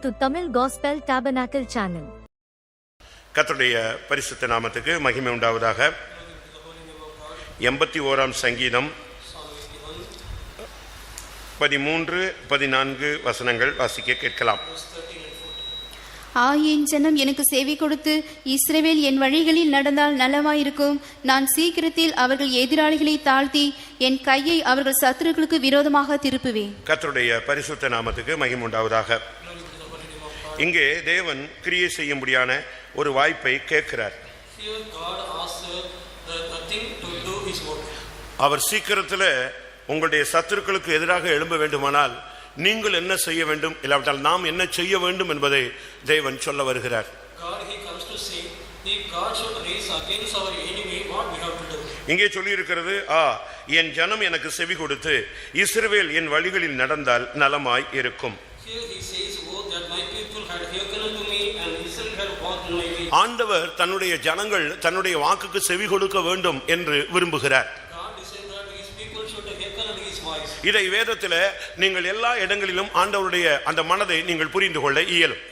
to Tamil Gospel Tabernacle channel. கர்த்தருடைய பரிசுத்த நாமத்துக்கு மகிமை உண்டாவதாக. 81ஆம் சங்கீதம் 13-14 வசனங்கள் வாசிக்க கேட்கலாம். என் ஜனம் எனக்கு செவி கொடுத்து இஸ்ரவேல் என் வழிகளில் நடந்தால் நலமாயிருக்கும். நான் சீக்கிரத்தில் அவர்கள் எதிராளிகளை தாழ்த்தி என் கையை அவர்கள் சத்துருக்களுக்கு விரோதமாக திருப்புவேன். கர்த்தருடைய பரிசுத்த நாமத்துக்கு மகிமை உண்டாவதாக. இங்கே தேவன் கிரியை செய்யும்படியான ஒரு வாய்ப்பை கேட்கிறார். அவர் சீக்கிரத்தில் உங்களுடைய சத்துருக்களுக்கு எதிராக எழும்ப வேண்டுமானால் நீங்கள் என்ன செய்ய வேண்டும், இல்லாவிட்டால் நாம் என்ன செய்ய வேண்டும் என்பதை தேவன் சொல்ல வருகிறார். இங்கே சொல்லி இருக்கிறது, என் ஜனம் எனக்கு செவி கொடுத்து இஸ்ரவேல் என் வழிகளில் நடந்தால் நலமாய் இருக்கும். ஆண்டவர் தன்னுடைய ஜனங்கள் தன்னுடைய வாக்குக்கு செவி கொடுக்க வேண்டும் என்று விரும்புகிறார். இதை வேதத்தில் நீங்கள் எல்லா இடங்களிலும் ஆண்டவருடைய அந்த மனதை நீங்கள் புரிந்து கொள்ள இயலும்.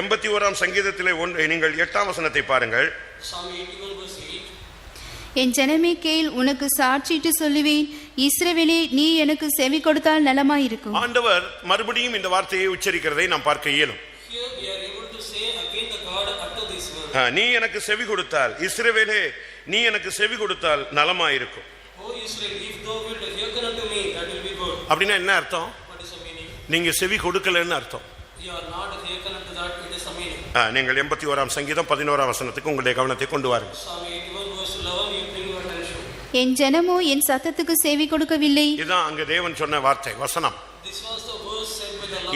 81ஆம் சங்கீதத்திலே நீங்கள் 8ஆம் வசனத்தை பாருங்கள். என் ஜனமே கேள், உனக்கு சாட்சிட்டு சொல்லுவேன், இஸ்ரவேலே நீ எனக்கு செவி கொடுத்தால் நலமாயிருக்கும். ஆண்டவர் மறுபடியும் இந்த வார்த்தையை உச்சரிக்கிறதை நாம் பார்க்க இயலும். நீ எனக்கு செவி கொடுத்தால், இஸ்ரவேலே நீ எனக்கு செவி கொடுத்தால் நலமாயிருக்கும். அப்படின்னா என்ன அர்த்தம்? நீங்க செவி கொடுக்கலன்னு அர்த்தம். நீங்கள் 81ஆம் சங்கீதம் 11ஆம் வசனத்துக்கு உங்களுடைய கவனத்தை கொண்டு வாருங்கள். என் ஜனமோ என் சத்தத்துக்கு செவி கொடுக்கவில்லை. இதுதான் அங்க தேவன் சொன்ன வார்த்தை வசனம்.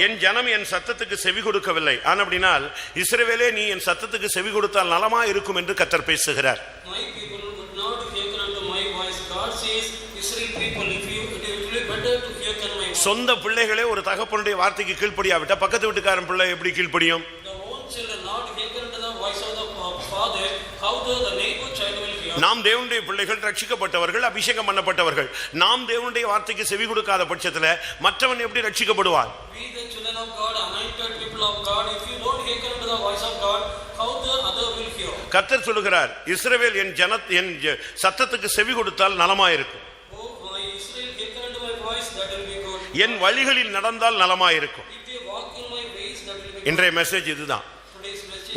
என் ஜனம் என் சத்தத்துக்கு செவி கொடுக்கவில்லை. ஆனா அப்படினால் இஸ்ரவேலே நீ என் சத்தத்துக்கு செவி கொடுத்தால் நலமா இருக்கும் என்று கர்த்தர் பேசுகிறார். சொந்த பிள்ளைகளே ஒரு தகப்பனுடைய வார்த்தைக்கு கீழ்ப்படியாவிட்டா பக்கத்து வீட்டுக்காரன் பிள்ளை எப்படி கீழ்ப்படியும்? நாம் தேவனுடைய பிள்ளைகள், ரட்சிக்கப்பட்டவர்கள், அபிஷேகம் பண்ணப்பட்டவர்கள். நாம் தேவனுடைய வார்த்தைக்கு செவி கொடுக்காத பட்சத்தில் மற்றவன் எப்படி ரட்சிக்கப்படுவான்? கர்த்தர் சொல்லுகிறார், இஸ்ரவேல் என் சத்தத்துக்கு செவி கொடுத்தால் நலமாயிருக்கும், என் வழிகளில் நடந்தால் நலமாயிருக்கும். இன்றைய மெசேஜ் இதுதான்.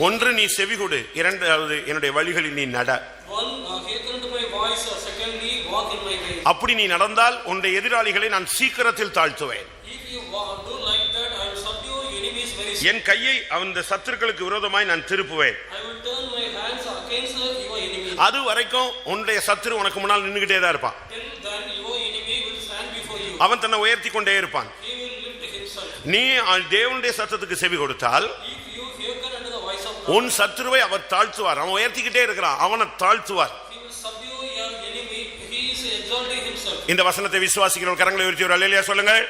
ஒன்று, நீ செவி கொடு. இரண்டாவது, என்னுடைய வழிகளில் நீ நட. அப்படி நீ நடந்தால் உன்னுடைய எதிராளிகளை நான் சீக்கிரத்தில் தாழ்த்துவேன். என் கையை அந்த சத்துருக்களுக்கு விரோதமாய் நான் திருப்புவேன். அது வரைக்கும் உன்னுடைய சத்துரு உனக்கு முன்னால் நின்றுகிட்டே தான் இருப்பான். அவன் தன்னை உயர்த்தி கொண்டே இருப்பான். நீ தேவனுடைய சத்தத்துக்கு செவி கொடுத்தால் உன் சத்துருவை அவர் தாழ்த்துவார். அவன் உயர்த்திக்கிட்டே இருக்கிறான், அவனை தாழ்த்துவார். இந்த வசனத்தை விசுவாசிக்கிறவர்கள் கரங்களை உயர்த்தி ஒரு அல்லேலூயா சொல்லுங்கள்.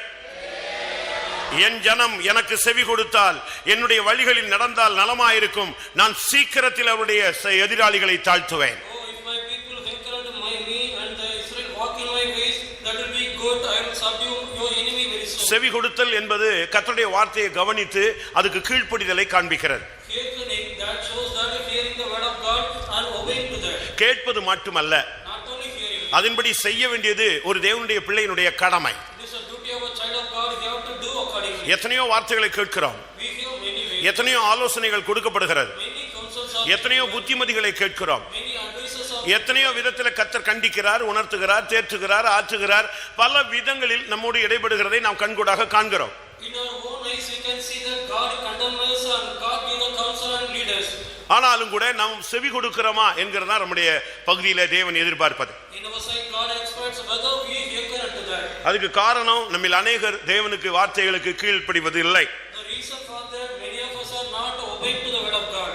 என் ஜனம் எனக்கு செவி கொடுத்தால், என்னுடைய வழிகளில் நடந்தால் நலமாயிருக்கும், நான் சீக்கிரத்தில் அவருடைய எதிராளிகளை தாழ்த்துவேன். செவி கொடுத்தல் என்பது கர்த்தருடைய வார்த்தையை கவனித்து அதுக்கு கீழ்ப்படிதலை காண்பிக்கிறது. கேட்பது மட்டுமல்ல, அதன்படி செய்ய வேண்டியது ஒரு தேவனுடைய பிள்ளையினுடைய கடமை. எத்தனையோ வார்த்தைகளை கேட்கிறோம், எத்தனையோ ஆலோசனைகள் கொடுக்கப்படுகிறது, எத்தனையோ புத்திமதிகளை கேட்கிறோம், எத்தனையோ விதத்தில் கர்த்தர் கண்டிக்கிறார், உணர்த்துகிறார், தேற்றுகிறார், ஆற்றுகிறார். பல விதங்களில் நம்மோடு இடைபடுகிறதை நாம் கண்கூடாக காண்கிறோம். ஆனாலும் கூட நாம் செவி கொடுக்கிறோமா என்கிறதா நம்முடைய பகுதியில தேவன் எதிர்பார்ப்பது. அதுக்கு காரணம் நம்மில் அநேகர் தேவனுக்கு வார்த்தைகளுக்கு கீழ்ப்படிவது இல்லை.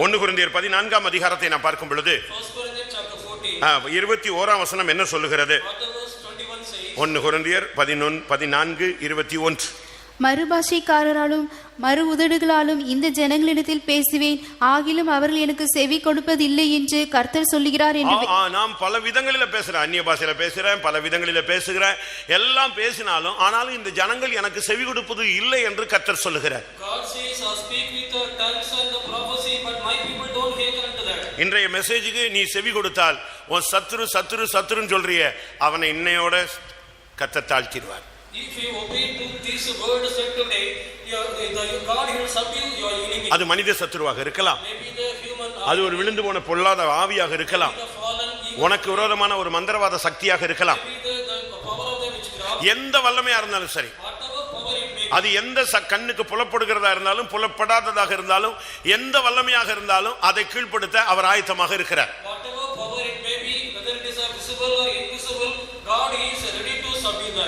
1 கொரிந்தியர் 14ஆம் அதிகாரத்தை நாம் பார்க்கும் பொழுது 21ஆம் வசனம் என்ன சொல்லுகிறது? 1 கொரிந்தியர் 14:21. மறுபாஷைக்காரராலும் மறு உதடுகளாலும் இந்த ஜனங்களிடத்தில் பேசுவேன், ஆகிலும் அவர்கள் எனக்கு செவி கொடுப்பதில்லை என்று கர்த்தர் சொல்லுகிறார் என்று. நாம் பல விதங்களில பேசுறேன், அந்நிய பாஷையில பேசுறேன், பல விதங்களில பேசுகிறேன், எல்லாம் பேசினாலும் ஆனாலும் இந்த ஜனங்கள் எனக்கு செவி கொடுப்பது இல்லை என்று கர்த்தர் சொல்லுகிறார். இன்றைய மெசேஜுக்கு நீ செவி கொடுத்தால் உன் சத்துரு சத்துரு சத்துருன்னு சொல்றிய அவனை இன்னையோட கர்த்தர் தாழ்த்திடுவார். அது மனித சத்துருவாக இருக்கலாம், அது ஒரு விழுந்து போன பொல்லாத ஆவியாக இருக்கலாம், உனக்கு விரோதமான ஒரு மந்திரவாத சக்தியாக இருக்கலாம். எந்த வல்லமையா இருந்தாலும் சரி, அது எந்த கண்ணுக்கு புலப்படுகிறதா இருந்தாலும் புலப்படாததாக இருந்தாலும் எந்த வல்லமையாக இருந்தாலும் அதை கீழ்ப்படுத்த அவர் ஆயத்தமாக இருக்கிறார்.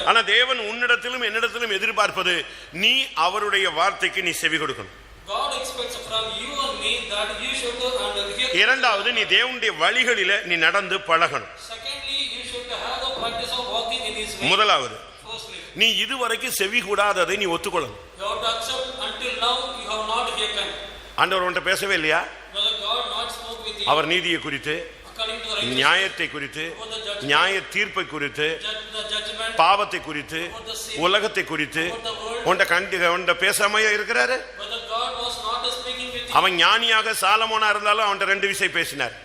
ஆனா தேவன் உன்னிடத்திலும் என்னிடத்திலும் எதிர்பார்ப்பது நீ அவருடைய வார்த்தைக்கு நீ செவி கொடுக்கணும். இரண்டாவது, நீ தேவனுடைய வழிகளில நீ நடந்து பழகணும். முதலாவது, நீ இதுவரைக்கும் செவி கூடாததை நீ ஒத்துக்கொள்ளணும். ஆண்டவர் உன்கிட்ட பேசவே இல்லையா? அவர் நீதியை குறித்து, நியாயத்தை குறித்து, நியாய தீர்ப்பை குறித்து, பாவத்தை குறித்து, உலகத்தை குறித்து உன்கிட்ட பேசாமையா இருக்கிறாரு. அவன் ஞானியாக சாலமோனா இருந்தாலும் அவன்கிட்ட 2 விஷயம் பேசினார்.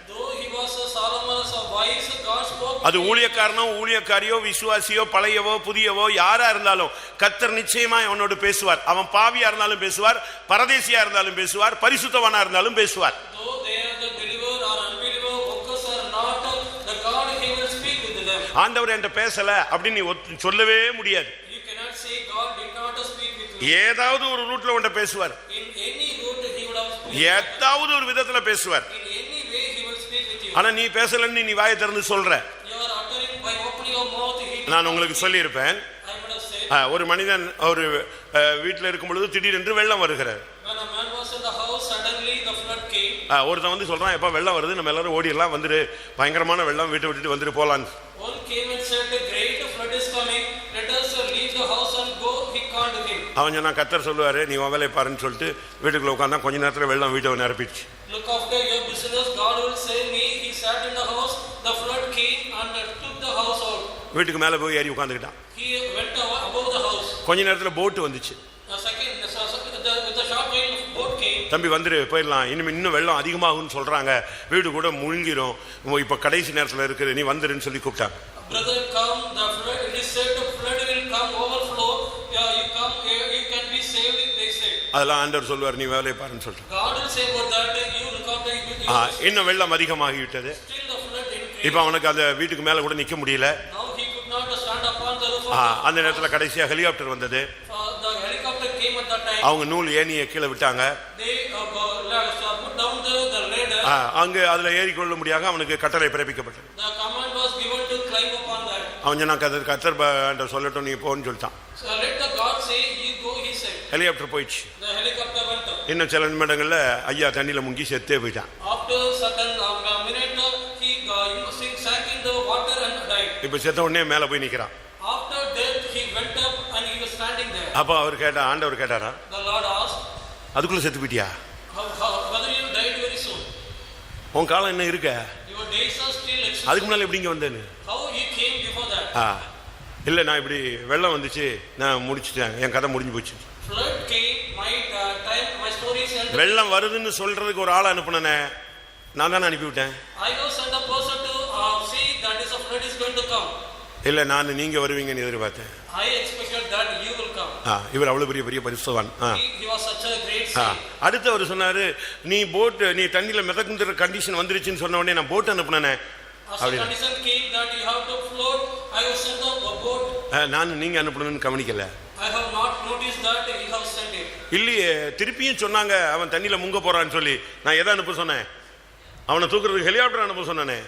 அது ஊழியக்காரனோ ஊழியக்காரியோ விசுவாசியோ பழையவோ புதியவோ யாரா இருந்தாலும் கர்த்தர் நிச்சயமா அவனோடு பேசுவார். அவன் பாவியா இருந்தாலும் பேசுவார், பரதேசியா இருந்தாலும் பேசுவார், பரிசுத்தவனா இருந்தாலும் பேசுவார். ஆண்டவர் என்கிட்ட பேசல அப்படின்னு நீ சொல்லவே முடியாது. ஏதாவது ஒரு ரூட்ல உன்கிட்ட பேசுவார், ஏதாவது ஒரு விதத்துல பேசுவார். ஆனா நீ பேசலன்னு நீ வாயை திறந்து சொல்ற. நான் உங்களுக்கு சொல்லி இருப்பேன், ஒரு மனிதன் ஒரு வீட்டில் இருக்கும் பொழுது திடீரென்று வெள்ளம் வருகிறார். ஒருத்தன் வந்து சொல்றான், எப்ப வெள்ளம் வருது நம்ம எல்லாரும் ஓடிடலாம், வந்துரு, பயங்கரமான வெள்ளம், வீட்டை விட்டுட்டு வந்துட்டு போலான்னு. அவன் சொன்னா கர்த்தர் சொல்லுவாரு நீ வேலையை பாருன்னு சொல்லிட்டு வீட்டுக்குள்ள உட்கார்ந்தா கொஞ்ச நேரத்துல வெள்ளம் வீட்டை நிரப்பிடுச்சு. வீட்டுக்கு மேல போய் ஏறி உட்கார்ந்துக்கிட்டான். கொஞ்ச நேரத்துல போட் வந்துச்சு. தம்பி வந்துரு போயிடலாம், இன்னும் வெள்ளம் அதிகமாகும்னு சொல்றாங்க, வீடு கூட முழுங்கிரும், இப்ப கடைசி நேரத்துல இருக்குது, நீ வந்துருன்னு சொல்லி கூப்பிட்டாங்க. அதெல்லாம் ஆண்டவர் சொல்லுவார் நீ வேலையை பாருன்னு சொல்லிட்டு. இன்னும் வெள்ளம் அதிகமாகிவிட்டது. இப்ப அவனுக்கு அந்த வீட்டுக்கு மேல கூட நிக்க முடியல. அந்த நேரத்தில் கடைசியா ஹெலிகாப்டர் வந்தது. அவங்க நூல் ஏணியை கீழே விட்டாங்க. அங்கு அதுல ஏறிக்கொள்ள முடியாத அவனுக்கு கட்டளை பிறப்பிக்கப்பட்டது. அவன் சொன்னா கர்த்தர் சொல்லட்டும் நீ போன்னு சொல்லிட்டான். ஹெலிகாப்டர் போயிடுச்சு. இன்னும் சில நிமிடங்கள்ல ஐயா தண்ணியில முங்கி செத்தே போயிட்டான். இப்ப செத்த உடனே மேல போய் நிக்கிறான். அப்ப அவர் கேட்டா, ஆண்டவர் கேட்டாரா, அதுக்குள்ள செத்து போயிட்டியா, உன் காலம் என்ன இருக்க, அதுக்கு முன்னால எப்படிங்க வந்தேன்னு? இல்ல நான் இப்படி வெள்ளம் வந்துச்சு, நான் முடிச்சுட்டேன், என் கதை முடிஞ்சு போச்சு. வெள்ளம் வருதுன்னு சொல்றதுக்கு ஒரு ஆள் அனுப்புனே, நான் தானே அனுப்பிவிட்டேன். இல்ல நான் நீங்க வருவீங்கன்னு எதிர்பார்த்தேன். இவர் அவ்வளவு பெரிய பரிசுத்தவான். அடுத்து அவர் சொன்னாரு நீ போட் நீ தண்ணியில மிதக்குற கண்டிஷன் வந்துருச்சுன்னு சொன்ன உடனே நான் போட் அனுப்புனேன். நான் நீங்க அனுப்பணும்னு கவனிக்கல. இல்லையே, திருப்பியும் சொன்னாங்க அவன் தண்ணியில முங்க போறான்னு சொல்லி. நான் எதை அனுப்ப சொன்னேன்? அவனை தூக்குறதுக்கு ஹெலிகாப்டர் அனுப்ப சொன்னேன்.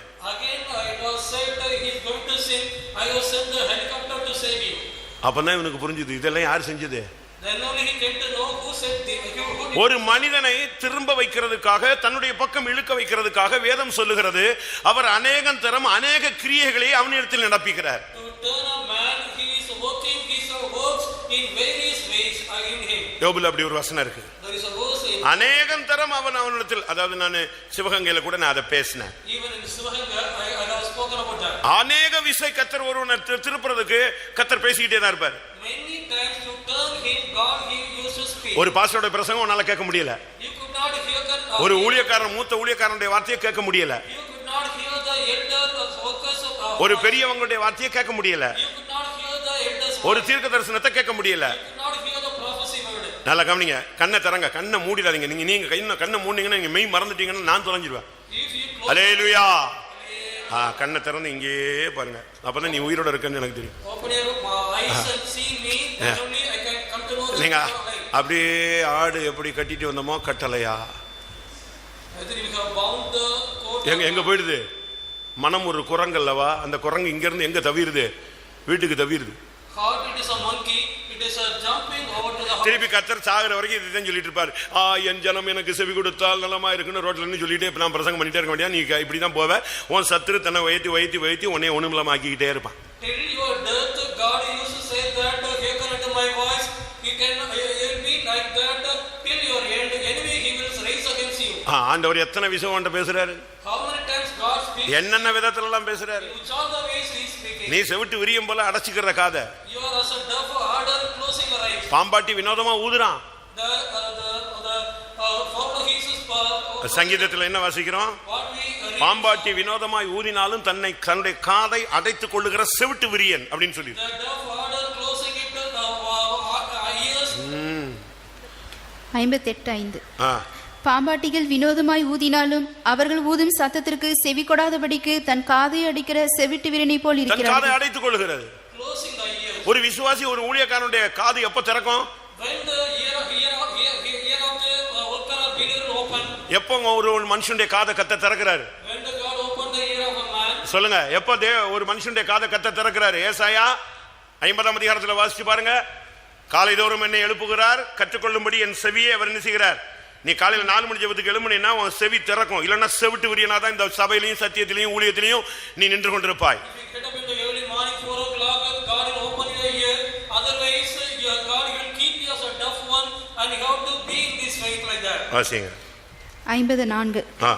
அப்பதான் இவனுக்கு புரிஞ்சுது இதெல்லாம் யார் செஞ்சது. ஒரு மனிதனை திரும்ப வைக்கிறதுக்காக, தன்னுடைய பக்கம் இழுக்க வைக்கிறதுக்காக வேதம் சொல்லுகிறது அவர் அநேகம் தரம் அநேக கிரியைகளை அவனிடத்தில் நடப்பிக்கிறார். யோபுல அப்படி ஒரு வசனம் இருக்கு. There is a verse in அநேகம் தரம் அவனிடத்தில், அதாவது நான் சிவகங்கையில கூட நான் அதை பேசினேன். even in Sivaganga I have spoken about that. அநேக விசை கத்தர் ஒருவனை திருப்புறதுக்கு கத்தர் பேசிக்கிட்டே தான் இருப்பார். Many times to turn him God he used to speak. ஒரு பாஸ்டரோட பிரசங்கம் உன்னால கேட்க முடியல. You could not hear ஒரு ஊழியக்காரன் மூத்த ஊழியக்காரனுடைய வார்த்தையை கேட்க முடியல. You could not hear the elder workers of ஒரு பெரியவங்களுடைய வார்த்தையை கேட்க முடியல. You could not hear the elders. ஒரு தீர்க்க தரிசனத்தை கேட்க முடியல. You could not hear the prophecy word. நல்லா கவனிங்க, கண்ணை திறங்க, கண்ணை மூடிடாதீங்க. நீங்க கண்ணை மூடினீங்கன்னா நீங்க மெய் மறந்துட்டீங்கன்னா நான் தொலைஞ்சிருவேன். If you close அல்லேலூயா. கண்ணை திறந்து இங்கே பாருங்க, அப்பதான் நீ உயிரோட இருக்கன்னு எனக்கு தெரியும். open your eyes and see me, then only I can come to know that நீங்க you are alive. அப்படியே ஆடு எப்படி கட்டிட்டு வந்தோமோ கட்டலையா, Whether you have bound the coat எங்க போயிடுது? மனம் ஒரு குரங்கல்லவா, அந்த குரங்கு இங்க இருந்து எங்க தவிருது? வீட்டுக்கு தவிருது. heart, it is a monkey, it is a jumping over to the heart. திருப்பி கத்தர் சாகுற வரைக்கும் இதுதான் சொல்லிட்டு இருப்பாரு. என் ஜனம் எனக்கு செவி கொடுத்தால் நலமா இருக்குன்னு ரோட்ல இருந்து சொல்லிட்டு இப்ப நான் பிரசங்கம் பண்ணிட்டே இருக்க வேண்டியா, நீ இப்படிதான் போவ, உன் சத்துரு தன்னை வைத்தி உன்னை ஒண்ணுமில்லாம ஆக்கிக்கிட்டே இருப்பான். Till your death, God used to say that, hearken unto my voice, you will be like that till your end. Enemy he will raise against you. ஆண்டவர் எத்தனை விஷயம் உன்கிட்ட பேசுறாரு, How many times God speaks? என்னென்ன விதத்துல எல்லாம் பேசுறாரு. In which all the ways he is speaking. நீ செவிட்டு விரியம் போல அடைச்சிக்கிற காதை, You are as a dove harder closing your eyes. Pambatti வினோதமா ஊதுறான். The follow his சங்கீதத்துல என்ன வாசிக்கிறோம்? what we read, பாம்பாட்டி வினோதமாய் ஊதினாலும் தன்னுடைய காதை அடைத்துக் கொள்ளுகிற செவிட்டு விரியன் அப்படின்னு சொல்லி. the dove harder closing it ears. 58:5. பாம்பாட்டிகள் வினோதமாய் ஊதினாலும் அவர்கள் ஊதும் சத்தத்திற்கு செவி கொடாதபடிக்கு தன் காதை அடிக்கிற செவிட்டு வீரனை போல் தன் காதை இருக்கிறார்கள். அடைத்துக் கொள்ளுகிறது. Closing the ears. ஒரு விசுவாசி ஒரு ஊழியக்காரனுடைய காது எப்ப திறக்கும்? When the ear of the worker or believer open. எப்போ ஒரு மனுஷனுடைய காதை கத்த திறக்கிறாரு? When the God opened the ear of a man. சொல்லுங்க, எப்போ ஒரு மனுஷனுடைய காதை கத்த திறக்கிறாரு? ஏசாயா 50ஆம் அதிகாரத்துல வாசிச்சு பாருங்க. காலைதோறும் என்னை எழுப்புகிறார், கற்றுக்கொள்ளும்படி என் செவியை அவர் என்ன செய்கிறார்? நீ காலையில 4 மணி ஜெபத்துக்கு எழும்புனா உன் செவி திறக்கும், இல்லைன்னா செவிட்டு விரியனாதான் இந்த சபையிலையும் சத்தியத்திலையும் ஊழியத்திலையும் நீ நின்று கொண்டிருப்பாய். If you get up in the early morning 4 o'clock, God will open your ear. Otherwise, your God will keep you as a deaf one, and you have to be in this faith like that. வாசிங்க. 54. ஆ.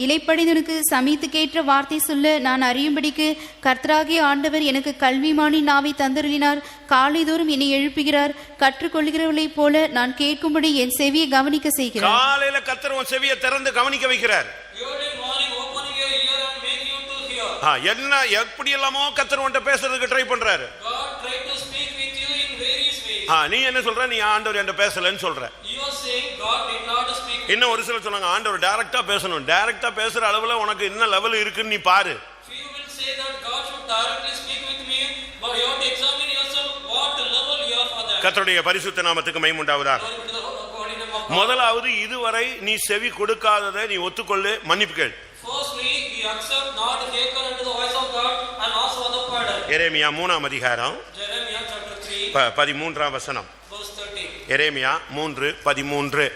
இலைப்படிதனுக்கு சமீத்துக்கேற்ற வார்த்தை சொல்ல நான் அறியும்படிக்கு கர்த்தராகிய ஆண்டவர் எனக்கு கல்விமானி நாவை தந்தருளினார். காலைதோறும் என்னை எழுப்புகிறார், கற்றுக்கொள்கிறவர்களைப் போல நான் கேட்கும்படி என் செவியை கவனிக்க செய்கிறார். காலையில கர்த்தர் உன் செவியை திறந்து கவனிக்க வைக்கிறார். Early morning, opening your ear and make you to hear. என்ன எப்படி எல்லாமோ கர்த்தர் உன்கிட்ட பேசுறதுக்கு ட்ரை பண்றாரு. God tried to speak with you in various ways. நீ என்ன சொல்ற? நீ ஆண்டவர் என்கிட்ட பேசலன்னு சொல்ற. You are saying God did not speak. இன்னும் ஒரு சிலர் சொன்னாங்க ஆண்டவர் டைரக்டா பேசணும். டைரக்டா பேசுற அளவுல உனக்கு என்ன லெவல் இருக்குன்னு நீ பாரு. Few will say that God should directly speak with me, but you have to examine yourself what level you are for that. கர்த்தருடைய பரிசுத்த நாமத்துக்கு மகிமை உண்டாவதாக. Glory be to the holy name of God. முதலாவது, இதுவரை நீ செவி கொடுக்காததை நீ ஒத்துக்கொள்ளு, மன்னிப்பு கேள். Firstly, we accept not hearken unto the voice of God and ask for the pardon. எரேமியா 3ஆம் அதிகாரம் Jeremiah chapter 3, 13ஆம் வசனம். verse 13. எரேமியா 3:13.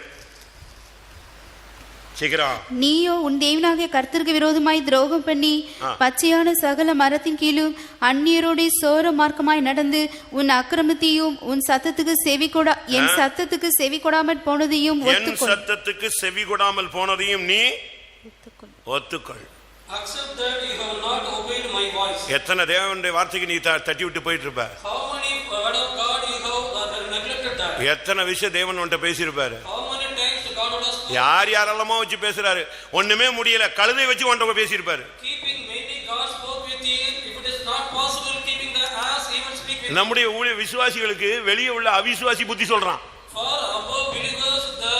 சீக்கிரம். நீயோ உன் தேவனாகிய கர்த்தருக்கு விரோதமாய் துரோகம் பண்ணி பச்சையான சகல மரத்தின் கீழும் அந்நியரோட சோர மார்க்கமாய் நடந்து உன் அக்கிரமத்தையும் உன் சத்தத்துக்கு என் சத்தத்துக்கு செவி கொடாமல் போனதையும் என் சத்தத்துக்கு செவி கொடாமல் போனதையும் நீ ஒத்துக்கொள். Accept that you have not obeyed my voice. எத்தனை தேவனுடைய வார்த்தைக்கு நீ தட்டி விட்டு போயிட்டு இருப்ப? How many word of God you have neglected that? எத்தனை விஷயம் தேவன் உன்கிட்ட பேசியிருப்பாரு? How many times God would have spoken? யாரெல்லாமோ வச்சு பேசுறாரு, ஒண்ணுமே முடியல, கழுதை வச்சு உன்கிட்ட பேசியிருப்பாரு. Keeping many God spoke with you. If it is not possible, keeping the ass, he will speak with you. நம்முடைய விசுவாசிகளுக்கு வெளியே உள்ள அவிசுவாசி புத்தி சொல்றான். For above believers, the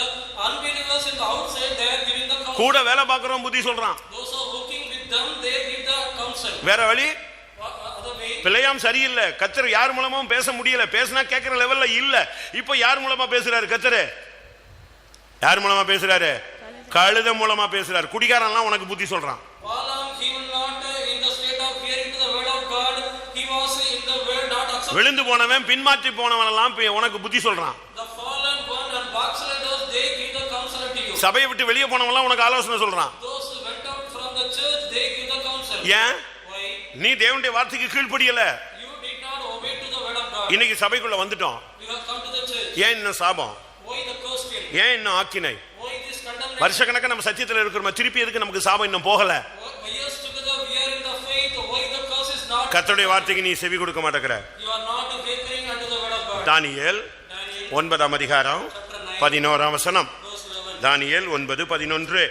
unbelievers in the outside, they are giving the counsel. கூட வேலை பார்க்கறவன் புத்தி சொல்றான். Those who are working with them, they give the counsel. வேற வழி Other way, பிள்ளையாம் சரியில்லை. கர்த்தர் யார் மூலமும் பேச முடியல, பேசினா கேட்கிற லெவல்ல இல்ல. இப்போ யார் மூலமா பேசுறாரு கர்த்தர்? யார் மூலமா பேசுறாரு? கழுதை மூலமா பேசுறாரு. குடிகாரன்லாம் உனக்கு புத்தி சொல்றான். Balaam, he will not in the state of hearing to the word of God. He was in the word not accepting. விழுந்து போனவன் பின்மாற்றி போனவன் எல்லாம் உனக்கு புத்தி சொல்றான். The fallen one and backsliders, they give the counsel to you. சபையை விட்டு வெளியே போனவன் எல்லாம் உனக்கு ஆலோசனை சொல்றான். Those who went out from the church, they give the counsel. ஏன்? Why? நீ தேவனுடைய வார்த்தைக்கு கீழ்ப்படியல. You did not obey to the word of God. இன்னைக்கு சபைக்குள்ள வந்துட்டோம். You have come to the church. ஏன் இன்னும் சாபம்? Why the curse still? ஏன் இன்னும் ஆக்கினை? Why this condemnation? வருஷக்கணக்கா நம்ம சத்தியத்துல இருக்கிறோம், திருப்பி எதுக்கு நமக்கு சாபம் இன்னும் போகல? Years together we are in the faith. Why the curse is not? கர்த்தருடைய வார்த்தைக்கு நீ செவி கொடுக்க மாட்டேங்கிற. You are not hearkening unto the word of God. தானியேல் 9ஆம் அதிகாரம் 11ஆம் வசனம். தானியேல் 9:11.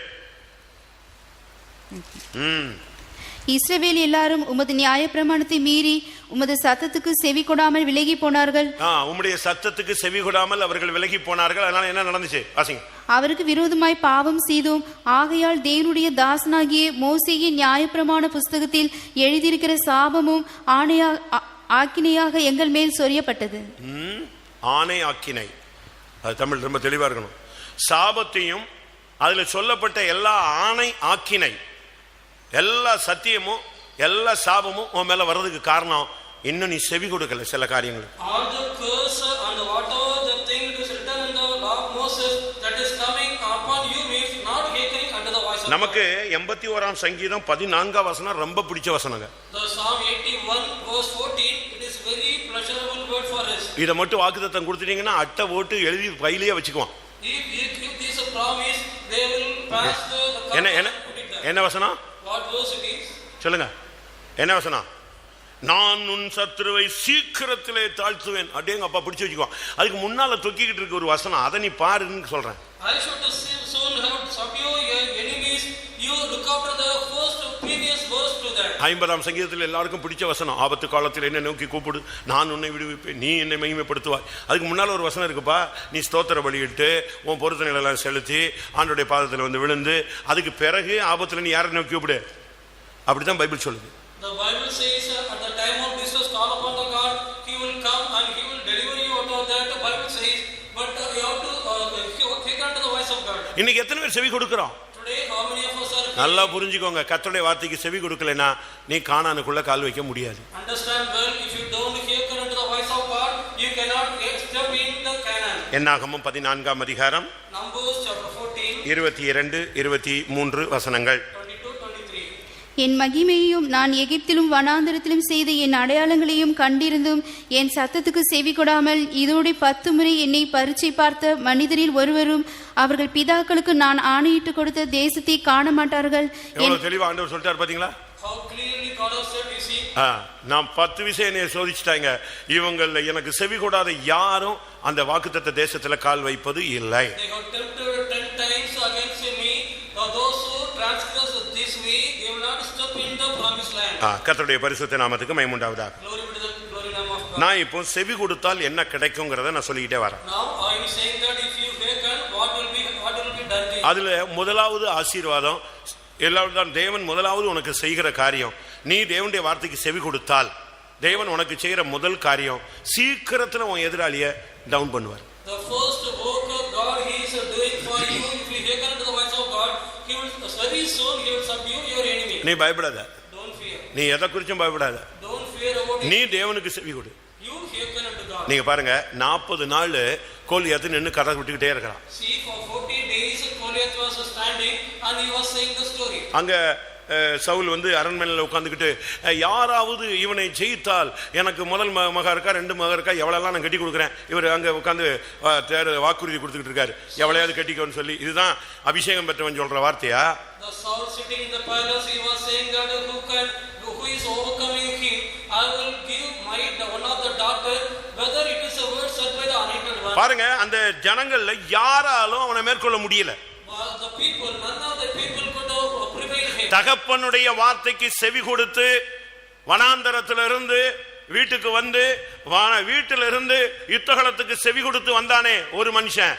இஸ்ரவேல் எல்லாரும் உமது நியாயப்பிரமாணத்தை மீறி உமது சத்தத்துக்கு செவி கொடாமல் விலகி போனார்கள். உம்முடைய சத்தத்துக்கு செவி கொடாமல் அவர்கள் விலகி போனார்கள். அதனால என்ன நடந்துச்சு? வாசிங்க. அவருக்கு விரோதமாய் பாவம் செய்தோம். ஆகையால் தேவனுடைய தாசனாகிய மோசேயின் நியாயப்பிரமாண புஸ்தகத்தில் எழுதியிருக்கிற சாபமும் ஆக்கினையாக எங்கள் மேல் சொரியப்பட்டது. ஆணை ஆக்கினை, அது தமிழ் ரொம்ப தெளிவா இருக்கணும். சாபத்தையும் அதுல சொல்லப்பட்ட எல்லா ஆணை ஆக்கினை, எல்லா சத்தியமும் எல்லா சாபமும் உன் மேல வர்றதுக்கு காரணம் இன்னும் நீ செவி கொடுக்கல சில காரியங்கள். All the curse and whatever the thing it is written in the law of Moses that is coming upon you means not hearkening unto the voice of God. நமக்கு 81ஆம் சங்கீதம் 14ஆம் வசனம் ரொம்ப பிடிச்ச வசனங்க. The Psalm 81 verse 14, it is very pleasurable word for us. இத மட்டும் வாக்குத்தத்தம் கொடுத்துட்டீங்கன்னா அட்டை ஓட்டு எழுதி பையிலேயே வச்சுக்குவான். If this a promise, they will pass the என்ன வசனம்? What verse it is? சொல்லுங்க, என்ன வசனம்? நான் உன் சத்துருவை சீக்கிரத்திலே தாழ்த்துவேன். அப்படியே அப்பா பிடிச்சு வச்சுக்குவான். அதுக்கு முன்னால தொக்கிக்கிட்டு இருக்க ஒரு வசனம், அதை நீ பாருன்னு சொல்றேன். I should soon have subdue your enemies. You look after the first previous verse to that. 50ஆம் சங்கீதத்தில் எல்லாருக்கும் பிடிச்ச வசனம், ஆபத்து காலத்தில் என்னை நோக்கி கூப்பிடு, நான் உன்னை விடுவிப்பேன், நீ என்னை மகிமைப்படுத்துவாய். அதுக்கு முன்னால ஒரு வசனம் இருக்குப்பா, நீ ஸ்தோத்திர பலியிட்டு உன் பொருத்தனைகள் எல்லாம் செலுத்தி ஆண்டவருடைய பாதத்தில் வந்து விழுந்து அதுக்கு பிறகு ஆபத்துல நீ யாரை நோக்கி கூப்பிடு. அப்படிதான் பைபிள் சொல்லுது. The Bible says at the time of distress call upon the God, he will come and he will deliver you out of that. The Bible says, but you have to take unto the voice of God. இன்னைக்கு எத்தனை பேர் செவி கொடுக்கிறோம்? Today how many of us are? நல்லா புரிஞ்சுக்கோங்க, கர்த்தருடைய வார்த்தைக்கு செவி கொடுக்கலைன்னா நீ கானானுக்குள்ள கால் வைக்க முடியாது. Understand well, if you don't hearken unto the voice of God, you cannot step in the Canaan. என்னாகமம் 14ஆம் அதிகாரம் Numbers chapter 14 22-23 வசனங்கள். 22-23. என் மகிமையையும் நான் எகிப்திலும் வனாந்தரத்திலும் செய்த என் அடையாளங்களையும் கண்டிருந்தும் என் சத்தத்துக்கு செவி கொடாமல் இதோடு 10 முறை என்னை பரீட்சை பார்த்த மனிதரில் ஒருவரும் அவர்கள் பிதாக்களுக்கு நான் ஆணையிட்டு கொடுத்த தேசத்தை காண மாட்டார்கள். எவ்வளவு தெளிவா ஆண்டவர் சொல்லிட்டார் பாத்தீங்களா? How clearly God has said, you see. நான் 10 விஷயம் என்னை சோதிச்சுட்டாங்க, இவங்கள எனக்கு செவி கொடாத யாரும் அந்த வாக்குத்தத்த தேசத்துல கால் வைப்பது இல்லை. They have tempted 10 times against me. Those who transgress this way, they will not step in the promised land. கர்த்தருடைய பரிசுத்த நாமத்துக்கு மகிமை உண்டாவதாக. Glory be to the glory name of God. நான் இப்போ செவி கொடுத்தால் என்ன கிடைக்கும்ங்கறத நான் சொல்லிக்கிட்டே வரேன். Now I am saying that if you hearken, what will be done to you? அதுல முதலாவது ஆசீர்வாதம், எல்லாரும் தேவன் முதலாவது உனக்கு செய்கிற காரியம், நீ தேவனுடைய வார்த்தைக்கு செவி கொடுத்தால் தேவன் உனக்கு செய்கிற முதல் காரியம், சீக்கிரத்துல உன் எதிராளியை டவுன் பண்ணுவார். The first work of God he is doing for you, if you hearken to the voice of God, he will very soon he will subdue your enemy. நீ பயப்படாத, Don't fear. நீ எதை குறிச்சும் பயப்படாத, Don't fear about it. நீ தேவனுக்கு செவி கொடு. You hearken unto God. நீங்க பாருங்க, 40 நாள் கோலியாத்து நின்று கதை விட்டுக்கிட்டே இருக்கிறான். See, for 40 days Goliath was standing and he was saying the story. அங்க சவுல் வந்து அரண்மனையில் உட்காந்துக்கிட்டு, யாராவது இவனை ஜெயித்தால் எனக்கு முதல் மகா இருக்கா, 2 மகா இருக்கா, எவ்வளெல்லாம் நான் கட்டி கொடுக்குறேன். இவர் அங்க உட்காந்து வாக்குறுதி கொடுத்துக்கிட்டு இருக்காரு, எவ்வளையாவது கட்டிக்கோன்னு சொல்லி. இதுதான் அபிஷேகம் பெற்றவன் சொல்ற வார்த்தையா? The Saul sitting in the palace, he was saying that who is overcoming him, I will give my one of the daughter, whether it is a word said by the anointed one. பாருங்க, அந்த ஜனங்கள்ல யாராலும் அவனை மேற்கொள்ள முடியல. The people, none of the people could prevail him. தகப்பனுடைய வார்த்தைக்கு செவி கொடுத்து வனாந்தரத்திலிருந்து வீட்டுக்கு வந்து வீட்டிலிருந்து யுத்தகலத்துக்கு செவி கொடுத்து வந்தானே ஒரு மனுஷன்,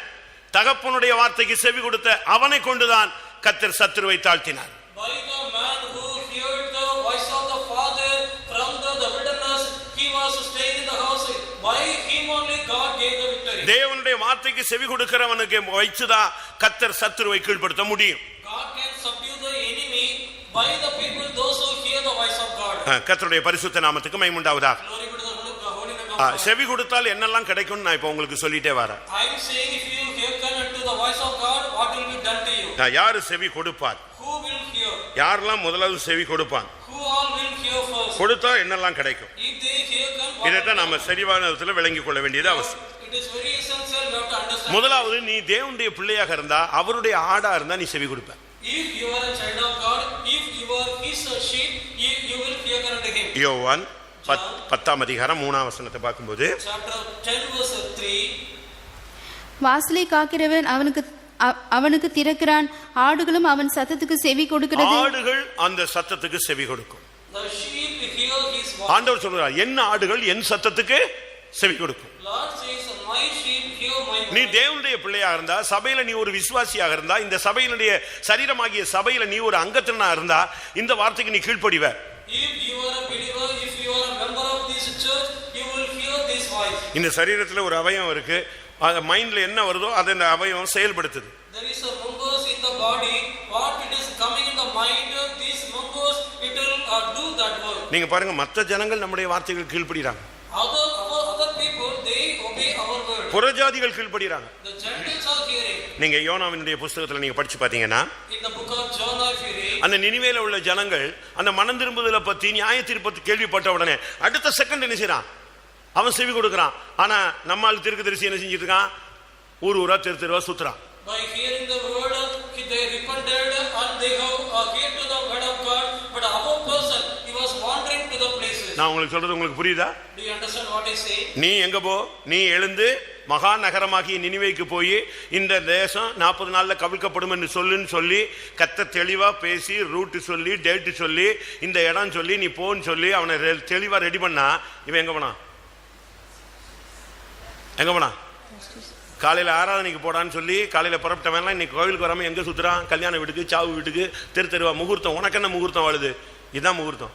தகப்பனுடைய வார்த்தைக்கு செவி கொடுத்த அவனை கொண்டுதான் கர்த்தர் சத்துருவை தாழ்த்தினார். By the man who heard the voice of the Father from the wilderness, he was staying in the house. By him only God gave the victory. தேவனுடைய வார்த்தைக்கு செவி கொடுக்கிறவனுக்கு வைச்சுதான் கர்த்தர் சத்துருவை கீழ்ப்படுத்த முடியும். God can subdue the enemy by the people, those who hear the voice of God. கர்த்தருடைய பரிசுத்த நாமத்துக்கு மகிமை உண்டாவதாக. Glory be to the holy name of God. செவி கொடுத்தால் என்னெல்லாம் கிடைக்கும் நான் இப்ப உங்களுக்கு சொல்லிட்டே வரேன். I am saying, if you hearken unto the voice of God, what will be done to you? யாரு செவி கொடுப்பார்? Who will hear? யாரெல்லாம் முதலாவது செவி கொடுப்பான்? Who all will hear first? கொடுத்தா என்னெல்லாம் கிடைக்கும்? If they hearken, இதைத்தான் நாம சரியான விதத்துல விளங்கிக் கொள்ள வேண்டியது அவசியம். It is very essential you have to understand. முதலாவது நீ தேவனுடைய பிள்ளையாக இருந்தா அவருடைய ஆடா இருந்தா நீ செவி கொடுப்ப. If you are a child of God, if you are his sheep, you will hear unto him. யோவான் 10ஆம் அதிகாரம் 3ஆம் வசனத்தை பார்க்கும்போது Chapter 10 verse 3. வாசலை காக்கிறவன் அவனுக்கு திறக்கிறான், ஆடுகளும் அவன் சத்தத்துக்கு செவி கொடுக்கிறது. ஆடுகள் அந்த சத்தத்துக்கு செவி கொடுக்கும். The sheep hear his voice. ஆண்டவர் சொல்றார், என் ஆடுகள் என் சத்தத்துக்கு செவி கொடுக்கும். Lord says, my sheep hear my voice. நீ தேவனுடைய பிள்ளையா இருந்தா, சபையில நீ ஒரு விசுவாசியாக இருந்தா, இந்த சபையினுடைய சரீரமாகிய சபையில நீ ஒரு அங்கத்தினா இருந்தா, இந்த வார்த்தைக்கு நீ கீழ்ப்படிவ. If you are a believer, if you are a member of this church, you will hear this voice. இந்த சரீரத்துல ஒரு அவயவம் இருக்கு, அது மைண்ட்ல என்ன வருதோ அதை அந்த அவயவம் செயல்படுத்துது. There is a members in the body, what it is coming in the mind, these members it will do that work. நீங்க பாருங்க, மற்ற ஜனங்கள் நம்முடைய வார்த்தைகள் கீழ்ப்படிறாங்க. Other people they obey our word. புறஜாதிகள் கீழ்ப்படிறாங்க. The Gentiles are hearing. நீங்க யோனாவினுடைய புத்தகத்துல நீங்க படிச்சு பாத்தீங்கன்னா, In the book of Jonah if you read, அந்த நினிவேல உள்ள ஜனங்கள் அந்த மனம் திரும்புதலை பத்தி நியாய தீர்ப்பை கேள்விப்பட்ட உடனே அடுத்த செகண்ட் என்ன செய்றான், அவன் செவி கொடுக்கறான். ஆனா நம்மால் தீர்க்கதரிசி என்ன செஞ்சிட்டு இருக்கான், ஊரா தெருவா சுத்துறான். by hearing the word they repented and they have heard to the word of God, but our person he was wandering to the places. நான் உங்களுக்கு சொல்றது உங்களுக்கு புரியுதா? Do you understand what I say? நீ எங்க போ, நீ எழுந்து மகா நகரமாகிய நினிவேக்கு போய் இந்த தேசம் 40 நாள்ல கவிழ்க்கப்படும் என்று சொல்லுன்னு சொல்லி கத்த தெளிவா பேசி ரூட் சொல்லி டேட் சொல்லி இந்த இடம் சொல்லி நீ போன்னு சொல்லி அவனை தெளிவா ரெடி பண்ணா, இவன் எங்க போனா? எங்க போனா? காலையில ஆராதனைக்கு போடான்னு சொல்லி காலையில புறப்பட்டவன் இன்னைக்கு கோவிலுக்கு வராம எங்க சுத்துறான்? கல்யாண வீட்டுக்கு, சாவு வீட்டுக்கு, தெருவா முகூர்த்தம். உனக்கு என்ன முகூர்த்தம் வாழுது? இதுதான் முகூர்த்தம்.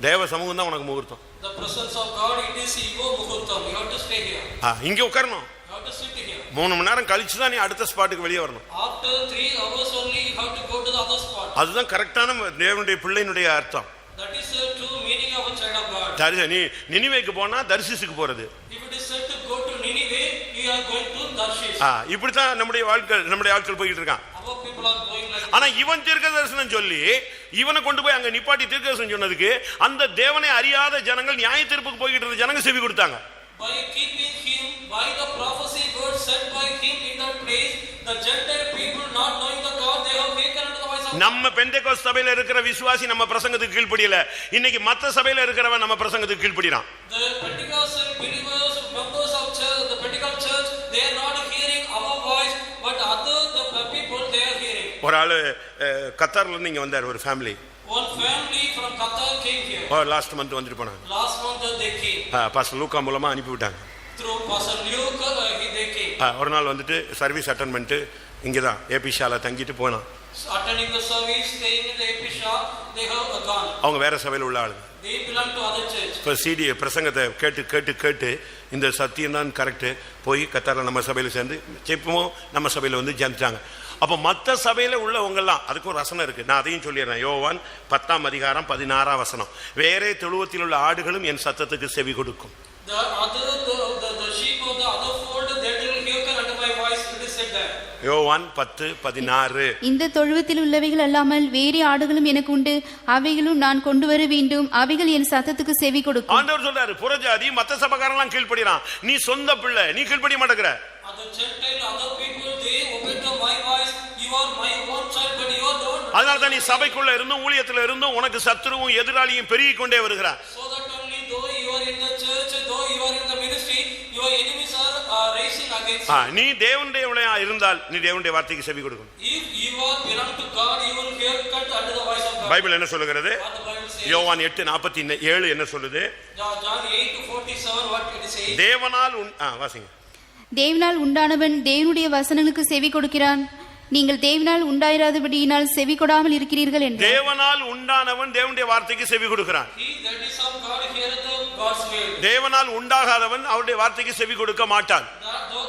தேவ சமூகம் தான் உனக்கு முகூர்த்தம். The presence of God it is your muhurtam. You have to stay here. இங்க உட்காரணும். You have to sit here. 3 மணி நேரம் கழிச்சு தான் நீ அடுத்த ஸ்பாட்டுக்கு வெளியே வரணும். After 3 hours only you have to go to the other spot. அதுதான் கரெக்டான தேவனுடைய பிள்ளையினுடைய அர்த்தம். That is the true meaning of a child of God. நீ நினிவேக்கு போனா தர்சிசுக்கு போறது. If it is said to go to Nineveh, you are going to Tarshish. இப்படித்தான் நம்முடைய ஆட்கள் போயிட்டு இருக்கான். Our people are going like. ஆனா இவன் தீர்க்க தரிசனம் சொல்லி இவனை கொண்டு போய் அங்க நிப்பாட்டி தீர்க்க தரிசனம் சொன்னதுக்கு அந்த தேவனை அறியாத ஜனங்கள் நியாய தீர்ப்புக்கு போய்கிட்டு இருந்த ஜனங்க செவி கொடுத்தாங்க. By keeping him, by the prophecy word said by him in that place, the Gentile people not knowing the God, they have taken unto the voice of God. நம்ம பெந்தேகோஸ்து சபையில இருக்கிற விசுவாசி நம்ம பிரசங்கத்துக்கு கீழ்ப்படியல, இன்னைக்கு மத்த சபையில இருக்கிறவன் நம்ம பிரசங்கத்துக்கு கீழ்ப்படிறான். The Pentecostal believers, members of church, the Pentecostal church, they are not hearing our voice, but other the people they are hearing. ஒரு ஆளு கத்தார்ல இருந்து இங்க வந்தார், ஒரு family. One family from Qatar came here. Last month வந்துட்டு போனாங்க. Last month they came. Pastor Lukka மூலமா அனுப்பி விட்டாங்க. Through Pastor Luke they came. ஒரு நாள் வந்துட்டு சர்வீஸ் அட்டெண்ட் பண்ணிட்டு இங்கதான் ஏபிஷால தங்கிட்டு போனான். Attending the service, staying in the Episha, they have gone. அவங்க வேற சபையில உள்ள ஆளுங்க. They belong to other church. இப்போ சிடி பிரசங்கத்தை கேட்டு இந்த சத்தியம் தான் கரெக்ட் போய் கத்தாரில் நம்ம சபையில் சேர்ந்து செப்பமும் நம்ம சபையில் வந்து சேர்ந்துட்டாங்க. அப்போ மற்ற சபையில் உள்ளவங்கெல்லாம் அதுக்கும் ஒரு வசனம் இருக்கு, நான் அதையும் சொல்லிடுறேன். யோவான் 10ஆம் அதிகாரம் 16ஆம் வசனம், வேறே தொழுவத்தில் உள்ள ஆடுகளும் என் சத்தத்துக்கு செவி கொடுக்கும். The sheep of the other fold they will hear unto my voice, it is said there. யோவான் 10:16. இந்த தொழுவத்தில் உள்ளவைகள் அல்லாமல் வேறு ஆடுகளும் எனக்கு உண்டு, அவைகளும் நான் கொண்டு வர வேண்டும், அவைகள் என் சத்தத்துக்கு செவி கொடுக்கும். ஆண்டவர் சொல்றாரு, புறஜாதி மத்த சபைக்காரன்லாம் கீழ்ப்படிறான், நீ சொந்த பிள்ளை, நீ கீழ்ப்படிய மாட்டேங்கிற. Other Gentile, other people they obey to my voice. You are my own child, but you are not. அதனால தான் நீ சபைக்குள்ள இருந்தும் ஊழியத்துல இருந்தும் உனக்கு சத்துருவும் எதிராளியும் பெருகிக் கொண்டே வருகிறார். So that only though you are in the church, though you are in the ministry, your enemies are rising against you. நீ தேவனுடைய இருந்தால் நீ தேவனுடைய வார்த்தைக்கு செவி கொடுக்கணும். If you are belong to God, you will hear cut under the voice of God. Bible என்ன சொல்லுகிறது? What the Bible says. யோவான் 8:47 என்ன சொல்லுது? John 8:47 what it says. தேவனால் வாசிங்க. தேவனால் உண்டானவன் தேவனுடைய வசனங்களுக்கு செவி கொடுக்கிறான், நீங்கள் தேவனால் உண்டாயிராதபடியினால் செவி கொடாமல் இருக்கிறீர்கள் என்று. தேவனால் உண்டானவன் தேவனுடைய வார்த்தைக்கு செவி கொடுக்கிறான். He that is of God heareth God's word. தேவனால் உண்டாகாதவன் அவருடைய வார்த்தைக்கு செவி கொடுக்க மாட்டான்.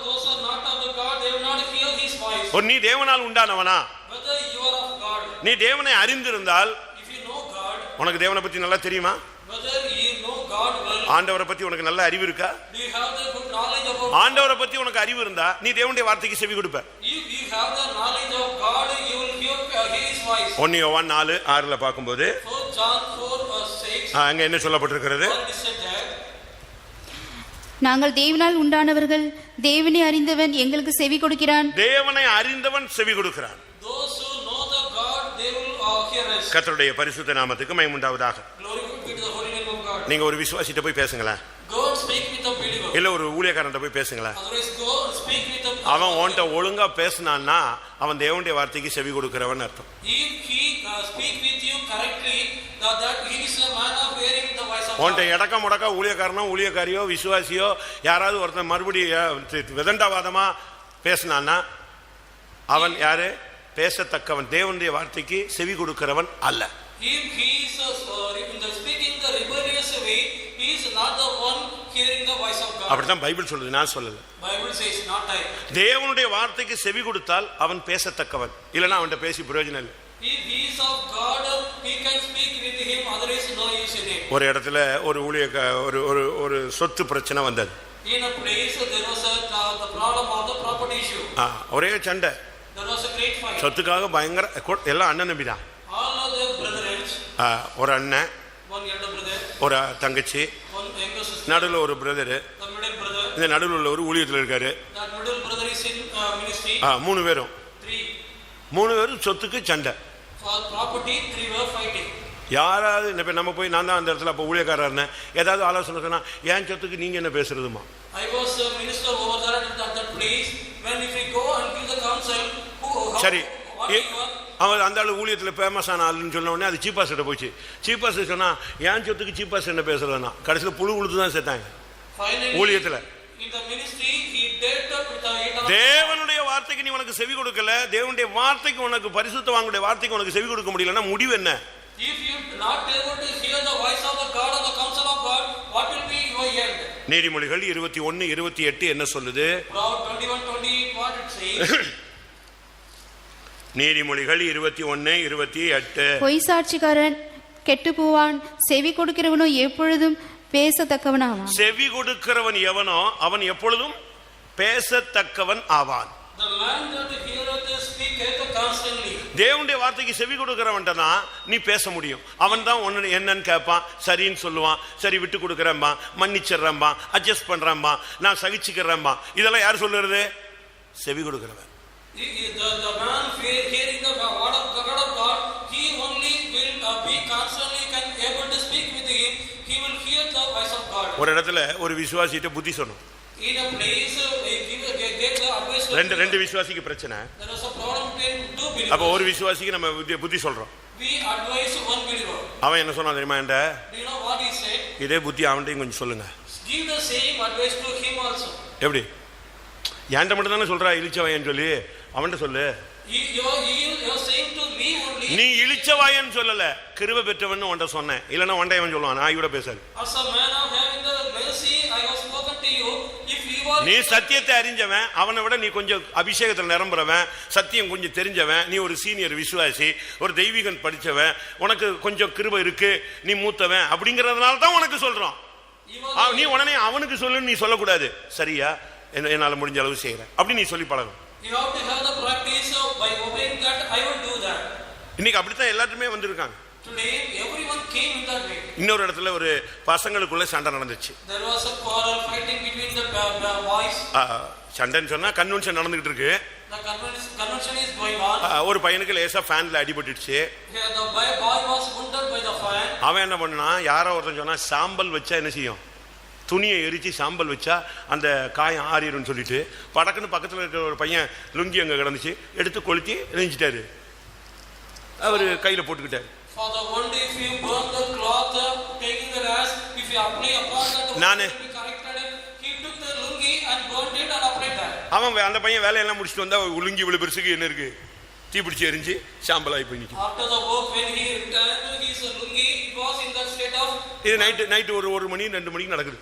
Those are not of the God, they will not hear his voice. நீ தேவனால் உண்டானவனா? Whether you are of God. நீ தேவனை அறிந்திருந்தால், If you know God. உனக்கு தேவனை பத்தி நல்லா தெரியுமா? Whether you know God well. ஆண்டவரை பத்தி உனக்கு நல்ல அறிவு இருக்கா? Do you have the good knowledge about ஆண்டவரை பத்தி உனக்கு அறிவு இருந்தா நீ தேவனுடைய வார்த்தைக்கு செவி கொடுப்ப. If you have the knowledge of God, you will hear his voice. 1 யோவான் 4:6 பாக்கும்போது 4 John 4:6 அங்க என்ன சொல்லப்பட்டிருக்கிறது? நாங்கள் தேவனால் உண்டானவர்கள், தேவனை அறிந்தவன் எங்களுக்கு செவி கொடுக்கிறான். தேவனை அறிந்தவன் செவி கொடுக்கிறான். Those who know the God, they will hear us. கர்த்தருடைய பரிசுத்த நாமத்துக்கு மகிமை உண்டாவதாக. Glory be to the holy name of God. நீங்க ஒரு விசுவாசிட்ட போய் பேசுங்களேன், Go and speak with the believer. இல்ல ஒரு ஊழியக்காரன்ட்ட போய் பேசுங்களேன். Otherwise go and speak with the அவன் உன்கிட்ட ஒழுங்கா பேசினான்னா அவன் தேவனுடைய வார்த்தைக்கு செவி கொடுக்கிறவன் அர்த்தம். If he speak with you correctly, that he is a man of hearing the voice of God. உன்கிட்ட இடக்க முடக்க ஊழியக்காரனோ ஊழியக்காரியோ விசுவாசியோ யாராவது ஒருத்தன் மறுபடியும் விதண்டாவாதமா பேசினான்னா அவன் யாரு? பேசத்தக்கவன், தேவனுடைய வார்த்தைக்கு செவி கொடுக்கிறவன் அல்ல. If he is speaking the rebellious way, he is not the one hearing the voice of God. அப்படிதான் பைபிள் சொல்லுது, நான் சொல்லல. Bible says not I. தேவனுடைய வார்த்தைக்கு செவி கொடுத்தால் அவன் பேசத்தக்கவன், இல்லைன்னா அவன்கிட்ட பேசி பிரயோஜனம் இல்லை. If he is of God, he can speak with him, otherwise no use in it. ஒரு இடத்துல ஒரு ஒரு சொத்து பிரச்சனை வந்தது. In a place there was the problem of the property issue. ஒரே சண்டை. There was a great fight. சொத்துக்காக பயங்கர எல்லாம் அண்ணன் நம்பி தான். All of the brothers. ஒரு அண்ணன், one elder brother, ஒரு தங்கச்சி, one younger sister, நடுவில் ஒரு பிரதர், the middle brother, இந்த நடுவில் உள்ள ஒரு ஊழியத்தில் இருக்காரு. that middle brother is in ministry. மூணு பேரும் சொத்துக்கு சண்டை. For property, 3 were fighting. யாராவது இப்ப நம்ம போய் நான் தான் அந்த இடத்துல அப்போ ஊழியக்காரர் இருந்தேன், ஏதாவது ஆலோசனை சொன்னா என் சொத்துக்கு நீங்க என்ன பேசுறதுமா? I was a minister over there at that place. When if we go and give the counsel, சரி, அவன் அந்த ஆளு ஊழியத்தில் ஃபேமஸான ஆளுன்னு சொன்ன உடனே அது சீஃப் பாஸ்டர் போச்சு. சீஃப் பாஸ்டர் சொன்னா என் சொத்துக்கு சீஃப் பாஸ்டர் என்ன பேசுறதுன்னா கடைசியில் புழு உழுத்து தான் சேர்த்தாங்க ஊழியத்தில். தேவனுடைய வார்த்தைக்கு நீ உனக்கு செவி கொடுக்கல, தேவனுடைய வார்த்தைக்கு உனக்கு பரிசுத்த வாங்குடைய வார்த்தைக்கு உனக்கு செவி கொடுக்க முடியலன்னா முடிவு என்ன? If you not able to hear the voice of the God or the counsel of God, what will be your end? நீதிமொழிகள் 21:28 என்ன சொல்லுது? Proverbs 21:28 what it says? நீதிமொழிகள் 21:28 பொய் சாட்சிக்காரன் கெட்டு போவான், செவி கொடுக்கிறவனோ எப்பொழுதும் பேசத்தக்கவனாவான். செவி கொடுக்கிறவன் எவனோ அவன் எப்பொழுதும் பேசத்தக்கவன் ஆவான். The man that heareth speaketh constantly. தேவனுடைய வார்த்தைக்கு செவி கொடுக்கிறவன்டனா நீ பேச முடியும். அவன் தான் ஒன்னு என்னன்னு கேட்பான், சரின்னு சொல்லுவான், சரி விட்டு கொடுக்கறேன்பா, மன்னிச்சிடுறேன்பா, அட்ஜஸ்ட் பண்றேன்பா, நான் சகிச்சுக்கிறேன்பா. இதெல்லாம் யார் சொல்றது? செவி கொடுக்கிறவன். The man hearing the word of God, he only will be constantly able to speak with him. He will hear the voice of God. ஒரு இடத்துல ஒரு விசுவாசிட்ட புத்தி சொன்னோம். In a place get the advice. ரெண்டு விசுவாசிக்கு பிரச்சனை. There was a problem between two believers. அப்ப ஒரு விசுவாசிக்கு நம்ம புத்தி சொல்றோம். We advise one believer. அவன் என்ன சொன்னான் தெரியுமா? என்கிட்ட Do you know what he said? இதே புத்தி அவன்கிட்டயும் கொஞ்சம் சொல்லுங்க. Give the same advice to him also. எப்படி? என்கிட்ட மட்டும் தானே சொல்றா இழிச்சவாயன்னு சொல்லி, அவன்கிட்ட சொல்லு. You are saying to me only. நீ இழிச்சவாயன்னு சொல்லல, கிருபை பெற்றவன் உன்கிட்ட சொன்னேன். இல்லன்னா ஒண்டையவன் சொல்லுவான், நான் இவட பேசாது. As a man of having the mercy, I have spoken to you. If you are நீ சத்தியத்தை அறிஞ்சவன், அவனை விட நீ கொஞ்சம் அபிஷேகத்தில் நிரம்புறவன், சத்தியம் கொஞ்சம் தெரிஞ்சவன், நீ ஒரு சீனியர் விசுவாசி, ஒரு தெய்வீகன் படிச்சவன், உனக்கு கொஞ்சம் கிருபை இருக்கு, நீ மூத்தவன் அப்படிங்கறதுனால தான் உனக்கு சொல்றோம். நீ உடனே அவனுக்கு சொல்லுன்னு நீ சொல்லக்கூடாது. சரியா, என்னால முடிஞ்ச அளவு செய்யறேன் அப்படி நீ சொல்லி பழகும். You have to have the practice of by obeying that I will do that. இன்னைக்கு அப்படித்தான் எல்லாருமே வந்திருக்காங்க. Today everyone came in that way. இன்னொரு இடத்துல ஒரு பசங்களுக்குள்ள சண்டை நடந்துச்சு. There was a quarrel fighting between the boys. சண்டைன்னு சொன்னா கன்வென்ஷன் நடந்துகிட்டு இருக்கு. The convention is going on. ஒரு பையனுக்கு லேசா ஃபேன்ல அடிபட்டுச்சு. The boy was wounded by the fan. அவன் என்ன பண்ணா, யாரோ ஒருத்தன் சொன்னா சாம்பல் வச்சா என்ன செய்யும், துணியை எரிச்சு சாம்பல் வச்சா அந்த காயம் ஆறிடும்னு சொல்லிட்டு படக்குன்னு பக்கத்தில் இருக்கிற ஒரு பையன் லுங்கி அங்கே கிடந்துச்சு, எடுத்து கொளுத்தி எரிஞ்சிட்டாரு. அவர் கையில் போட்டுக்கிட்டாரு. அவன் அந்த பையன் வேலையெல்லாம் முடிச்சுட்டு வந்தா லுங்கி இவ்வளவு பெருசுக்கு என்ன இருக்கு, தீ பிடிச்சி எரிஞ்சு சாம்பலாகி போய் நிற்கும். இது நைட்டு ஒரு மணி 2 மணிக்கு நடக்குது.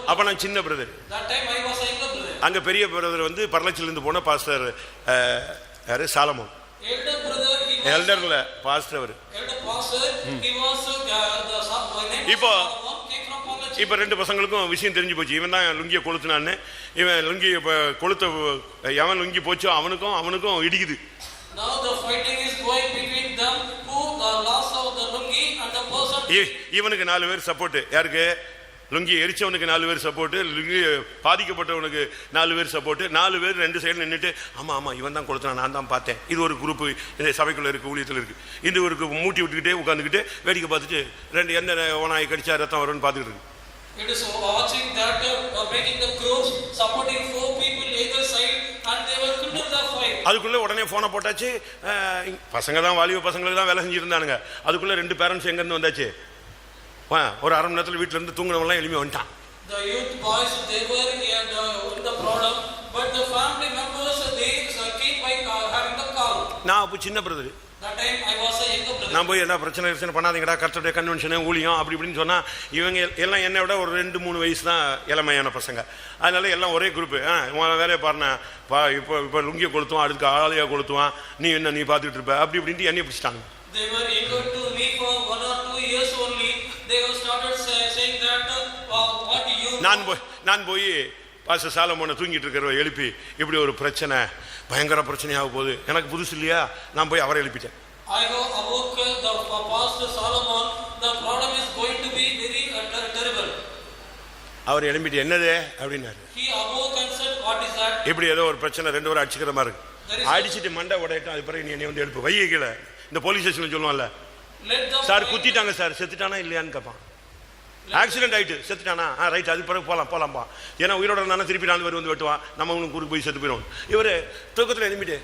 அப்ப நான் சின்ன பிரதர். அங்க பெரிய பிரதர் வந்து பரலச்சிலிருந்து போன பாஸ்டர் யாரு, சாலமோன். எல்டர்ல பாஸ்டர் அவரு. இப்ப 2 பசங்களுக்கும் விஷயம் தெரிஞ்சு போச்சு. இவன் தான் லுங்கிய கொளுத்துனான்னு. இவன் லுங்கி கொளுத்த எவன் லுங்கி போச்சோ அவனுக்கும் இடிக்குது. Now the fighting is going between them who lost of the lungi and the person இவனுக்கு 4 பேர் சப்போர்ட். யாருக்கு? லுங்கி எரிச்சவனுக்கு 4 பேர் சப்போர்ட், லுங்கி பாதிக்கப்பட்டவனுக்கு 4 பேர் சப்போர்ட். 4 பேர் 2 சைடு நின்றுட்டு ஆமா ஆமா இவன் தான் கொடுத்தான், நான் தான் பார்த்தேன். இது ஒரு குரூப் இந்த சபைக்குள்ள இருக்கு, ஊழியத்தில் இருக்கு. இந்த ஒரு மூட்டி விட்டுக்கிட்டே உட்காந்துக்கிட்டு வேடிக்கை பார்த்துட்டு 2 எந்த ஓனாய் கடிச்சா ரத்தம் வரும்னு பார்த்துக்கிட்டு இருக்கு. It is watching that making the groups supporting 4 people either side and they were killed in the fight. அதுக்குள்ள உடனே போனை போட்டாச்சு. பசங்க தான் வாலிப பசங்களுக்கு தான் வேலை செஞ்சிருந்தானுங்க. அதுக்குள்ள 2 பேரண்ட்ஸ் எங்க இருந்து வந்தாச்சு. ஒரு அரை மணி நேரத்தில் வீட்டுல இருந்து தூங்கினவெல்லாம் எளிமையா வந்துட்டான். The youth boys they were in the problem, but the family members they came by having the call. நான் அப்போ சின்ன brother. That time I was a younger brother. நான் போய் என்ன பிரச்சனை பண்ணாதீங்கடா, கர்த்தருடைய கன்வென்ஷனு ஊழியம் அப்படி இப்படின்னு சொன்னா இவங்க எல்லாம் என்னை விட ஒரு 2-3 வயசு தான் இளமையான பசங்க. அதனால எல்லாம் ஒரே குரூப்பு. வேலையை பாருண்ணா இப்போ லுங்கியை கொளுத்துவான், அடுத்து ஆளையா கொளுத்துவான், நீ என்ன நீ பார்த்துட்டு இருப்ப அப்படி இப்படின்ட்டு என்னைய பிடிச்சிட்டாங்க. They were eager to me for 1 or 2 years only. They have started saying that what you நான் போய் பாஸ்டர் சாலமோனை தூங்கிட்டு இருக்கிறவ எழுப்பி இப்படி ஒரு பிரச்சனை பயங்கர பிரச்சனையாக போகுது, எனக்கு புதுசு இல்லையா, நான் போய் அவரை எழுப்பிட்டேன். I awoke the pastor Solomon. The problem is going to be very terrible. அவர் எழுப்பிட்டு என்னது அப்படின்னாரு. He awoke and said what is that? இப்படி ஏதோ ஒரு பிரச்சனை 2 பேரும் அடிச்சுக்கிற மாதிரி இருக்கு. அடிச்சுட்டு மண்டை உடையிட்டா அது பிறகு நீ என்னை வந்து எழுப்பு வைய கீழே. இந்த போலீஸ் ஸ்டேஷன்ல சொல்லுவான்ல, சார் குத்திட்டாங்க சார், செத்துட்டானா இல்லையான்னு கேட்பான். ஆக்சிடென்ட் ஆயிட்டு செத்துட்டானா, ரைட், அது பிறகு போலாம்பா. ஏன்னா உயிரோட இருந்தானா திருப்பி 4 பேர் வந்து வெட்டுவான், நம்ம உனக்கு குறுக்கு போய் செத்து போயிடுவோம். இவர் தூக்கத்தில் எழுப்பிட்டு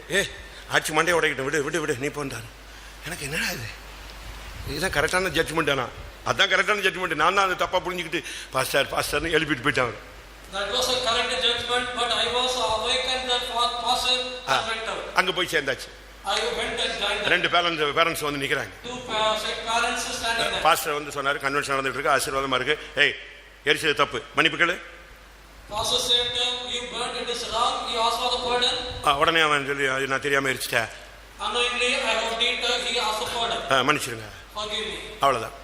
ஆட்சி மண்டையை உடைக்கிட்டு விடு நீ போன்றாரு. எனக்கு என்னடா இதுதான் கரெக்டான ஜட்ஜ்மெண்ட். ஆனா அதான் கரெக்டான ஜட்ஜ்மெண்ட். நான் தான் அதை தப்பா புரிஞ்சுக்கிட்டு பாஸ்டர்னு எழுப்பிட்டு போயிட்டாங்க. That was a correct judgment, but I was awakened that pastor and went out. அங்க போய் சேர்ந்தாச்சு. I went and joined them. 2 parents வந்து நிக்கிறாங்க. 2 parents standing there. பாஸ்டர் வந்து சொன்னாரு, கன்வென்ஷன் நடந்துட்டு இருக்கு, ஆசீர்வாதமா இருக்கு, எரிச்சது தப்பு, மன்னிப்பு கேளு. Pastor said you burned, it is wrong, you asked for the pardon. உடனே அவன் சொல்லி நான் தெரியாம எரிச்சிட்டேன், unknowingly I have did, he asked for pardon. மன்னிச்சிருங்க, forgive me. அவ்வளவுதான்.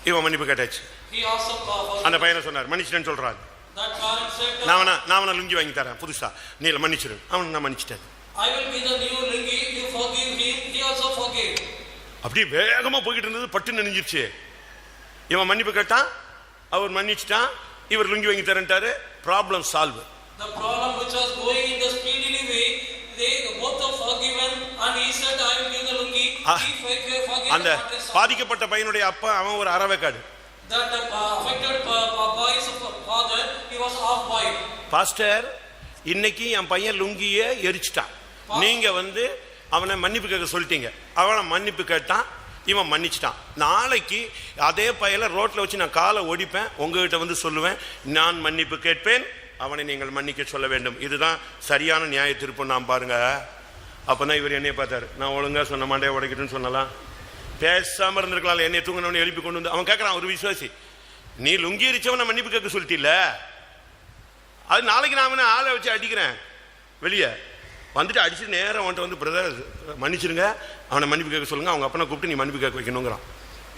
இவன் மன்னிப்பு கேட்டாச்சு. He asked for அந்த பையனை சொன்னார் மன்னிச்சிட்டேன்னு சொல்றாரு. that parent said நான் அவனை லுங்கி வாங்கி தரேன் புதுசா, நீ மன்னிச்சிரு. அவன் நான் மன்னிச்சிட்டேன். I will be the new lungi, you forgive him, he also forgave. அப்படி வேகமா போயிட்டு இருந்தது, பட்டு நெஞ்சிருச்சு. இவன் மன்னிப்பு கேட்டான், அவர் மன்னிச்சிட்டான், இவர் லுங்கி வாங்கி தரேன்ட்டாரு. Problem solve. The problem which was going in the speedily way, they both are forgiven and he said I will give the lungi, he forgave. அந்த பாதிக்கப்பட்ட பையனுடைய அப்பா அவன் ஒரு அரவேக்காடு. That affected boy's father, he was half boy. Pastor இன்னைக்கு என் பையன் லுங்கியை எரிச்சிட்டான், நீங்க வந்து அவனை மன்னிப்பு கேட்க சொல்லிட்டீங்க. அவனை மன்னிப்பு கேட்டான், இவன் மன்னிச்சிட்டான். நாளைக்கு அதே பையல ரோட்ல வச்சு நான் காலை ஒடிப்பேன், உங்ககிட்ட வந்து சொல்லுவேன், நான் மன்னிப்பு கேட்பேன், அவனை நீங்கள் மன்னிக்க சொல்ல வேண்டும். இதுதான் சரியான நியாய தீர்ப்பு. நான் பாருங்க. அப்பதான் இவர் என்னைய பார்த்தாரு, நான் ஒழுங்கா சொன்ன மாண்டே உடைக்கிட்டுன்னு சொன்னலாம், பேசாம இருந்திருக்கலாம். என்னை தூங்கினவனை எழுப்பி கொண்டு வந்து அவன் கேட்கறான், ஒரு விசுவாசி, நீ லுங்கி எரிச்சவனை மன்னிப்பு கேட்க சொல்லிட்டில்ல, அது நாளைக்கு நான் அவனை ஆளை வச்சு அடிக்கிறேன், வெளியே வந்துட்டு அடிச்சுட்டு நேரம் அவன்கிட்ட வந்து பிரதர் மன்னிச்சிருங்க, அவனை மன்னிப்பு கேட்க சொல்லுங்க, அவங்க அப்பனை கூப்பிட்டு நீ மன்னிப்பு கேட்க வைக்கணுங்கிறான்.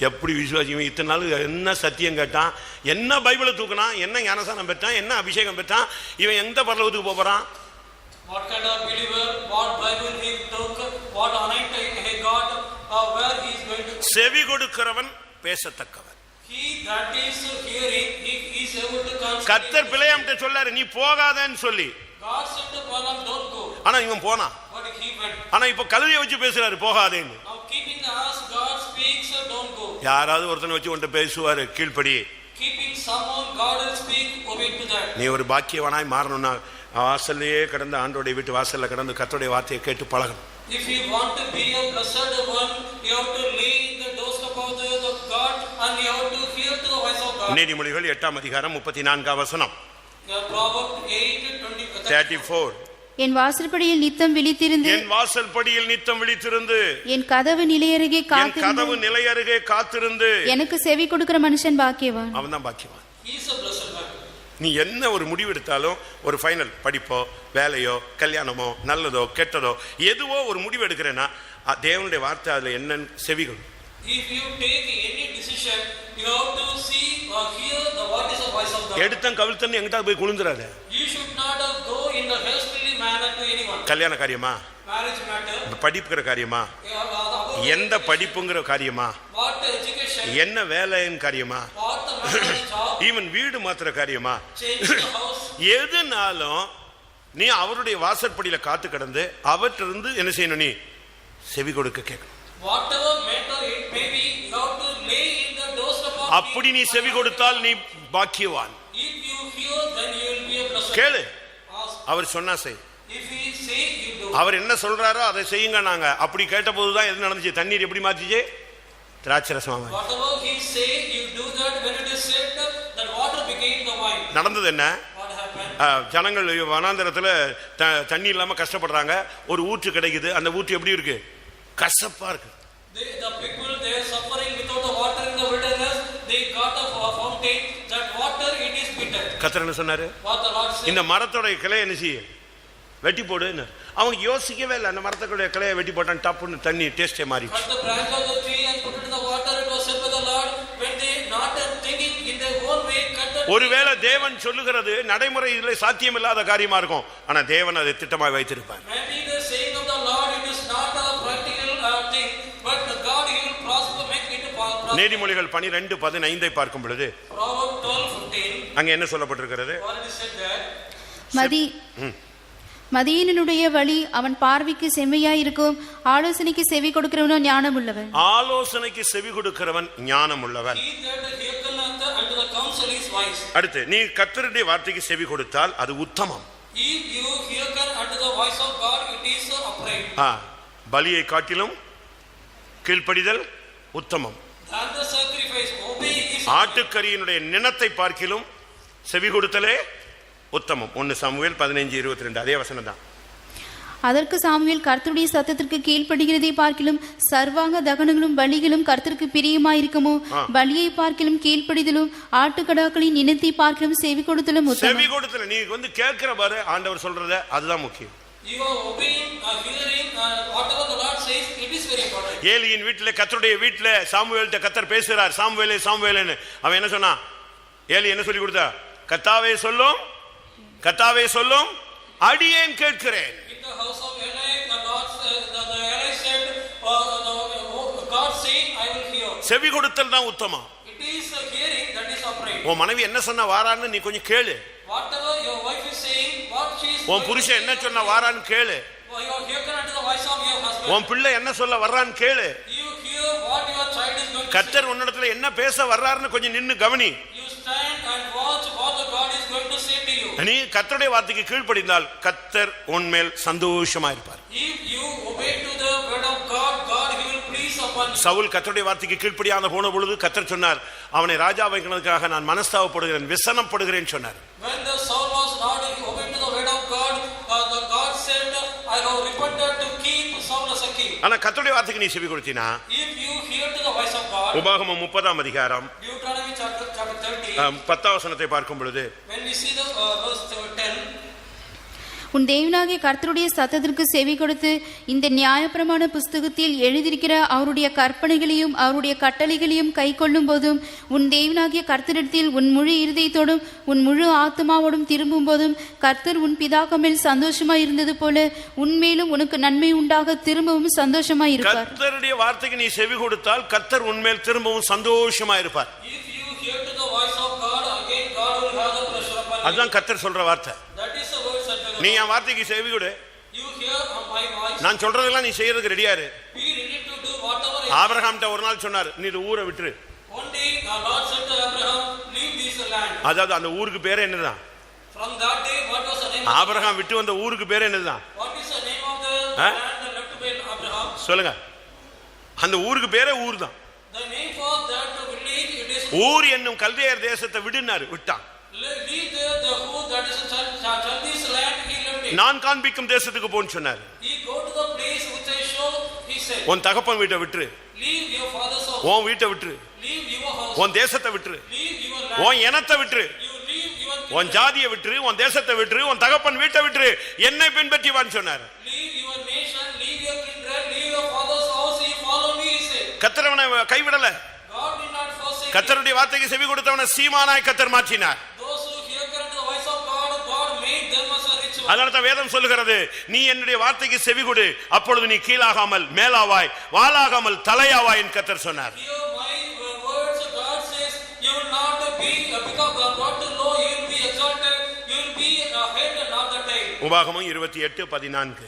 எப்படி விசுவாசி இவன்? இத்தனை நாள் என்ன சத்தியம் கேட்டான், என்ன பைபிளை தூக்கினான், என்ன ஞானசானம் பெற்றான், என்ன அபிஷேகம் பெற்றான், இவன் எந்த பரலோகத்துக்கு போறான்? What kind of believer, what Bible he took, what anointing he got, where he is going to. செவி கொடுக்கிறவன் பேசத்தக்கவன். He that is hearing, he is able to consider. கர்த்தர் பிலேயாம்கிட்ட சொல்லாரு, நீ போகாதன்னு சொல்லி. God said to Balaam, don't go. ஆனா இவன் போனான். But he went. ஆனா இப்ப கழுதையை வச்சு பேசுறாரு, போகாதேன்னு. Now keeping the ass, God speaks, don't go. யாராவது ஒருத்தனை வச்சு உன்கிட்ட பேசுவாரு, கீழ்ப்படி. Keeping someone, God will speak, obey to that. நீ ஒரு பாக்கியவனாய் மாறணும்னா வாசல்லையே கடந்து ஆண்டோடைய வீட்டு வாசல்ல கடந்து கர்த்தருடைய வார்த்தையை கேட்டு பழகணும். If you want to be a blessed one, you have to lay in the doorstep of the God and you have to hear to the voice of God. நீதிமொழிகள் 8ஆம் அதிகாரம் 34ஆம் வசனம். Proverbs 8:34. 34. என் வாசற்படியில் நித்தம் விழித்திருந்து, என் வாசல்படியில் நித்தம் விழித்திருந்து, என் கதவு நிலையருகே என் கதவு நிலை அருகே காத்திருந்து, எனக்கு செவி கொடுக்கிற மனுஷன் பாக்கியவான். அவன் தான் பாக்கியவான். He is a blessed man. நீ என்ன ஒரு முடிவு எடுத்தாலும், ஒரு ஃபைனல் படிப்போ வேலையோ கல்யாணமோ நல்லதோ கெட்டதோ எதுவோ ஒரு முடிவு எடுக்கிறேன்னா தேவனுடைய வார்த்தை அதுல என்னன்னு செவிகள். If you take any decision, you have to see or hear the what is the voice of God. எடுத்தம் கவிழ்த்தன்னு எங்கிட்ட போய் குளிந்துறாத. You should not go in the hastily manner to anyone. கல்யாண காரியமா, marriage matter, படிப்புங்கிற காரியமா, எந்த படிப்புங்கிற காரியமா, what education occupation, என்ன வேலையின் காரியமா, what the matter of job, even வீடு மாத்திர காரியமா, change the house, எதுனாலும் நீ அவருடைய வாசற்படியில காத்து கிடந்து அவற்றிலிருந்து என்ன செய்யணும், நீ செவி கொடுக்க கேட்கணும். whatever matter it may be, you have to lay in the doorstep of அப்படி நீ செவி கொடுத்தால் நீ பாக்கியவான். If you hear, then you will be a blessed. கேளு, Ask. அவர் சொன்னா செய். If he say, you do. அவர் என்ன சொல்றாரோ அதை செய்யுங்க. நாங்க அப்படி கேட்ட போதுதான் எது நடந்துச்சு, தண்ணீர் எப்படி மாத்திச்சு, திராட்சரசமா. Whatever he say, you do that. When it is said, that water became the wine. நடந்தது என்ன, What happened? ஜனங்கள் வனாந்தரத்துல தண்ணி இல்லாம கஷ்டப்படுறாங்க. ஒரு ஊற்று கிடைக்குது, அந்த ஊற்று எப்படி இருக்கு, கசப்பா இருக்கு. The people, they are suffering without the water in the wilderness. They got a fountain. That water, it is bitter. கர்த்தர் என்ன சொன்னாரு, What the Lord said. இந்த மரத்தோட கிளையை என்ன செய்ய, வெட்டி போடுன்னு. அவங்க யோசிக்கவே இல்லை, அந்த மரத்தோட கிளையை வெட்டி போட்டான், டப்புன்னு தண்ணி டேஸ்டே மாறி. Cut the branch of the tree and put it in the water. It was said by the Lord. When they not thinking in their own way, cut the. ஒருவேளை தேவன் சொல்லுகிறது நடைமுறையில் சாத்தியம் இல்லாத காரியமா இருக்கும், ஆனா தேவன் அதை திட்டமாய் வைத்திருப்பார். Maybe the saying of the Lord, it is not a practical thing, but God, He will prosper, make it prosper. நீதிமொழிகள் 12:15 பார்க்கும் பொழுது Proverbs 12:15. அங்க என்ன சொல்லப்பட்டிருக்கிறது, What it is said there. மதியீனனுடைய வழி அவன் பார்வைக்கு செம்மையாய் இருக்கும், ஆலோசனைக்கு செவி கொடுக்கிறவனோ ஞானம் உள்ளவன். ஆலோசனைக்கு செவி கொடுக்கிறவன் ஞானம் உள்ளவன். He that hearkeneth unto the counsel is wise. அடுத்து, நீ கர்த்தருடைய வார்த்தைக்கு செவி கொடுத்தால் அது உத்தமம். If you hearken unto the voice of God, it is upright. பலியை காட்டிலும் கீழ்ப்படிதல் உத்தமம். Than the sacrifice, obeying is ஆட்டுக்கரியினுடைய நினத்தை பார்க்கிலும் செவி கொடுத்தலே உத்தமம். 1 சாமுவேல் 15:22 அதே வசனம் தான். அதற்கு சாமுவேல், கர்த்தருடைய சத்தத்திற்கு கீழ்ப்படுகிறதை பார்க்கிலும் சர்வாங்க தகனங்களும் பலிகளும் கர்த்தருக்கு பிரியமாயிருக்குமோ, பலியை பார்க்கிலும் கீழ்ப்படிதலும் ஆட்டுக்கடாக்களின் இனத்தை பார்க்கிலும் செவி கொடுத்தலும் உத்தமம். செவி கொடுத்தல நீ கேட்கிற பாரு, ஆண்டவர் சொல்றத அதுதான் முக்கியம். You are obeying, hearing, whatever the Lord says, it is very important. ஏலியின் வீட்டிலே, கர்த்தருடைய வீட்டிலே சாமுவேல்ட்ட கர்த்தர் பேசுறார், சாமுவேலே சாமுவேலேன்னு. அவன் என்ன சொன்னா, ஏலி என்ன சொல்லி கொடுத்தா, கர்த்தாவே சொல்லும், கர்த்தாவே சொல்லும், அடியேன் கேட்கிறேன். In the house of Eli, the Lord, the Eli said, God saying, I will hear. செவி கொடுத்தல் தான் உத்தமம். It is hearing that is upright. உன் மனைவி என்ன சொன்னா வாரான்னு நீ கொஞ்சம் கேளு. Whatever your wife is saying, what she is. உன் புருஷன் என்ன சொன்னா வாரான்னு கேளு. You are hearken unto the voice of your husband. உன் பிள்ளை என்ன சொல்ல வர்றான்னு கேளு. You hear what your child is going to say. கர்த்தர் உன்னிடத்துல என்ன பேச வர்றாருன்னு கொஞ்சம் நின்னு கவனி. You stand and watch what the God is going to say to you. நீ கர்த்தருடைய வார்த்தைக்கு கீழ்ப்படிந்தால் கர்த்தர் உன்மேல் சந்தோஷமா இருப்பார். If you obey to the word of God, God, He will please upon you. Saul கர்த்தருடைய வார்த்தைக்கு கீழ்ப்படியாத போன பொழுது கர்த்தர் சொன்னார், அவனை ராஜா வைக்கிறதுக்காக நான் மனஸ்தாபப்படுகிறேன், விசனப்படுகிறேன் சொன்னார். When the Saul was not obeying to the word of God, the God said, I have repented to keep Saul as a king. ஆனா கர்த்தருடைய வார்த்தைக்கு நீ செவி கொடுத்தீனா, If you hear to the voice of God, உபாகமம் 30 அதிகாரம் Deuteronomy chapter 30, 10 வசனத்தை பார்க்கும் பொழுது, when we see the verse 10, உன் தேவனாகிய கர்த்தருடைய சத்தத்திற்கு செவி கொடுத்து இந்த நியாயப்பிரமாண புஸ்தகத்தில் எழுதியிருக்கிற அவருடைய கற்பனைகளையும் அவருடைய கட்டளைகளையும் கை கொள்ளும் போதும், உன் தேவனாகிய கர்த்தரிடத்தில் உன் முழு இருதயத்தோடும் உன் முழு ஆத்மாவோடும் திரும்பும் போதும், கர்த்தர் உன் பிதாக்கள் சந்தோஷமாய் இருந்தது போல உன்மேலும் உனக்கு நன்மை உண்டாக திரும்பவும் சந்தோஷமாய் இருப்பார். கர்த்தருடைய வார்த்தைக்கு நீ செவி கொடுத்தால் கர்த்தர் உன்மேல் திரும்பவும் சந்தோஷமா இருப்பார். if you hear to the voice of God, again God will have the pleasure upon you. அதுதான் கர்த்தர் சொல்ற வார்த்தை. That is the word said by the நீ Lord. என் வார்த்தைக்கு செவி கொடு, You hear my voice. நான் சொல்றதெல்லாம் நீ செய்யறதுக்கு ரெடியா இரு. Be ready to do whatever I say. ஆபிரகாம்ட்ட ஒரு நாள் சொன்னார், நீ இந்த ஊரை விட்டுரு. One day the Lord said to Abraham, leave this land. அதாவது அந்த ஊருக்கு பேரு என்னதான், From that day, what was the name? Abraham விட்டு வந்த ஊருக்கு பேரு என்னதான், What is the name of the land that left by Abraham? சொல்லுங்க. அந்த ஊருக்கு பேரே ஊர் தான். The name for that village, it is. ஊர் என்னும் கல்தேயர் தேசத்தை விடுனாரு, விட்டான். Leave there the who that is Chaldees land, he left it. நான் காண்பிக்கும் தேசத்துக்கு போன்னு சொன்னார். He go to the place which I show, he said. உன் தகப்பன் வீட்டை விட்டுரு, Leave your father's house. உன் வீட்டை விட்டுரு, Leave your house. உன் தேசத்தை விட்டுரு, Leave your land. உன் இனத்தை விட்டுரு, You leave your உன் ஜாதியை விட்டுரு, உன் தேசத்தை விட்டுரு, உன் தகப்பன் வீட்டை விட்டுரு, என்னை பின்பற்றிவான்னு சொன்னார். leave your nation, leave your kindred, leave your father's house, you follow me, he said. கர்த்தர் அவனை கைவிடல. God did not forsake you. கர்த்தருடைய வார்த்தைக்கு செவி கொடுத்தவனை சீமானாய் கர்த்தர் மாற்றினார். Those who hearken to the voice of God, God made them as a rich man. அதனால தான் வேதம் சொல்லுகிறது, நீ என்னுடைய வார்த்தைக்கு செவி கொடு, அப்பொழுது நீ கீழாகாமல் மேலாவாய், வாளாகாமல் தலையாவாய் என்று கர்த்தர் சொன்னார். Hear my word உபாகமம் 28:14.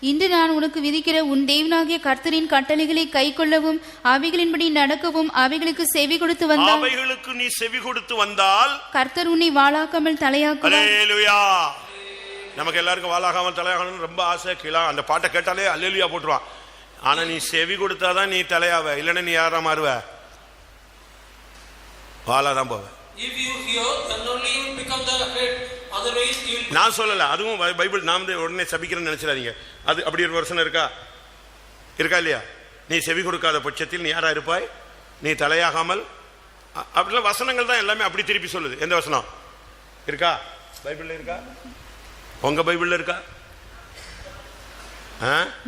இன்று நான் உனக்கு விதிக்கிற உன் தேவனாகிய கர்த்தரின் கட்டளைகளை கைக்கொள்ளவும் அவைகளின்படி நடக்கவும் அவைகளுக்கு செவி கொடுத்து வந்தால், அவைகளுக்கு நீ செவி கொடுத்து வந்தால் கர்த்தர் உன்னை வாளாக்காமல் தலையாக்குவார். அல்லேலூயா. நமக்கு எல்லாருக்கும் வாளாகாமல் தலையாகணும்னு ரொம்ப ஆசை. கீழே அந்த பாட்டை கேட்டாலே அல்லேலூயா போட்டுருவான். ஆனா நீ செவி கொடுத்தாதான் நீ தலையாவ, இல்லைன்னா நீ யாரா மாறுவ? வாளாதான் போவ. If you hear, then only you become the head. Otherwise you will. நான் சொல்லல, அதுவும் பைபிள். நான் உடனே சபிக்கிறேன்னு நினைச்சிடாதீங்க. அது அப்படி ஒரு வசனம் இருக்கா இல்லையா? நீ செவி கொடுக்காத பட்சத்தில் நீ யாரா இருப்பாய்? நீ தலையாகாமல். அப்படிலாம் வசனங்கள் தான் எல்லாமே அப்படி திருப்பி சொல்லுது. எந்த வசனம் இருக்கா? பைபிள்ல இருக்கா? உங்க பைபிள்ல இருக்கா?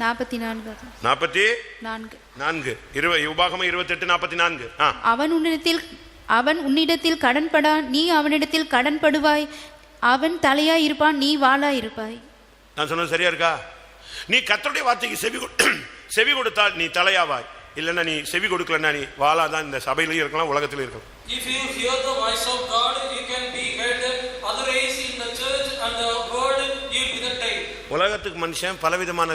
44 உபாகமம் 28:44. அவன் உன்னிடத்தில் கடன்படா, நீ அவனிடத்தில் கடன்படுவாய். அவன் தலையாய் இருப்பான், நீ வாளாய் இருப்பாய். நான் சொன்னது சரியா இருக்கா? நீ கர்த்தருடைய வார்த்தைக்கு செவி கொடுத்தால் நீ தலையாவாய், இல்லைன்னா நீ செவி கொடுக்கலன்னா நீ வாளாதான். இந்த சபையிலையும் இருக்கலாம், உலகத்திலும் இருக்கலாம். If you hear the voice of God, you can be head. Otherwise in the church and the word, you will be the tail. உலகத்துக்கு மனுஷன் பலவிதமான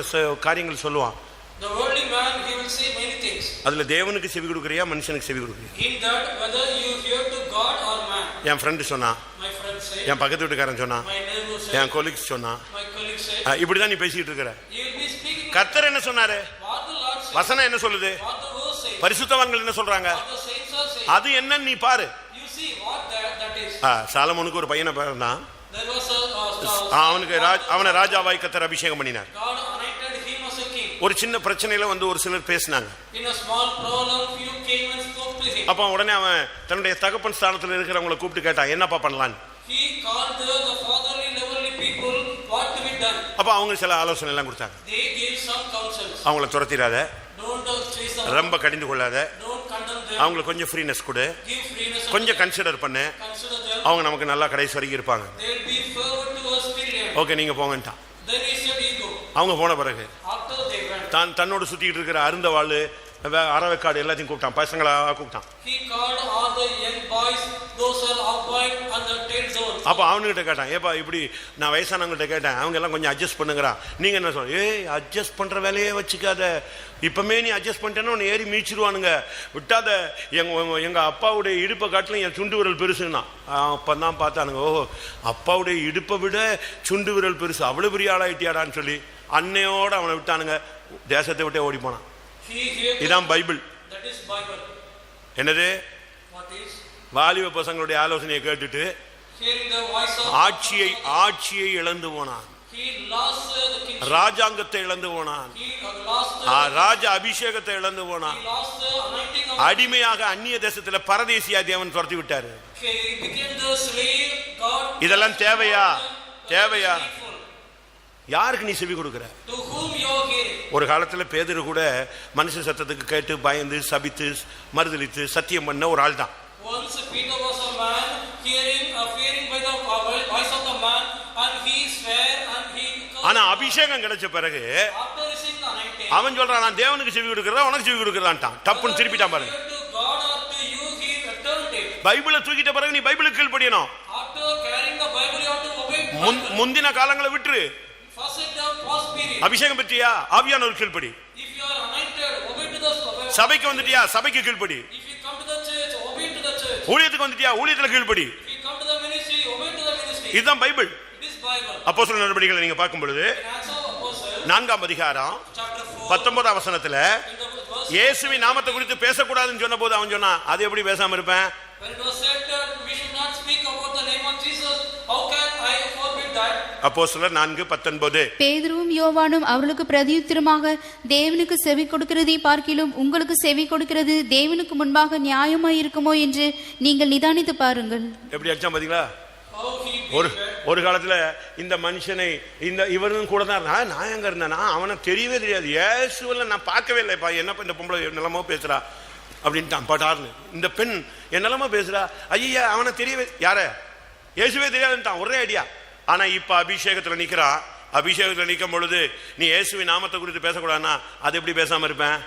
காரியங்கள் சொல்லுவான். The worldly man, he will say many things. அதுல தேவனுக்கு செவி கொடுக்கறியா, மனுஷனுக்கு செவி கொடுக்கறியா? In that, whether you hear to God or man. N friend சொன்னா, My friend said, என் பக்கத்து வீட்டுக்காரன் சொன்னா, my neighbor said, N colleagues சொன்னா, my colleague said, இப்படிதான் நீ பேசிட்டு இருக்கிற. you will be speaking. கர்த்தர் என்ன சொன்னாரு? What the Lord said. வசனம் என்ன சொல்லுது? What the verse says. பரிசுத்தவான்கள் என்ன சொல்றாங்க? What the saints are saying. அது என்னன்னு நீ பாரு. You see what that is. சாலமோனுக்கு ஒரு பையனை பிறந்தான். There was அவனுக்கு அவனை ராஜாவாய் கர்த்தர் அபிஷேகம் பண்ணினார். God anointed him as a king. ஒரு சின்ன பிரச்சனையில வந்து ஒரு சிலர் பேசினாங்க. In a small problem, few came and spoke to him. அப்ப உடனே அவன் தன்னுடைய தகப்பன் ஸ்தானத்துல இருக்கிறவங்களை கூப்பிட்டு கேட்டான், என்னப்பா பண்ணலாம்? He called the fatherly levelly people, what to be done. அப்ப அவங்க சில ஆலோசனை எல்லாம் கொடுத்தாங்க. They gave some counsels. அவங்கள துரத்திராத, Don't chase them. ரொம்ப கடிந்து கொள்ளாத, Don't condemn them. அவங்களுக்கு கொஞ்சம் ஃப்ரீனஸ் கொடு, Give freedom. கொஞ்சம் கன்சிடர் பண்ணு, Consider them. அவங்க நமக்கு நல்லா கடைசி வரைக்கும் இருப்பாங்க. They will be forward to us till end. Okay, நீங்க போங்கன்ட்டான். Then he said, you go. அவங்க போன பிறகு After they went, தன்னோடு சுத்திட்டு இருக்கிற அருந்தவாள், அறவைக்காடு எல்லாத்தையும் கூப்பிட்டான், பசங்களா கூப்பிட்டான். he called all the young boys, those who are occupied on the tail zone. அப்ப அவனுகிட்ட கேட்டான், ஏப்பா இப்படி நான் வயசானவங்கள்ட்ட கேட்டேன், அவங்க எல்லாம் கொஞ்சம் அட்ஜஸ்ட் பண்ணுங்கிறான். நீங்க என்ன சொல்ற? அட்ஜஸ்ட் பண்ற வேலையே வச்சுக்காத, இப்பமே நீ அட்ஜஸ்ட் பண்ணிட்டேன்னா உன்னை ஏறி மீச்சிருவானுங்க, விட்டாத. எங்க அப்பாவுடைய இடுப்பை காட்டிலும் என் சுண்டு விரல் பெருசுன்னா. அப்பதான் பார்த்தானுங்க, ஓஹோ அப்பாவுடைய இடுப்பை விட சுண்டு விரல் பெருசு, அவ்வளவு பெரிய ஆளாயிட்டியாடான்னு சொல்லி அன்னையோட அவனை விட்டானுங்க, தேசத்தை விட்டே ஓடி போனான். இதான் பைபிள். That is Bible. என்னது? What is? வாலிப பசங்களுடைய ஆலோசனையை கேட்டுட்டு Hearing the voice of ஆட்சியை இழந்து போனான். He lost the kingship. ராஜாங்கத்தை இழந்து போனான். He lost the ராஜ அபிஷேகத்தை இழந்து போனான். He lost the anointing of. அடிமையாக அந்நிய தேசத்துல பரதேசியா தேவன் துரத்தி விட்டாரு. He became the slave. God. இதெல்லாம் தேவையா? யாருக்கு நீ செவி கொடுக்கிற? To whom you are hearing. ஒரு காலத்துல பேதுரு கூட மனுஷ சத்தத்துக்கு கேட்டு பயந்து சபித்து மறுதலித்து சத்தியம் பண்ண ஒரு ஆள் தான். Once Peter was a man fearing by the voice of the man, and he swore and he. ஆனா அபிஷேகம் கிடைச்ச பிறகு After receiving the anointing, அவன் சொல்றான், நான் தேவனுக்கு செவி கொடுக்கிறதா உனக்கு செவி கொடுக்கிறதான்ட்டான். தப்புன்னு திருப்பிட்டான் பாருங்க. to God or to you, he returned it. பைபிளை தூக்கிட்ட பிறகு நீ பைபிளுக்கு கீழ்ப்படியணும். After carrying the Bible, you have to obey. முந்தின காலங்களை விட்டுரு. First it down past period. அபிஷேகம் பெற்றியா? ஆவியானவர் கீழ்ப்படி. If you are anointed, obey to the சபைக்கு வந்துட்டியா? சபைக்கு கீழ்ப்படி. If you come to the church, obey to the church. ஊழியத்துக்கு வந்துட்டியா? ஊழியத்துல கீழ்ப்படி. If you come to the ministry, obey to the ministry. இதுதான் பைபிள். It is Bible. அப்போஸ்தலர் நடவடிக்கைகளை நீங்க பார்க்கும் பொழுது In Acts of Apostles, 4ஆம் அதிகாரம் chapter 4, 19ஆம் வசனத்துல in the verse, இயேசுவின் நாமத்தை குறித்து பேசக்கூடாதுன்னு சொன்ன போது அவன் சொன்னான், அது எப்படி பேசாம இருப்பேன்? when it was said that we should not speak about the name of Jesus, how can I forbid that? அப்போஸ்தலர் 4:19. பேதுருவும் யோவானும் அவர்களுக்கு பிரதியுத்தரமாக, தேவனுக்கு செவி கொடுக்கிறதை பார்க்கிலும் உங்களுக்கு செவி கொடுக்கிறது தேவனுக்கு முன்பாக நியாயமாய் இருக்குமோ என்று நீங்கள் நிதானித்து பாருங்கள். எப்படி அடிச்சான் பாத்தீங்களா? How he ஒரு காலத்துல இந்த மனுஷனை இவரும் கூட தான் இருந்தா, நான் எங்க இருந்தேன்னா அவனை தெரியவே தெரியாது, இயேசுவெல்லாம் நான் பார்க்கவே இல்லைப்பா, என்னப்பா இந்த பொம்பளை நிலமோ பேசுறா அப்படின்ட்டான் பட்டார்னு. இந்த பெண் என்னெல்லாமோ பேசுறா, ஐயா அவனை தெரியவே, யார இயேசுவே தெரியாதுன்ட்டான் ஒரே ஐடியா. ஆனா இப்ப அபிஷேகத்துல நிக்கிறான். அபிஷேகத்துல நிற்கும் பொழுது நீ இயேசுவின் நாமத்தை குறித்து பேசக்கூடாதுன்னா அது எப்படி பேசாம இருப்பேன்?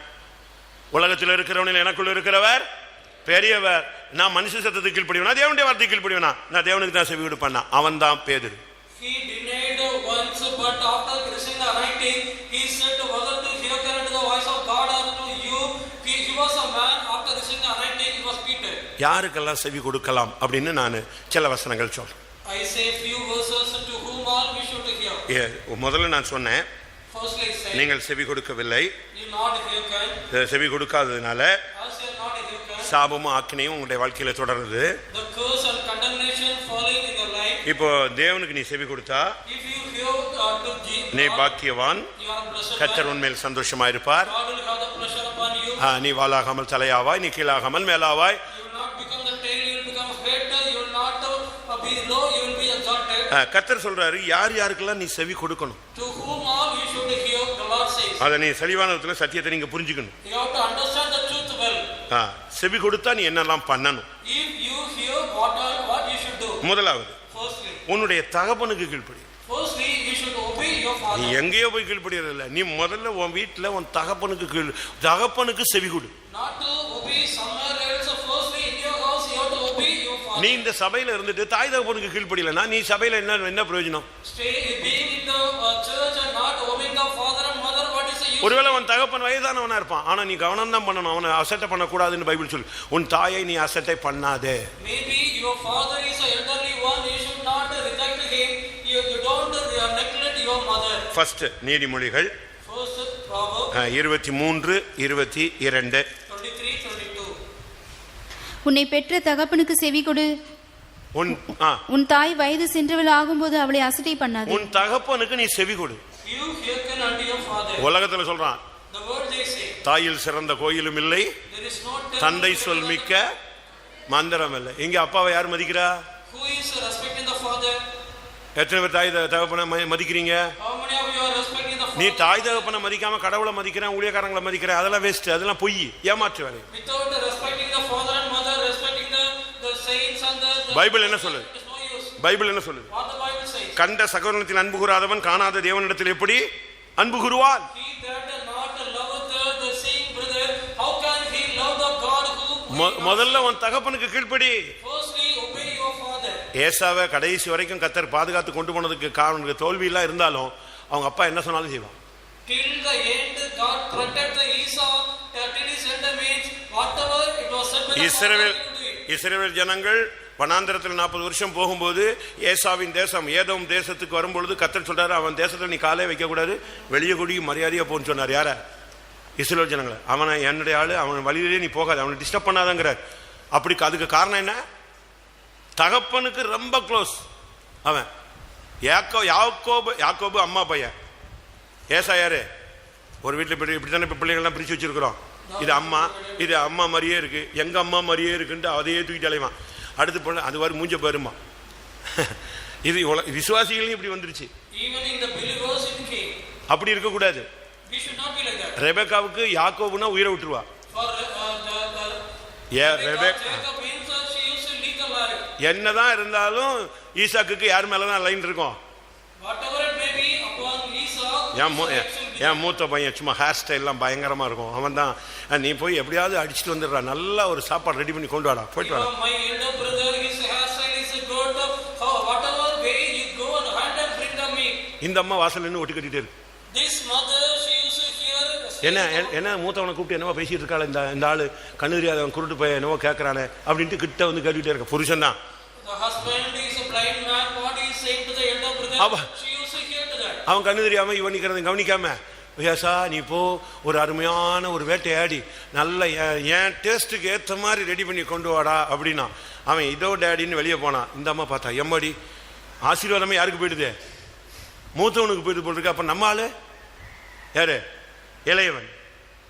உலகத்தில் இருக்கிறவனில் எனக்குள்ள இருக்கிறவர் பெரியவர். நான் மனுஷ சத்தத்துக்கு கீழ்ப்படிவேனா? தேவனுடைய வார்த்தைக்கு கீழ்ப்படிவேனா? நான் தேவனுக்கு தான் செவி கொடுப்பேன்னா அவன் தான் பேதுரு. He denied once, but after receiving the anointing, he said whether to hearken unto the voice of God or to you. He was a man, after receiving the anointing, he was Peter. யாருக்கெல்லாம் செவி கொடுக்கலாம் அப்படின்னு நான் சில வசனங்கள் சொல்றேன். I say few verses to whom all we should hear. முதல்ல நான் சொன்னேன், Firstly, I say, நீங்கள் செவி கொடுக்கவில்லை, you not hearken. செவி கொடுக்காததுனால As you are not hearken, சாபமும் ஆக்கினையும் உங்களுடைய வாழ்க்கையில தொடருது. the curse and condemnation falling in your life. இப்போ தேவனுக்கு நீ செவி கொடுத்தா If you hear to நீ God, பாக்கியவான், you are blessed. கர்த்தர் உன்மேல் சந்தோஷமா இருப்பார். God will have the pleasure upon you. நீ வாளாகாமல் தலையாவாய், நீ கீழாகாமல் மேலாவாய். You will not become the tail, you will become head. You will not be low, you will be exalted. கர்த்தர் சொல்றாரு, யார் யாருக்கெல்லாம் நீ செவி கொடுக்கணும், To whom all you should hear, the Lord says. அதை நீ தெளிவானத்துல சத்தியத்தை நீங்க புரிஞ்சுக்கணும். You have to understand the truth well. செவி கொடுத்தா நீ என்னெல்லாம் பண்ணணும். If you hear what you should do. முதலாவது, Firstly, உன்னுடைய தகப்பனுக்கு கீழ்ப்படி. you should obey your நீ father. எங்கேயோ போய் கீழ்ப்படியறது இல்ல, நீ முதல்ல உன் வீட்டுல உன் தகப்பனுக்கு செவி கொடு. Not to obey somewhere else. Firstly, in your house, you have to obey your father. நீ இந்த சபையில இருந்துட்டு தாய் தகப்பனுக்கு கீழ்ப்படியலனா நீ சபையில என்ன பிரயோஜனம்? Being in the church and not obeying the father and mother, what is the use? ஒருவேளை உன் தகப்பன் வயதானவனா இருப்பான், ஆனா நீ கவனம் தான் பண்ணணும், அவனை அசட்டை பண்ணக்கூடாதுன்னு பைபிள் சொல்லு. உன் தாயை நீ அசட்டை பண்ணாதே. Maybe your father is an elderly one, you should not reject him. You don't neglect your mother. First நீதிமொழிகள் First Proverbs 23:22. 23:22. உன்னை பெற்ற தகப்பனுக்கு செவி கொடு, உன் தாய் வயது சென்றவள் ஆகும்போது அவளை அசட்டை பண்ணாது. உன் தகப்பனுக்கு நீ செவி கொடு. You hearken unto your father. உலகத்துல சொல்றான், The word they say, தாயில் சிறந்த கோயிலும் இல்லை, there is no temple தந்தை சொல் மிக்க மந்திரம் இல்லை. இங்க அப்பாவை யார் மதிக்கிறா? who is respecting the father. எத்தனை பேர் தாய் தகப்பனை மதிக்கிறீங்க? How many of you are respecting the father? நீ தாய் தகப்பனை மதிக்காம கடவுளை மதிக்கிறேன், ஊழியக்காரங்களை மதிக்கிறேன், அதெல்லாம் வேஸ்ட், அதெல்லாம் பொய், ஏமாற்று வேலை. Without respecting the father and mother, respecting the saints and the Bible என்ன சொல்லுது? it is no use. Bible என்ன சொல்லுது? What the Bible says. கண்ட சகோதரத்தில் அன்பு கூறாதவன் காணாத தேவனிடத்தில் எப்படி அன்பு கூறுவான்? He that not loveth the seeing brother, how can he love the God who முதல்ல உன் தகப்பனுக்கு கீழ்ப்படி. firstly obey your father. ஏசாவை கடைசி வரைக்கும் கர்த்தர் பாதுகாத்து கொண்டு போனதுக்கு காரணம் தோல்வி எல்லாம் இருந்தாலும் அவங்க அப்பா என்ன சொன்னாலும் செய்வான். Till the end God protected the Esau, till his end means whatever it was said by the father, he would do it. இஸ்ரவேல் ஜனங்கள் வனாந்திரத்தில் 40 வருஷம் போகும்போது ஏசாவின் தேசம் ஏதோம் தேசத்துக்கு வரும்பொழுது கர்த்தர் சொல்றாரு, அவன் தேசத்துல நீ காலே வைக்க கூடாது, வெளியே கூடி மரியாதையா போன்னு சொன்னார். யார? இஸ்ரவேல் ஜனங்களை. அவனை என்னுடைய ஆளு, அவன் வழியிலே நீ போகாது, அவனை டிஸ்டர்ப் பண்ணாதங்கிறார். அப்படி அதுக்கு காரணம் என்ன? தகப்பனுக்கு ரொம்ப க்ளோஸ் அவன். யாக்கோபு அம்மா பையன். ஏசா யாரு? ஒரு வீட்டில் இப்படித்தானே பிள்ளைகள்லாம் பிரிச்சு வச்சிருக்கிறோம். இது அம்மா மாதிரியே இருக்கு, எங்க அம்மா மாதிரியே இருக்குன்ட்டு அதையே தூக்கிட்டு அலைவான். அடுத்து போன அது வரை மூஞ்ச பெருமா. இது விசுவாசிகளும் இப்படி வந்துருச்சு. Even in the believers it came. அப்படி இருக்க கூடாது. We should not be like that. ரெபெக்காவுக்கு யாக்கோபுனா உயிரை விட்டுருவா. For Rebecca Jacob means she used to leave the marriage. என்னதான் இருந்தாலும் ஈசாக்குக்கு யார் மேலதான் லைன் இருக்கும்? Whatever it may be upon Esau. என் மூத்த பையன் சும்மா ஹேர் ஸ்டைல்லாம் பயங்கரமா இருக்கும். அவன் தான், நீ போய் எப்படியாவது அடிச்சுட்டு வந்துடுறா, நல்லா ஒரு சாப்பாடு ரெடி பண்ணி கொண்டு வாடா, போயிட்டு வாடா. My elder brother, his hairstyle is good. Whatever way you go and hand and bring the meat. இந்த அம்மா வாசல் நின்று ஒட்டி கட்டிட்டே இருக்கு. This mother, she used to hear. என்ன மூத்தவனை கூப்பிட்டு என்னவோ பேசிட்டு இருக்காள், இந்த ஆளு கண்ணு தெரியாதவன் குருட்டு போய் என்னவோ கேட்கறானே அப்படின்ட்டு கிட்ட வந்து கேட்டுட்டே இருக்க. புருஷன் தான். The husband is a blind man. What he is saying to the elder brother, she used to hear to that. அவன் கண்ணு தெரியாம இவன் நிக்கிறத கவனிக்காம, வியாசா நீ போ, ஒரு அருமையான ஒரு வேட்டையாடி நல்ல என் டேஸ்ட்டுக்கு ஏற்ற மாதிரி ரெடி பண்ணி கொண்டு வாடா அப்படின்னா. அவன் இதோ டேடின்னு வெளியே போனான். இந்த அம்மா பார்த்தா, எம்மாடி ஆசீர்வாதமே யாருக்கு போயிடுது? மூத்தவனுக்கு போயிட்டு போட்டுருக்கு. அப்ப நம்ம ஆளு யாரு? இளையவன்.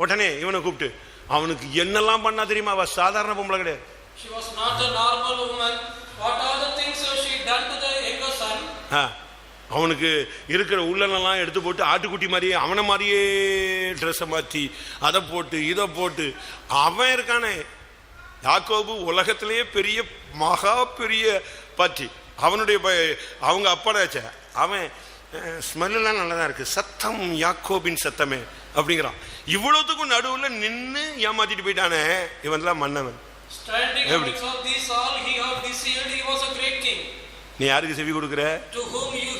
உடனே இவனை கூப்பிட்டு, அவனுக்கு என்னெல்லாம் பண்ணா தெரியுமா? அவ சாதாரண பொம்பளை கிடையாது. She was not a normal woman. What are the things she done to the younger son? அவனுக்கு இருக்கிற உள்ளனெல்லாம் எடுத்து போட்டு ஆட்டுக்குட்டி மாதிரியே அவனை மாதிரியே ட்ரெஸ்ஸை மாற்றி அதை போட்டு இதை போட்டு அவன் இருக்கானே. யாக்கோபு உலகத்திலேயே பெரிய மகா பெரிய பற்றி அவனுடைய அவங்க அப்பாடாச்ச. அவன் ஸ்மெல்லாம் நல்லதான் இருக்கு, சத்தம் யாக்கோபின் சத்தமே அப்படிங்கிறான். இவ்வளவுக்கும் நடுவில் நின்று ஏமாத்திட்டு போயிட்டானே இவன்லாம் மன்னவன். நீ யாருக்கு செவி கொடுக்கிற? To whom you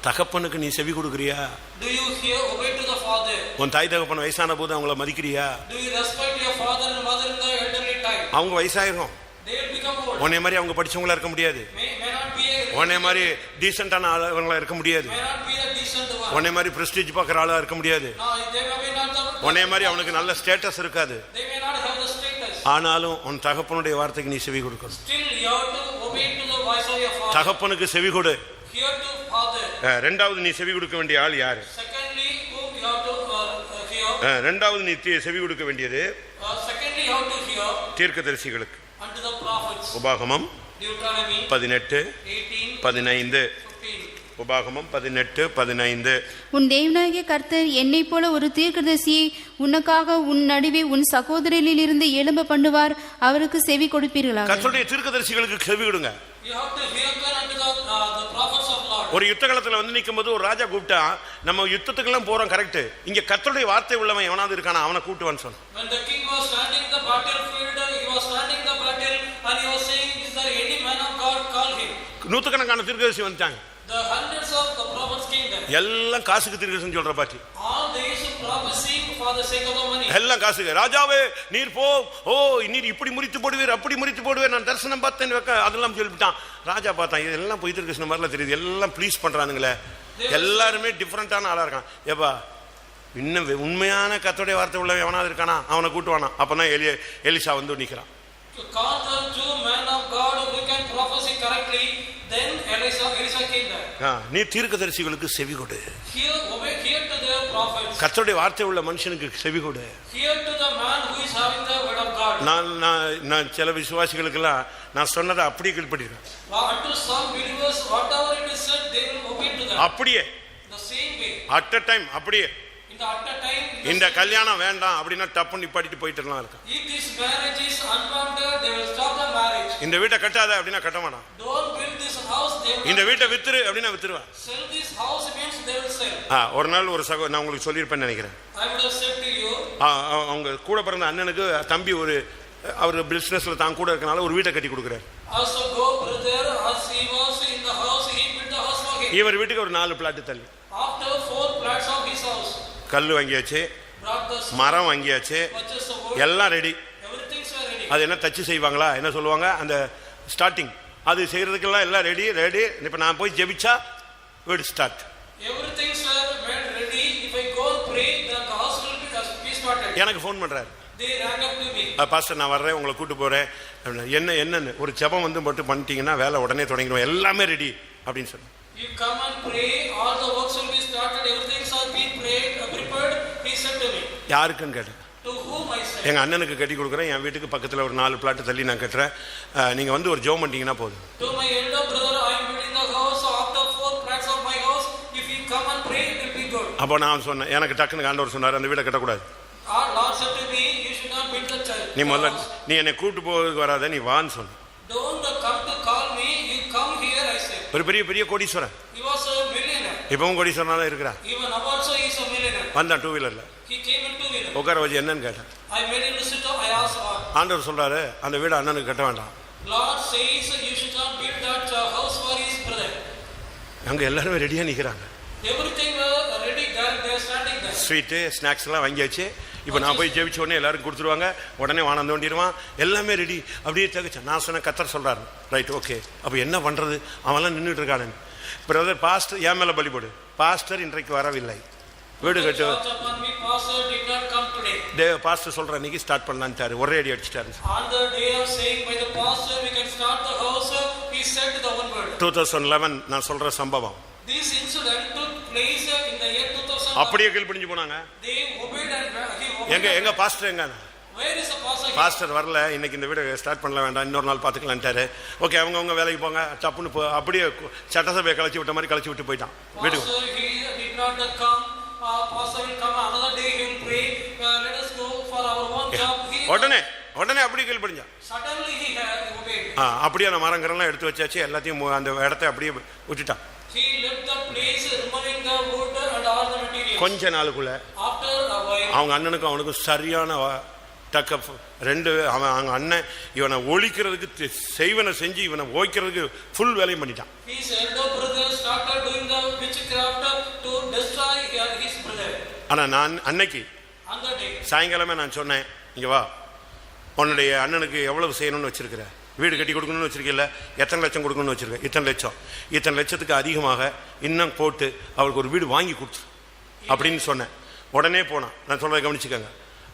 தகப்பனுக்கு நீ செவி கொடுக்கறியா? Do you hear, obey to the father? உன் தாய் தகப்பன் வயசான போது அவங்கள மதிக்கிறியா? Do you respect your father and mother in the elderly time? அவங்க வயசாயிரும், They will become old. உன்னை மாதிரி அவங்க படிச்சவங்களா இருக்க முடியாது, May not be உன்னை மாதிரி டீசென்டான ஆளுங்களா இருக்க முடியாது, may not be a decent one. உன்னை மாதிரி பிரஸ்டீஜ் பார்க்குற ஆளா இருக்க முடியாது, No, they may be not the. உன்னை மாதிரி அவனுக்கு நல்ல ஸ்டேட்டஸ் இருக்காது. They may not have the status. ஆனாலும் உன் தகப்பனுடைய வார்த்தைக்கு நீ செவி கொடுக்கணும். Still, you have to obey to the voice of your father. தகப்பனுக்கு செவி கொடு. Hear to father. ரெண்டாவது நீ செவி கொடுக்க வேண்டிய ஆள் யாரு? Secondly, whom you have to hear. ரெண்டாவது நீ செவி கொடுக்க வேண்டியது Secondly, you have to hear தீர்க்கதரிசிகளுக்கு. unto the prophets. உபாகமம் Deuteronomy 18, 18, 15. 15. உபாகமம் 18, 15. உன் தேவனாகிய கர்த்தர் என்னைப் போல ஒரு தீர்க்கதரிசியை உனக்காக உன் நடுவே உன் சகோதரரிலிருந்து எழும்ப பண்ணுவார், அவருக்கு செவி கொடுப்பீர்களாக. கர்த்தருடைய தீர்க்கதரிசிகளுக்கு செவி கொடுங்க. You have to hearken unto the prophets of Lord. ஒரு யுத்த காலத்துல வந்து நிக்கும் போது ஒரு ராஜா கூப்பிட்டா நம்ம யுத்தத்துக்கெல்லாம் போறோம் கரெக்ட், இங்க கர்த்தருடைய வார்த்தை உள்ளவன் எவனாவது இருக்கானா அவனை கூப்பிட்டுவான்னு சொன்ன. When the king was standing in the battlefield, he was standing in the battle and he was saying, is there any man of God? Call him. நூத்துக்கணக்கான தீர்க்கதரிசி வந்துட்டாங்க. The hundreds of the prophets came there. எல்லாம் காசுக்கு தீர்க்கதரிசி சொல்ற பாட்டி. All these prophesying for the sake of the money. எல்லாம் காசுக்கு. ராஜாவே நீர் போ, ஓ நீர் இப்படி முறித்து போடுவீர் அப்படி முறித்து போடுவீர், நான் தரிசனம் பார்த்தேன்னு வைக்க அதெல்லாம் சொல்லிவிட்டான். ராஜா பார்த்தான், இதெல்லாம் போய் தீர்க்கதரிசி மாதிரிலாம் தெரியுது, எல்லாம் ப்ளீஸ் பண்றானுங்களே, எல்லாருமே டிஃப்ரெண்டான ஆளா இருக்கான். ஏப்பா இன்னும் உண்மையான கர்த்தருடைய வார்த்தை உள்ள எவனாவது இருக்கானா அவனை கூட்டுவானா. அப்பதான் எலிசா வந்து நிக்கிறான். To call the two men of God who can prophesy correctly, then Elisha came there. நீ தீர்க்கதரிசிகளுக்கு செவி கொடு. Hear to their prophets. கர்த்தருடைய வார்த்தை உள்ள மனுஷனுக்கு செவி கொடு. Hear to the man who is having the word of God. நான் சில விசுவாசிகளுக்கெல்லாம் நான் சொன்னதை அப்படியே கீழ்ப்படிக்கிறேன். Unto some believers, whatever it is said, they will obey to that. அப்படியே The same way. At a time அப்படியே. இந்த கல்யாணம் வேண்டாம் அப்படின்னா டப்பு நிப்பாட்டிட்டு போயிட்டுலாம் இருக்கு. If this marriage is unwanted, they will stop the marriage. இந்த வீட்டை கட்டாத அப்படின்னா கட்ட மாட்டான். Don't build this house, they will. இந்த வீட்டை வித்துரு அப்படின்னா வித்துருவான். Sell this house means they will sell. ஒரு நாள் ஒரு நான் உங்களுக்கு சொல்லியிருப்பேன்னு நினைக்கிறேன். I would have said to you. அவங்க கூட பிறந்த அண்ணனுக்கு தம்பி ஒரு அவர் பிசினஸ்ல தான் கூட இருக்கனால ஒரு வீட்டை கட்டி கொடுக்குறாரு. Also go brother, as he was in the house, he built the house for him. இவர் வீட்டுக்கு ஒரு 4 பிளாட் தள்ளி. After 4 plots of his house. கல்லு வாங்கியாச்சு, மரம் வாங்கியாச்சு, எல்லாம் ரெடி. அது என்ன தச்சு செய்வாங்களா என்ன சொல்லுவாங்க அந்த ஸ்டார்டிங் அது செய்யறதுக்கெல்லாம் எல்லாம் ரெடி. இப்ப நான் போய் ஜெபிச்சா வீடு ஸ்டார்ட். எனக்கு ஃபோன் பண்றாரு, பாஸ்டர் நான் வர்றேன் உங்களை கூட்டு போறேன். என்னன்னு ஒரு ஜெபம் வந்து மட்டும் பண்ணிட்டீங்கன்னா வேலை உடனே தொடங்கிடும், எல்லாமே ரெடி அப்படின்னு சொன்னேன். You come and pray, all the works will be started, everything shall be prepared. He said to me. யாருக்குன்னு கேட்டேன். To whom I said. எங்க அண்ணனுக்கு கட்டி கொடுக்குறேன், என் வீட்டுக்கு பக்கத்துல ஒரு 4 பிளாட் தள்ளி நான் கட்டுறேன், நீங்க வந்து ஒரு ஜெபம் பண்ணிட்டீங்கன்னா போதும். To my elder brother, I am building the house. After 4 plots of my house, if you come and pray, it will be good. அப்போ நான் சொன்னேன், எனக்கு டக்குன்னு ஆண்டவர் சொன்னார் அந்த வீட்டை கட்டக்கூடாது. Our Lord said to me, you should not build the church. நீ முதல்ல நீ என்னை கூட்டு போக வராத, நீ வான்னு சொன்ன. Don't come to call me, you come here, I said. ஒரு பெரிய கோடீஸ்வரன். He was a millionaire. இப்பவும் கோடீஸ்வரனா தான் இருக்கிறான். Even now also he is a millionaire. வந்தான் 2 வீலர்ல. He came in 2 wheeler. உட்கார வச்சு என்னன்னு கேட்டேன். I made him to sit down. I asked what. ஆண்டவர் சொல்றாரு அந்த வீடு அண்ணனுக்கு கட்ட வேண்டாம். Lord says you should not build that house for his brother. அங்க எல்லாரும் ரெடியா நிக்கிறாங்க. Everything ready there, they are standing there. Sweet snacks எல்லாம் வாங்கியாச்சு. இப்போ நான் போய் ஜெபிச்ச உடனே எல்லாரும் கொடுத்துருவாங்க, உடனே வானம் தோண்டிடுவான், எல்லாமே ரெடி. அப்படியே தகச்சேன். நான் சொன்ன கத்தர் சொல்றாரு ரைட் ஓகே. அப்போ என்ன பண்றது, அவன்லாம் நின்றுட்டு இருக்கானு. பிரதர் பாஸ்டர் என் மேல பலி போடு, பாஸ்டர் இன்றைக்கு வரவில்லை, வீடு கட்டு. பாஸ்டர் சொல்ற அன்னைக்கு ஸ்டார்ட் பண்ணலான்ட்டாரு, ஒரே அடி அடிச்சிட்டாரு. 2011 நான் சொல்ற சம்பவம். This incident took place in the year 2011. அப்படியே கீழ்ப்படிஞ்சு போனாங்க. They obeyed and he obeyed. எங்க பாஸ்டர் எங்க? Where is the pastor? Pastor வரல, இன்னைக்கு இந்த வீடு ஸ்டார்ட் பண்ணல வேண்டாம், இன்னொரு நாள் பாத்துக்கலான்ட்டாரு. ஓகே அவங்க வேலைக்கு போங்க டப்புன்னு அப்படியே சட்டசபையை கழிச்சு விட்ட மாதிரி கழிச்சு விட்டு போயிட்டான் வீட்டுக்கு. He did not come. Pastor will come another day, he will pray. Let us go for our own job. உடனே அப்படியே கீழ்ப்படிஞ்சான். Suddenly he obeyed. அப்படியே அந்த மரங்கள்லாம் எடுத்து வச்சாச்சு, எல்லாத்தையும் அந்த இடத்தை அப்படியே விட்டுட்டான். He left the place, removing the wood and all the materials. கொஞ்ச நாளுக்குள்ள After a while, அவங்க அண்ணனுக்கும் அவனுக்கும் சரியான டக்கப். அவங்க அண்ணன் இவனை ஒழிக்கிறதுக்கு செய்வனை செஞ்சு இவனை ஓய்க்கிறதுக்கு ஃபுல் வேலையும் பண்ணிட்டான். his elder brother started doing the witchcraft ஆனா நான் அன்னைக்கு On that day, சாயங்காலமே நான் சொன்னேன், இங்க வா, உன்னுடைய அண்ணனுக்கு எவ்வளவு செய்யணும்னு வச்சிருக்கிற, வீடு கட்டி கொடுக்கணும்னு வச்சிருக்கல, எத்தனை லட்சம் கொடுக்கணும்னு வச்சிருக்க, இத்தனை லட்சத்துக்கு அதிகமாக இன்னும் போட்டு அவருக்கு ஒரு வீடு வாங்கி கொடுத்து அப்படின்னு சொன்னேன். உடனே போனான். நான் சொல்றதை கவனிச்சுக்கோங்க.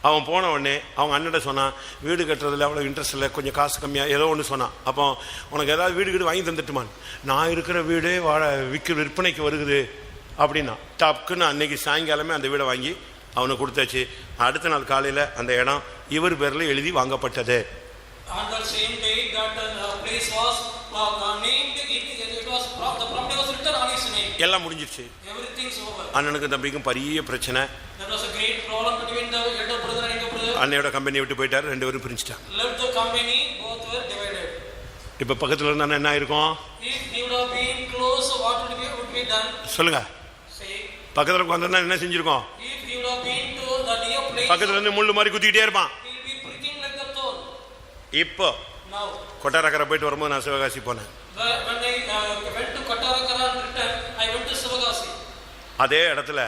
அவன் போன உடனே அவங்க அண்ணன்ட்ட சொன்னான், வீடு கட்டுறதுல அவ்வளோ இன்ட்ரெஸ்ட் இல்லை, கொஞ்சம் காசு கம்மியாக ஏதோ ஒன்று சொன்னான். அப்போ உனக்கு ஏதாவது வீடு வாங்கி தந்துட்டுமான், நான் இருக்கிற வீடே விற்பனைக்கு வருகுது அப்படின்னா டப்புன்னு அன்னைக்கு சாயங்காலமே அந்த வீடை வாங்கி அவனை கொடுத்தாச்சு. அடுத்த நாள் காலையில் அந்த இடம் இவர் பேரில் எழுதி வாங்கப்பட்டது. on that same day that place was named, it was the property was written on his name. எல்லாம் முடிஞ்சிருச்சு. Everything's over. அண்ணனுக்கு தம்பிக்கும் பெரிய பிரச்சனை. There was a great problem between the elder brother and younger brother. அண்ணையோட company விட்டு போயிட்டார், ரெண்டு பேரும் பிரிஞ்சிட்டாங்க. Left the company, both were divided. இப்போ பக்கத்தில் இருந்தா என்ன இருக்கும்? If he would have been close, what would be done? சொல்லுங்க. Say, பக்கத்தில் உட்காந்துருந்தா என்ன செஞ்சிருக்கோம்? if he would have been to the near place, பக்கத்துல இருந்து முள்ளு மாதிரி குத்திக்கிட்டே இருப்பான். he will be pricking like the thorn. இப்போ Now, கொட்டாரக்கரை போயிட்டு வரும்போது நான் சிவகாசி போனேன். when I went to Kottarakara and returned, I went to Sivagasi. அதே இடத்துல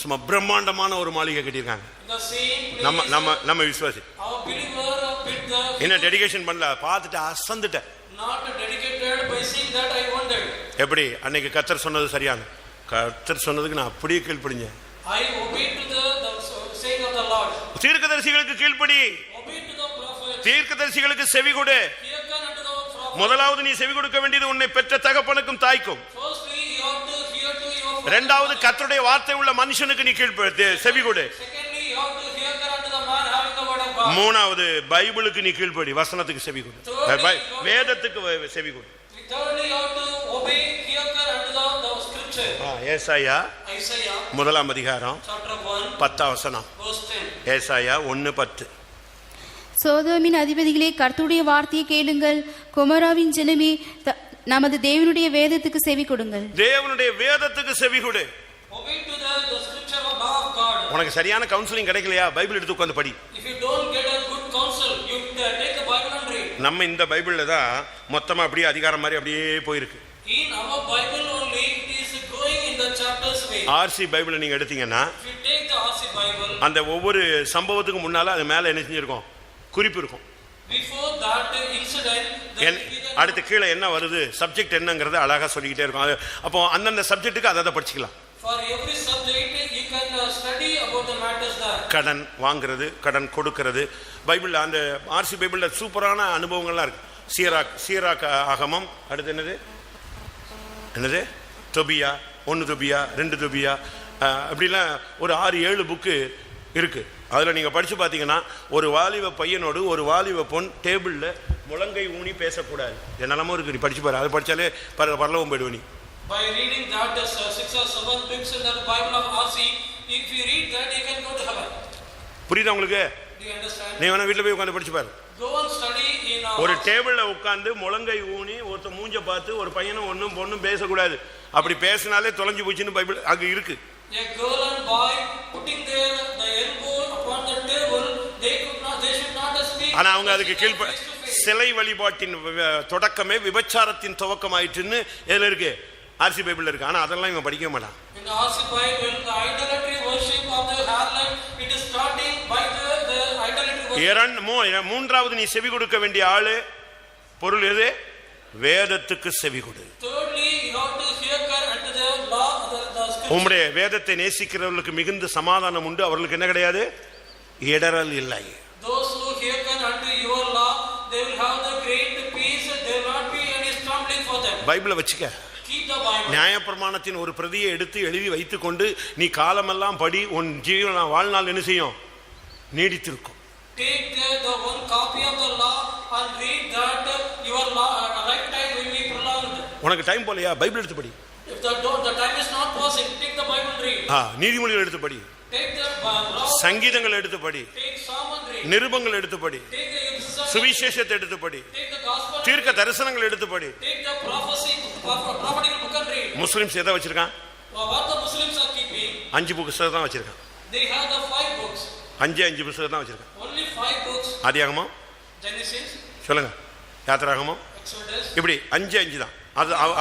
சும்மா பிரம்மாண்டமான ஒரு மாளிகை கட்டியிருக்காங்க. The same place. நம்ம விசுவாசி Our believer with the என்ன டெடிகேஷன் பண்ணல, பார்த்துட்டு அசந்துட்டேன். not dedicated by seeing that I wondered. எப்படி அன்னைக்கு கர்த்தர் சொன்னது சரியான, கர்த்தர் சொன்னதுக்கு நான் அப்படியே கீழ்ப்படிஞ்சேன். I obeyed to the saying of the Lord. தீர்க்கதரிசிகளுக்கு கீழ்ப்படி, Obeyed to the prophet. தீர்க்கதரிசிகளுக்கு செவி கொடு. Hearken unto the prophet. முதலாவது நீ செவி கொடுக்க வேண்டியது உன்னை பெற்ற தகப்பனுக்கும் தாய்க்கும். Firstly, you have to hear to your father. இரண்டாவது கர்த்தருடைய வார்த்தை உள்ள மனுஷனுக்கு நீ செவி கொடு. Secondly, you have to hearken unto the man having the word of God. மூணாவது பைபிளுக்கு நீ கீழ்ப்படி, வசனத்துக்கு செவி கொடு, வேதத்துக்கு செவி கொடு. Thirdly, you have to obey, hearken unto the scripture. ஏசாயா Isaiah முதலாம் அதிகாரம் chapter 1 10 வசனம். verse 10. ஏசாயா 1:10. சோதோமின் அதிபதிகளே, கர்த்தருடைய வார்த்தையை கேளுங்கள். குமராவின் ஜனமே, நமது தேவனுடைய வேதத்துக்கு செவி கொடுங்கள். தேவனுடைய வேதத்துக்கு செவி கொடு. Obey to the scripture of law of God. உனக்கு சரியான கவுன்சிலிங் கிடைக்கலையா, பைபிள் எடுத்து உட்கார்ந்து படி. If you don't get a good counsel, you take the Bible and read. நம்ம இந்த பைபிள்ல தான் மொத்தமா அப்படியே அதிகாரம் மாதிரி அப்படியே போயிருக்கு. In our Bible only, it is going in the chapters way. RC பைபிளை நீங்க எடுத்தீங்கன்னா If you take the RC Bible, அந்த ஒவ்வொரு சம்பவத்துக்கு முன்னால அது மேல என்ன செஞ்சிருக்கும், குறிப்பு இருக்கும். before that incident, அடுத்து கீழே என்ன வருது, சப்ஜெக்ட் என்னங்கறத அழகா சொல்லிக்கிட்டே இருக்கும். அப்போ அந்தந்த சப்ஜெக்ட்டுக்கு அதை படிச்சுக்கலாம். for every subject you can study about the matters there. கடன் வாங்குறது, கடன் கொடுக்கிறது, பைபிள்ல அந்த ஆர்சி பைபிள்ல சூப்பரான அனுபவங்கள்லாம் இருக்கு. சீராக் ஆகமம், அடுத்து என்னது தொபியா, 1 தொபியா 2 தொபியா, அப்படிலாம் ஒரு 6-7 புக்கு இருக்கு. அதில் நீங்கள் படித்து பார்த்தீங்கன்னா ஒரு வாலிப பையனோடு ஒரு வாலிப பொன் டேபிளில் முழங்கை ஊனி பேசக்கூடாது. என்னெல்லாமோ இருக்கு, நீ படிச்சு பாரு. அதை படித்தாலே பரலோகம் போயிடுவ நீ. By reading that 6 or 7 books in the Bible of RC, if you read that, you can go to heaven. புரியுதா உங்களுக்கு? Do you understand? நீ வேணா வீட்டில் போய் உட்காந்து படிச்சு பாரு. Go and study in ஒரு டேபிளில் உட்காந்து முழங்கை ஊனி ஒருத்த மூஞ்ச பார்த்து ஒரு பையனும் ஒன்றும் பொண்ணும் பேசக்கூடாது. அப்படி பேசினாலே தொலைஞ்சு போச்சுன்னு பைபிள் அங்கே இருக்கு. A girl and boy putting the elbow upon the table, they should not speak. ஆனா அவங்க அதுக்கு கீழ்ப்ப சிலை வழிபாட்டின் தொடக்கமே விபச்சாரத்தின் துவக்கமாயிட்டுன்னு எதுல இருக்கு, ஆர்சி பைபிள்ல இருக்கு. ஆனா அதெல்லாம் இவன் படிக்க மாட்டான். In the RC Bible, the idolatry worship of the harlot, it is starting by the idolatry worship. மூன்றாவது நீ செவி கொடுக்க வேண்டிய ஆளு பொருள் எது, வேதத்துக்கு செவி கொடு. Thirdly, you have to hearken unto the law, the scripture. உம்முடைய வேதத்தை நேசிக்கிறவர்களுக்கு மிகுந்த சமாதானம் உண்டு, அவர்களுக்கு என்ன கிடையாது, இடறல் இல்லை. Those who hearken unto your law, they will have the great peace, there will not be any stumbling for them. பைபிளை வச்சுக்க. Keep the Bible. நியாயப்பிரமாணத்தின் ஒரு பிரதியை எடுத்து எழுதி வைத்துக் கொண்டு நீ காலமெல்லாம் படி, உன் ஜீவன வாழ்நாள் என்ன செய்யும், நீடித்திருக்கும். Take the one copy of the law and read that, your lifetime will be prolonged. உனக்கு டைம் போலையா, பைபிள் எடுத்து படி. If the time is not passing, take the Bible and read. நீதிமொழிகள் எடுத்து படி, Take the law, சங்கீதங்கள் எடுத்து படி, take Psalm and read. நிருபங்கள் எடுத்து படி, Take the epistle, சுவிசேஷத்தை எடுத்து படி, take the gospel, தீர்க்க தரிசனங்கள் எடுத்து படி. take the prophetical book and read. Muslims எதை வச்சிருக்கான், What the Muslims are keeping, 5 புத்தகம் தான் வச்சிருக்கான். they have the 5 books. 5 புத்தகம் தான் வச்சிருக்கான். Only 5 books. ஆதியாகமம், Genesis, சொல்லுங்க, யாத்திராகமம், Exodus. இப்படி 5 தான்.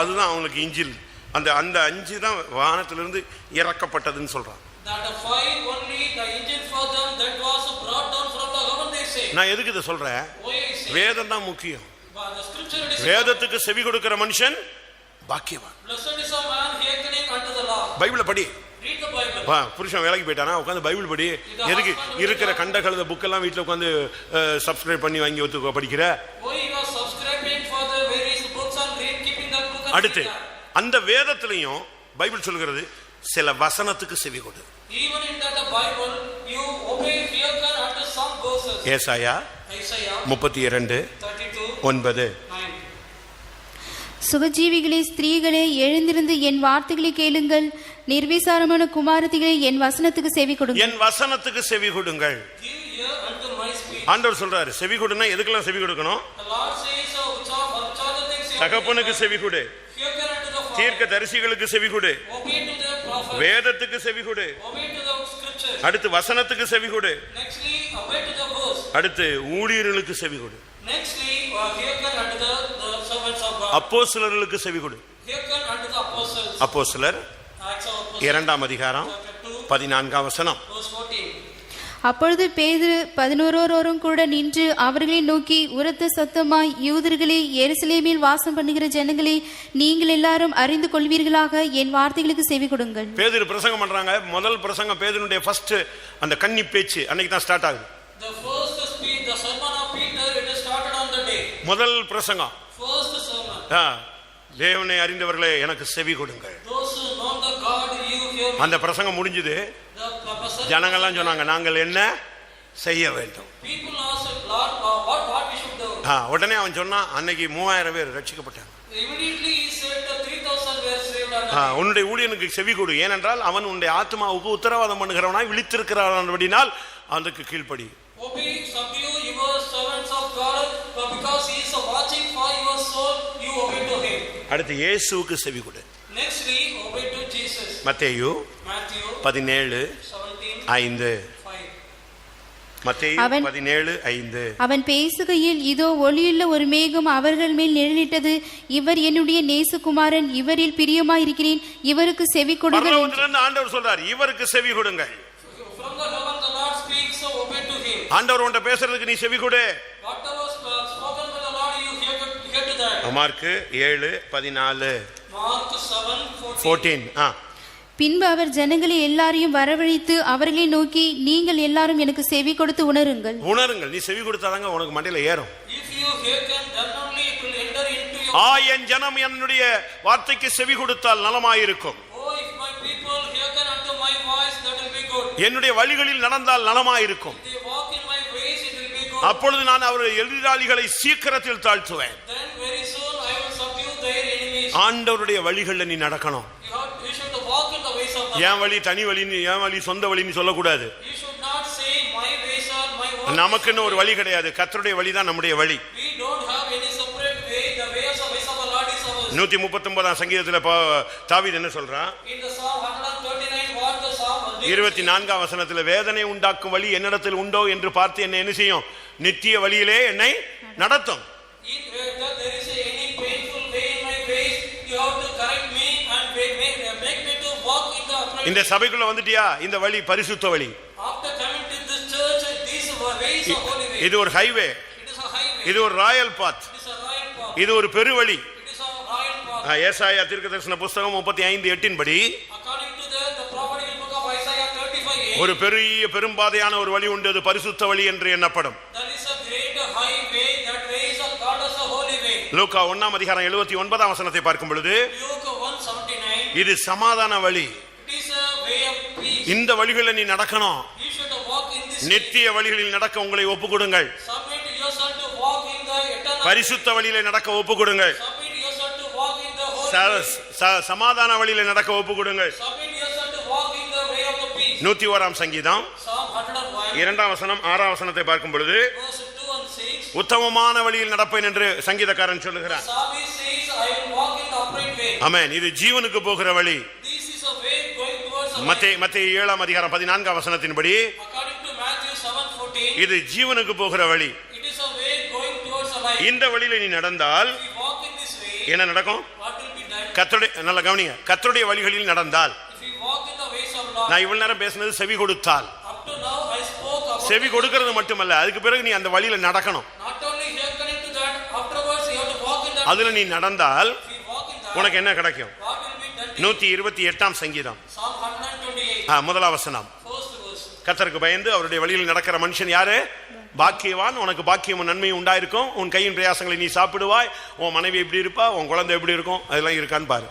அதுதான் அவங்களுக்கு இஞ்சில். அந்த 5 தான் வானத்திலிருந்து இறக்கப்பட்டதுன்னு சொல்றான். That the fire only the engine for them that was brought down from the heaven, they say. நான் எதுக்கு இதை சொல்றேன்? Why I say? வேதம் தான் முக்கியம். But the scripture it is. வேதத்துக்கு செவி கொடுக்கிற மனுஷன் பாக்கியவான். Blessed is a man hearkening unto the law. பைபிளை படி. Read the Bible. புருஷன் வேலைக்கு போயிட்டானா உட்காந்து பைபிள் படி. எதுக்கு இருக்கிற கண்ட கழுத புக்கெல்லாம் வீட்டில் உட்காந்து சப்ஸ்கிரைப் பண்ணி வாங்கி ஒத்து படிக்கிற? Why you are subscribing for the various books and read keeping that book? அடுத்து அந்த வேதத்திலையும் பைபிள் சொல்கிறது சில வசனத்துக்கு செவி கொடு. Even in that the Bible you obey hearken unto some verses. ஏசாயா Isaiah 32:9. சுகஜீவிகளே, ஸ்திரீகளே, எழுந்திருந்து என் வார்த்தைகளை கேளுங்கள். நிர்விசாரமான குமாரத்திகளே, என் வசனத்துக்கு செவி கொடுங்கள். என் வசனத்துக்கு செவி கொடுங்கள். Give ear unto my speech. ஆண்டவர் சொல்றாரு செவி கொடுனா எதுக்கெல்லாம் செவி கொடுக்கணும்? The Lord says which are the things. தகப்பனுக்கு செவி கொடு. Hearken unto the father. தீர்க்க தரிசிகளுக்கு செவி கொடு. Obey to the prophet. வேதத்துக்கு செவி கொடு. Obey to the scripture. அடுத்து வசனத்துக்கு செவி கொடு. Nextly obey to the verse. அடுத்து ஊழியர்களுக்கு செவி கொடு. Nextly hearken unto the servants of God. அப்போஸ்தலர்களுக்கு செவி கொடு. Hearken unto the apostles. அப்போஸ்தலர் Acts of Apostles. 2ஆம் அதிகாரம் 14ஆம் வசனம். Verse 14. அப்பொழுது பேதுரு 11 கூட நின்று அவர்களை நோக்கி உரத்த சத்தமாய், யூதர்களே, எருசலேமில் வாசம் பண்ணுகிற ஜனங்களே, நீங்கள் எல்லாரும் அறிந்து கொள்வீர்களாக, என் வார்த்தைகளுக்கு செவி கொடுங்கள். பேதுரு பிரசங்கம் பண்றாங்க. முதல் பிரசங்கம் பேதுருடைய ஃபர்ஸ்ட் அந்த கன்னி பேச்சு அன்னைக்கு தான் ஸ்டார்ட் ஆகுது. The first speech, the sermon of Peter, it is started on the day. முதல் பிரசங்கம். First sermon. தேவனை அறிந்தவர்களே எனக்கு செவி கொடுங்கள். Those who know the God, you hear me. அந்த பிரசங்கம் முடிஞ்சது. ஜனங்கள்லாம் சொன்னாங்க நாங்கள் என்ன செய்ய வேண்டும். People asked, Lord, what we should do? உடனே அவன் சொன்னான் அன்னைக்கு 3000 பேர் ரட்சிக்கப்பட்டாங்க. Immediately he said 3000 were saved. உன்னுடைய ஊழியனுக்கு செவி கொடு, ஏனென்றால் அவன் உன்னுடைய ஆத்மாவுக்கு உத்தரவாதம் பண்ணுகிறவனாய் விழித்திருக்கிறான், அதுக்கு கீழ்ப்படி. Obey, subdue your servants of God, because he is watching for your soul, you obey to him. அடுத்து இயேசுவுக்கு செவி கொடு. Nextly obey to Jesus. மத்தேயு Matthew 17:5. மத்தேயு 17:5. அவன் பேசுகையில், இதோ ஒளியுள்ள ஒரு மேகம் அவர்கள் மேல் நிழலிட்டது. இவர் என்னுடைய நேசகுமாரன், இவரில் பிரியமாயிருக்கிறேன், இவருக்கு செவி கொடுங்கள். ஆண்டவர் சொல்றார் இவருக்கு செவி கொடுங்கள். From the heaven the Lord speaks, so obey to him. ஆண்டவர் உன்கிட்ட பேசுறதுக்கு நீ செவி கொடு. Whatever spoken by the Lord, you hear to that. Mark 7:14. Mark 7:14. பின்பு அவர் ஜனங்களை எல்லாரையும் வரவழைத்து அவர்களை நோக்கி, நீங்கள் எல்லாரும் எனக்கு செவி கொடுத்து உணருங்கள். நீ செவி கொடுத்தாதாங்க உனக்கு மண்டையில ஏறும். If you hearken, then only it will enter into your. என் ஜனம் என்னுடைய வார்த்தைக்கு செவி கொடுத்தால் நலமாயிருக்கும். Oh, if my people hearken unto my voice, that will be good. என்னுடைய வழிகளில் நடந்தால் நலமாயிருக்கும். They walk in my ways, it will be good. அப்பொழுது நான் அவருடைய எதிராளிகளை சீக்கிரத்தில் தாழ்த்துவேன். Then very soon I will subdue their enemies. ஆண்டவருடைய வழிகளில் நீ நடக்கணும். You should walk in the ways of God. என் வழி தனி வழி, என் வழி சொந்த வழி நீ சொல்லக்கூடாது. You should not say my ways are my ways. நமக்குன்னு ஒரு வழி கிடையாது. கர்த்தருடைய வழி தான் நம்முடைய வழி. We don't have any separate way. The ways of the Lord is ours. 139ஆம் சங்கீதத்துல தாவீது என்ன சொல்றான்? In the Psalm 139, what the Psalm 24ஆம் வசனத்துல வேதனை உண்டாக்கும் வழி என்னிடத்தில் உண்டோ என்று பார்த்து என்னை என்ன செய்யும்? நித்திய வழியிலே என்னை நடத்தும். There is any painful way in my ways, you have to correct me and make me to walk in the upright. இந்த சபைக்குள்ள வந்துட்டியா? இந்த வழி பரிசுத்த வழி. After coming to this church, these ways are holy way. இது ஒரு highway. It is a highway. இது ஒரு royal path. It is a royal path. இது ஒரு பெருவழி. It is a royal path. ஏசாயா தீர்க்கதரிசன புத்தகம் 35:8 படி According to the prophetical book of Isaiah 35:8, ஒரு பெரிய பெரும்பாதையான ஒரு வழி உண்டு, அது பரிசுத்த வழி என்று எண்ணப்படும். there is a great highway, that way is called as a holy way. லூக்கா 1ஆம் அதிகாரம் 79ஆம் வசனத்தை பார்க்கும் பொழுது Luke 1:79, இது சமாதான வழி. it is a way of peace. இந்த வழிகளில் நீ நடக்கணும். You should walk in this way. நித்திய வழிகளில் நடக்க உங்களை ஒப்புக்கொடுங்கள். Submit yourself to walk in the eternal. பரிசுத்த வழியிலே நடக்க ஒப்புக்கொடுங்கள். Submit yourself to walk in the holy way. சமாதான வழியிலே நடக்க ஒப்புக்கொடுங்கள். Submit yourself to walk in the way of the peace. 101ஆம் சங்கீதம் Psalm 101, 2ஆம் வசனம் 6ஆம் வசனத்தை பார்க்கும் பொழுது verse 2 and 6. உத்தமமான வழியில் நடப்பேன் என்று சங்கீதக்காரன் சொல்லுகிறார். Psalmist says, I will walk in the upright way. ஆமென். இது ஜீவனுக்கு போகிற வழி. This is a way going towards a life. மத்தேயு 7ஆம் அதிகாரம் 14ஆம் வசனத்தின்படி According to Matthew 7:14, இது ஜீவனுக்கு போகிற வழி. it is a way going towards a life. இந்த வழியில நீ நடந்தால் If we walk in this way, என்ன நடக்கும்? what will be done? கர்த்தருடைய நல்ல கவனிங்க, கர்த்தருடைய வழிகளில் நடந்தால் If we walk in the ways of the Lord. நான் இவ்வளவு நேரம் பேசினது செவி கொடுத்தால். Up to now I spoke about. செவி கொடுக்கிறது மட்டுமல்ல, அதுக்கு பிறகு நீ அந்த வழியில நடக்கணும். Not only hearkening to that, afterwards you have to walk in that. அதுல நீ நடந்தால் If you walk in that, உனக்கு என்ன கிடைக்கும்? what will be done? 128ஆம் சங்கீதம் Psalm 128. முதலாம் வசனம். First verse. கர்த்தருக்கு பயந்து அவருடைய வழியில் நடக்கிற மனுஷன் யாரு? பாக்கியவான். உனக்கு பாக்கியமும் நன்மையும் உண்டாயிருக்கும். உன் கையின் பிரயாசங்களை நீ சாப்பிடுவாய். உன் மனைவி எப்படி இருப்பா, உன் குழந்தை எப்படி இருக்கும், அதெல்லாம் இருக்கான்னு பாரு.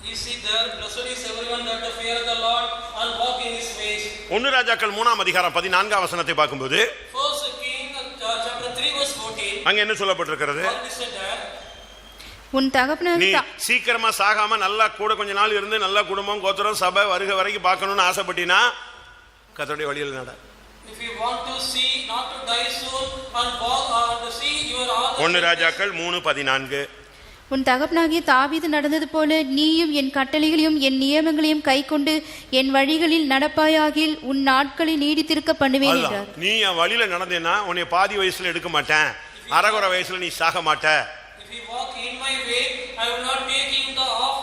You see there, blessed is everyone that feareth the Lord and walk in his ways. 1 ராஜாக்கள் 3ஆம் அதிகாரம் 14ஆம் வசனத்தை பார்க்கும்போது First King chapter 3 verse 14. அங்க என்ன சொல்லப்பட்டிருக்கிறது? What is said there? உன் நீ தகப்பனாகிய சீக்கிரமா சாகாம நல்லா கூட கொஞ்ச நாள் இருந்து நல்லா குடும்பம் கோத்திரம் சபை வருகை வரைக்கும் பார்க்கணும்னு ஆசைப்பட்டினா கர்த்தருடைய வழியில் நட. If you want to see, not to die soon and walk to see your all. 1 ராஜாக்கள் 3:14. உன் தகப்பனாகிய தாவீது நடந்தது போல நீயும் என் கட்டளைகளையும் என் நியமங்களையும் கைக்கொண்டு என் வழிகளில் நடப்பாயாகில் உன் நாட்களை நீடித்திருக்க பண்ணுவேன் என்றார். நீ என் வழியில நடந்தேன்னா உன்னை பாதி வயசுல எடுக்க மாட்டேன், அரைகுறை வயசுல நீ சாக மாட்ட. If you walk in my way, I will not take in the half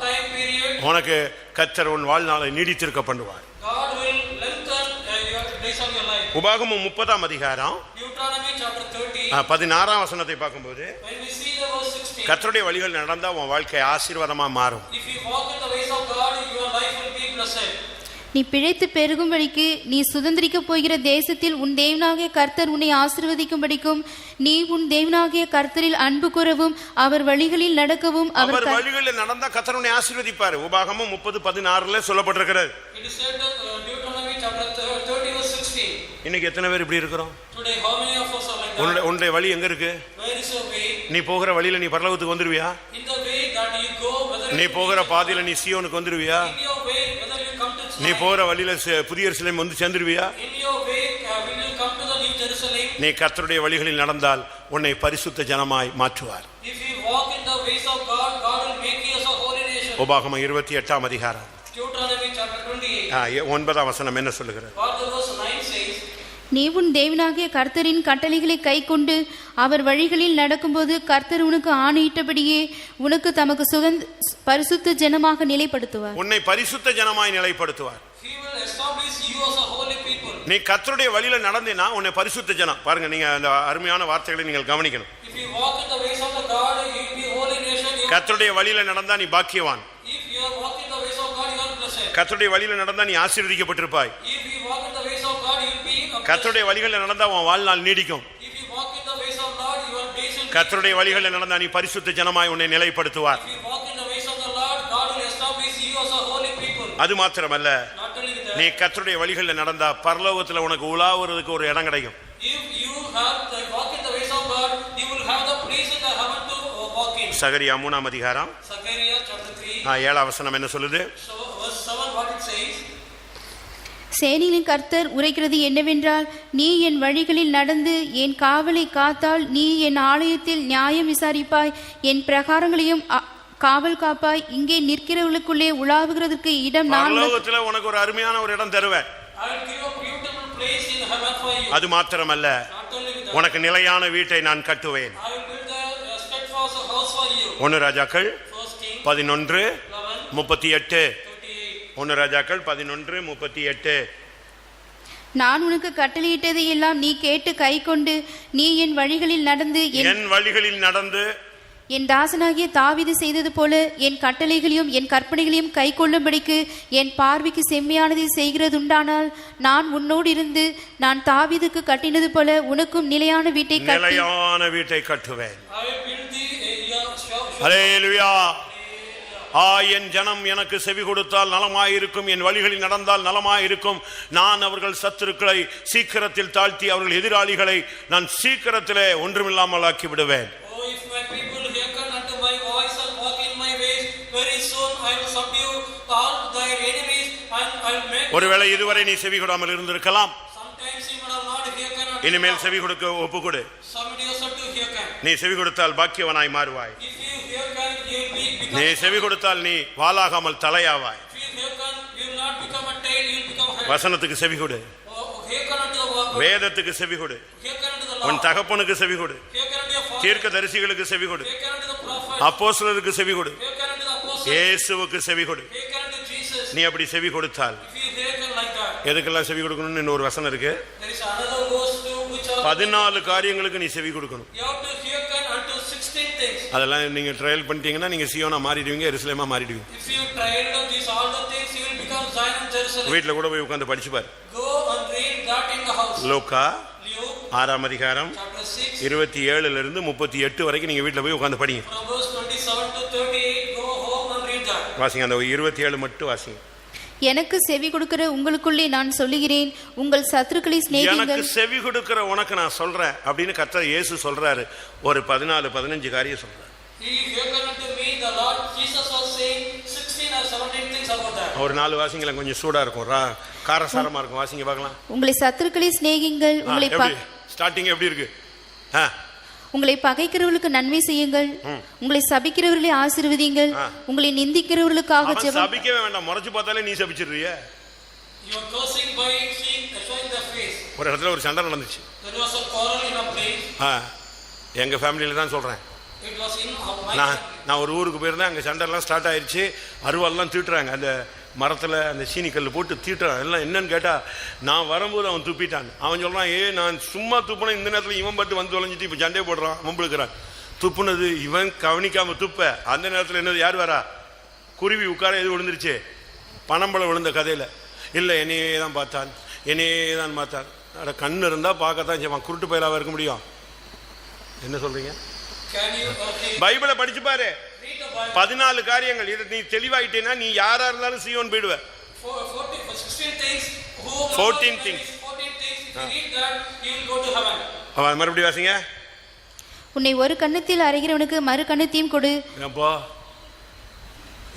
time period. உனக்கு கர்த்தர் உன் வாழ்நாளை நீடித்திருக்க பண்ணுவார். God will lengthen your days of your life. உபாகமம் 30ஆம் அதிகாரம் Deuteronomy chapter 30. 16ஆம் வசனத்தை பார்க்கும்போது When we see the verse 16. கர்த்தருடைய வழிகள் நடந்தா உன் வாழ்க்கை ஆசீர்வாதமா மாறும். If you walk in the ways of God, your life will be blessed. நீ பிழைத்து பெருகும்படிக்கு நீ சுதந்திரிக்க போகிற தேசத்தில் உன் தேவனாகிய கர்த்தர் உன்னை ஆசீர்வதிக்கும்படிக்கும் நீ உன் தேவனாகிய கர்த்தரில் அன்பு கூறவும் அவர் வழிகளில் நடக்கவும் அவர் வழிகளில் நடந்தா கர்த்தர் உன்னை ஆசீர்வதிப்பார். உபாகமம் 30:16 சொல்லப்பட்டிருக்கிறது. It is said Deuteronomy chapter 30 verse 16. இன்னைக்கு எத்தனை பேர் இப்படி இருக்கிறோம்? Today how many of us are like that? உன்னுடைய வழி எங்க இருக்கு? Where is your way? நீ போகிற வழியில நீ பரலோகத்துக்கு வந்துருவியா? In the way that you go, whether நீ போகிற பாதையில நீ சீயோனுக்கு வந்துருவியா? in your way, whether you come to நீ போகிற வழியில புதிய எருசலேம் வந்து சேர்ந்துருவியா? in your way, will you come to the New Jerusalem? நீ கர்த்தருடைய வழிகளில் நடந்தால் உன்னை பரிசுத்த ஜனமாய் மாற்றுவார். If you walk in the ways of God, God will make you as a holy nation. உபாகமம் 28ஆம் அதிகாரம் Deuteronomy chapter 28. 9ஆம் வசனம் என்ன சொல்லுகிறது? What the verse 9 says. நீ உன் தேவனாகிய கர்த்தரின் கட்டளைகளை கைக்கொண்டு அவர் வழிகளில் நடக்கும்போது கர்த்தர் உனக்கு ஆணையிட்டபடியே உனக்கு தமக்கு பரிசுத்த ஜனமாக நிலைப்படுத்துவார். உன்னை பரிசுத்த ஜனமாய் நிலைப்படுத்துவார். He will establish you as a holy people. நீ கர்த்தருடைய வழியில நடந்தேனா உன்னை பரிசுத்த ஜனம். பாருங்க, நீங்க அந்த அருமையான வார்த்தைகளை நீங்கள் கவனிக்கணும். If you walk in the ways of the God, you will be holy nation. கர்த்தருடைய வழியில நடந்தா நீ பாக்கியவான். If you are walking the ways of God, you are blessed. கர்த்தருடைய வழியில நடந்தா நீ ஆசீர்வதிக்கப்பட்டிருப்பாய். If you walk in the ways of God, you will be blessed. கர்த்தருடைய வழிகளில் நடந்தா உன் வாழ்நாள் நீடிக்கும். If you walk in the ways of Lord, your days will be. கர்த்தருடைய வழிகளில் நடந்தா நீ பரிசுத்த ஜனமாய் உன்னை நிலைப்படுத்துவார். If you walk in the ways of the Lord, God will establish you as a holy people. அது மாத்திரமல்ல, Not only that. நீ கர்த்தருடைய வழிகளில் நடந்தா பரலோகத்துல உனக்கு உலாவுறதுக்கு ஒரு இடம் கிடைக்கும். If you have the walk in the ways of God, you will have the place in the heaven to walk in. சகரியா 3ஆம் அதிகாரம் Zechariah chapter 3. 7ஆம் வசனம் என்ன சொல்லுது? So verse 7 what it says. சேனையின் கர்த்தர் உரைக்கிறது என்னவென்றால் நீ என் வழிகளில் நடந்து என் காவலை காத்தால் நீ என் ஆலயத்தில் நியாயம் விசாரிப்பாய் என் பிரகாரங்களையும் காவல் காப்பாய் இங்கே நிற்கிறவர்களுக்குள்ளே உலாவுகிறதுக்கு இடம் நான் பரலோகத்துல உனக்கு ஒரு அருமையான ஒரு இடம் தருவேன். I will give a beautiful place in heaven for you. அது மாத்திரமல்ல, Not only with that. உனக்கு நிலையான வீட்டை நான் கட்டுவேன். I will build a steadfast house for you. 1 ராஜாக்கள் First King 11:38. 38. 1 ராஜாக்கள் 11:38. நான் உனக்கு கட்டளையிட்டதை எல்லாம் நீ கேட்டு கை கொண்டு நீ என் வழிகளில் நடந்து என் வழிகளில் நடந்து என் தாசனாகிய தாவீது செய்தது போல என் கட்டளைகளையும் என் கற்பனைகளையும் கை கொள்ளும்படிக்கு என் பார்வைக்கு செம்மையானதை செய்கிறதுண்டானால் நான் உன்னோடு இருந்து நான் தாவீதுக்கு கட்டினது போல உனக்கும் நிலையான வீட்டை கட்டுவேன். I will build thee ஹல்லேலூயா. என் ஜனம் எனக்கு செவி கொடுத்தால் நலமாயிருக்கும், என் வழிகளில் நடந்தால் நலமாயிருக்கும். நான் அவர்கள் சத்துருக்களை சீக்கிரத்தில் தாழ்த்தி அவர்கள் எதிராளிகளை நான் சீக்கிரத்திலே ஒன்றுமில்லாமல் ஆக்கி விடுவேன். Oh, if my people hearken unto my voice and walk in my ways, very soon I will subdue all thy enemies and I will make. ஒருவேளை இதுவரை நீ செவி கொடாமல் இருந்திருக்கலாம். Sometimes you might have not hearken. இனிமேல் செவி கொடுக்க ஒப்புக்கொடு. Somebody has to hearken. நீ செவி கொடுத்தால் பாக்கியவனாய் மாறுவாய். If you hearken, you will become. நீ செவி கொடுத்தால் நீ வாளாகாமல் தலையாவாய். If you hearken, you will not become a tail, you will become a head. வசனத்துக்கு செவி கொடு. Hearken unto the word. வேதத்துக்கு செவி கொடு. Hearken unto the law. உன் தகப்பனுக்கு செவி கொடு. Hearken unto your father. தீர்க்கதரிசிகளுக்கு செவி கொடு. Hearken unto the prophet. அப்போஸ்தலருக்கு செவி கொடு. Hearken unto the apostle. இயேசுவுக்கு செவி கொடு. Hearken unto Jesus. நீ அப்படி செவி கொடுத்தால் If you எதுக்கெல்லாம் செவி கொடுக்கணும்னு இன்னொரு வசனம் இருக்கு. There is another verse too which are 14 காரியங்களுக்கு நீ செவி கொடுக்கணும். you have to hearken unto 16 things. அதெல்லாம் நீங்க ட்ரையல் பண்ணிட்டீங்கன்னா நீங்க சியோனா மாறிடுவீங்க, எருசலேமா மாறிடுவீங்க. If you tried these all the things, you will become Zion and Jerusalem. வீட்ல கூட போய் உட்கார்ந்து படிச்சு பாரு. Go and read that in the house. Luca Luke 6ஆம் அதிகாரம் chapter 6 27 இருந்து 38 வரைக்கும் நீங்க வீட்ல போய் உட்கார்ந்து படிங்க. from verse 27 to 38. Go home and read that. வாசிங்க, அந்த 27 மட்டும் வாசிங்க. எனக்கு செவி கொடுக்கிற உங்களுக்குள்ளே நான் சொல்லுகிறேன், உங்கள் சத்துருக்களை எனக்கு சிநேகியுங்கள். செவி கொடுக்கிற உனக்கு நான் சொல்றேன் அப்படின்னு கர்த்தர் இயேசு சொல்றாரு. ஒரு 14-15 காரியம் சொல்றாரு. He hearken unto me, the Lord Jesus was saying 16 or 17 things about that. ஒரு 4 வாசிங்கள கொஞ்சம் சூடா இருக்கும், காரசாரமா இருக்கும். வாசிங்க பார்க்கலாம். உங்களை சத்துருக்களை சிநேகியுங்கள், ஸ்டார்டிங் எப்படி இருக்கு? உங்களை பகைக்கிறவர்களுக்கு நன்மை செய்யுங்கள், உங்களை சபிக்கிறவர்களை ஆசீர்வதியுங்கள், உங்களை நிந்திக்கிறவர்களுக்காக ஜெபம். சபிக்கவே வேண்டாம், முறைச்சு பார்த்தாலே நீ சபிச்சிடுறிய. You are cursing by showing the face. ஒரு இடத்துல ஒரு சண்டை நடந்துச்சு. There was a quarrel in a place. எங்க ஃபேமிலியில தான் சொல்றேன். It was in my family. நான் ஒரு ஊருக்கு போயிருந்தேன். அங்க சண்டை எல்லாம் ஸ்டார்ட் ஆயிடுச்சு. அருவாள்லாம் தீட்டுறாங்க, அந்த மரத்துல அந்த சீனிக்கல் போட்டு தீட்டுறான். எல்லாம் என்னன்னு கேட்டா, நான் வரும்போது அவன் துப்பிட்டான். அவன் சொல்றான், நான் சும்மா துப்புன, இந்த நேரத்துல இவன் பட்டு வந்து தொலைஞ்சிட்டு இப்ப சண்டை போடுறான், மும்புழுக்கிறான். துப்புனது இவன் கவனிக்காம துப்ப, அந்த நேரத்துல என்னது யார் வரா? குருவி உட்கார எது விழுந்துருச்சு? பனம்பழம் விழுந்த கதையில. இல்ல என்னையே தான் பார்த்தான், என்னையே தான் பார்த்தான். அட கண்ணு இருந்தா பார்க்கத்தான் செய்வான், குருட்டு பயிலாவா இருக்க முடியும்? என்ன சொல்றீங்க? பைபிளை படிச்சு பாரு. 14 காரியங்கள். இது நீ தெளிவாயிட்டேன்னா நீ யாரா இருந்தாலும் சீயோன் போயிடுவ. 14 things. மறுபடியும் வாசிங்க. உன்னை ஒரு கன்னத்தில் அறைகிறவனுக்கு மறு கன்னத்தையும் கொடு.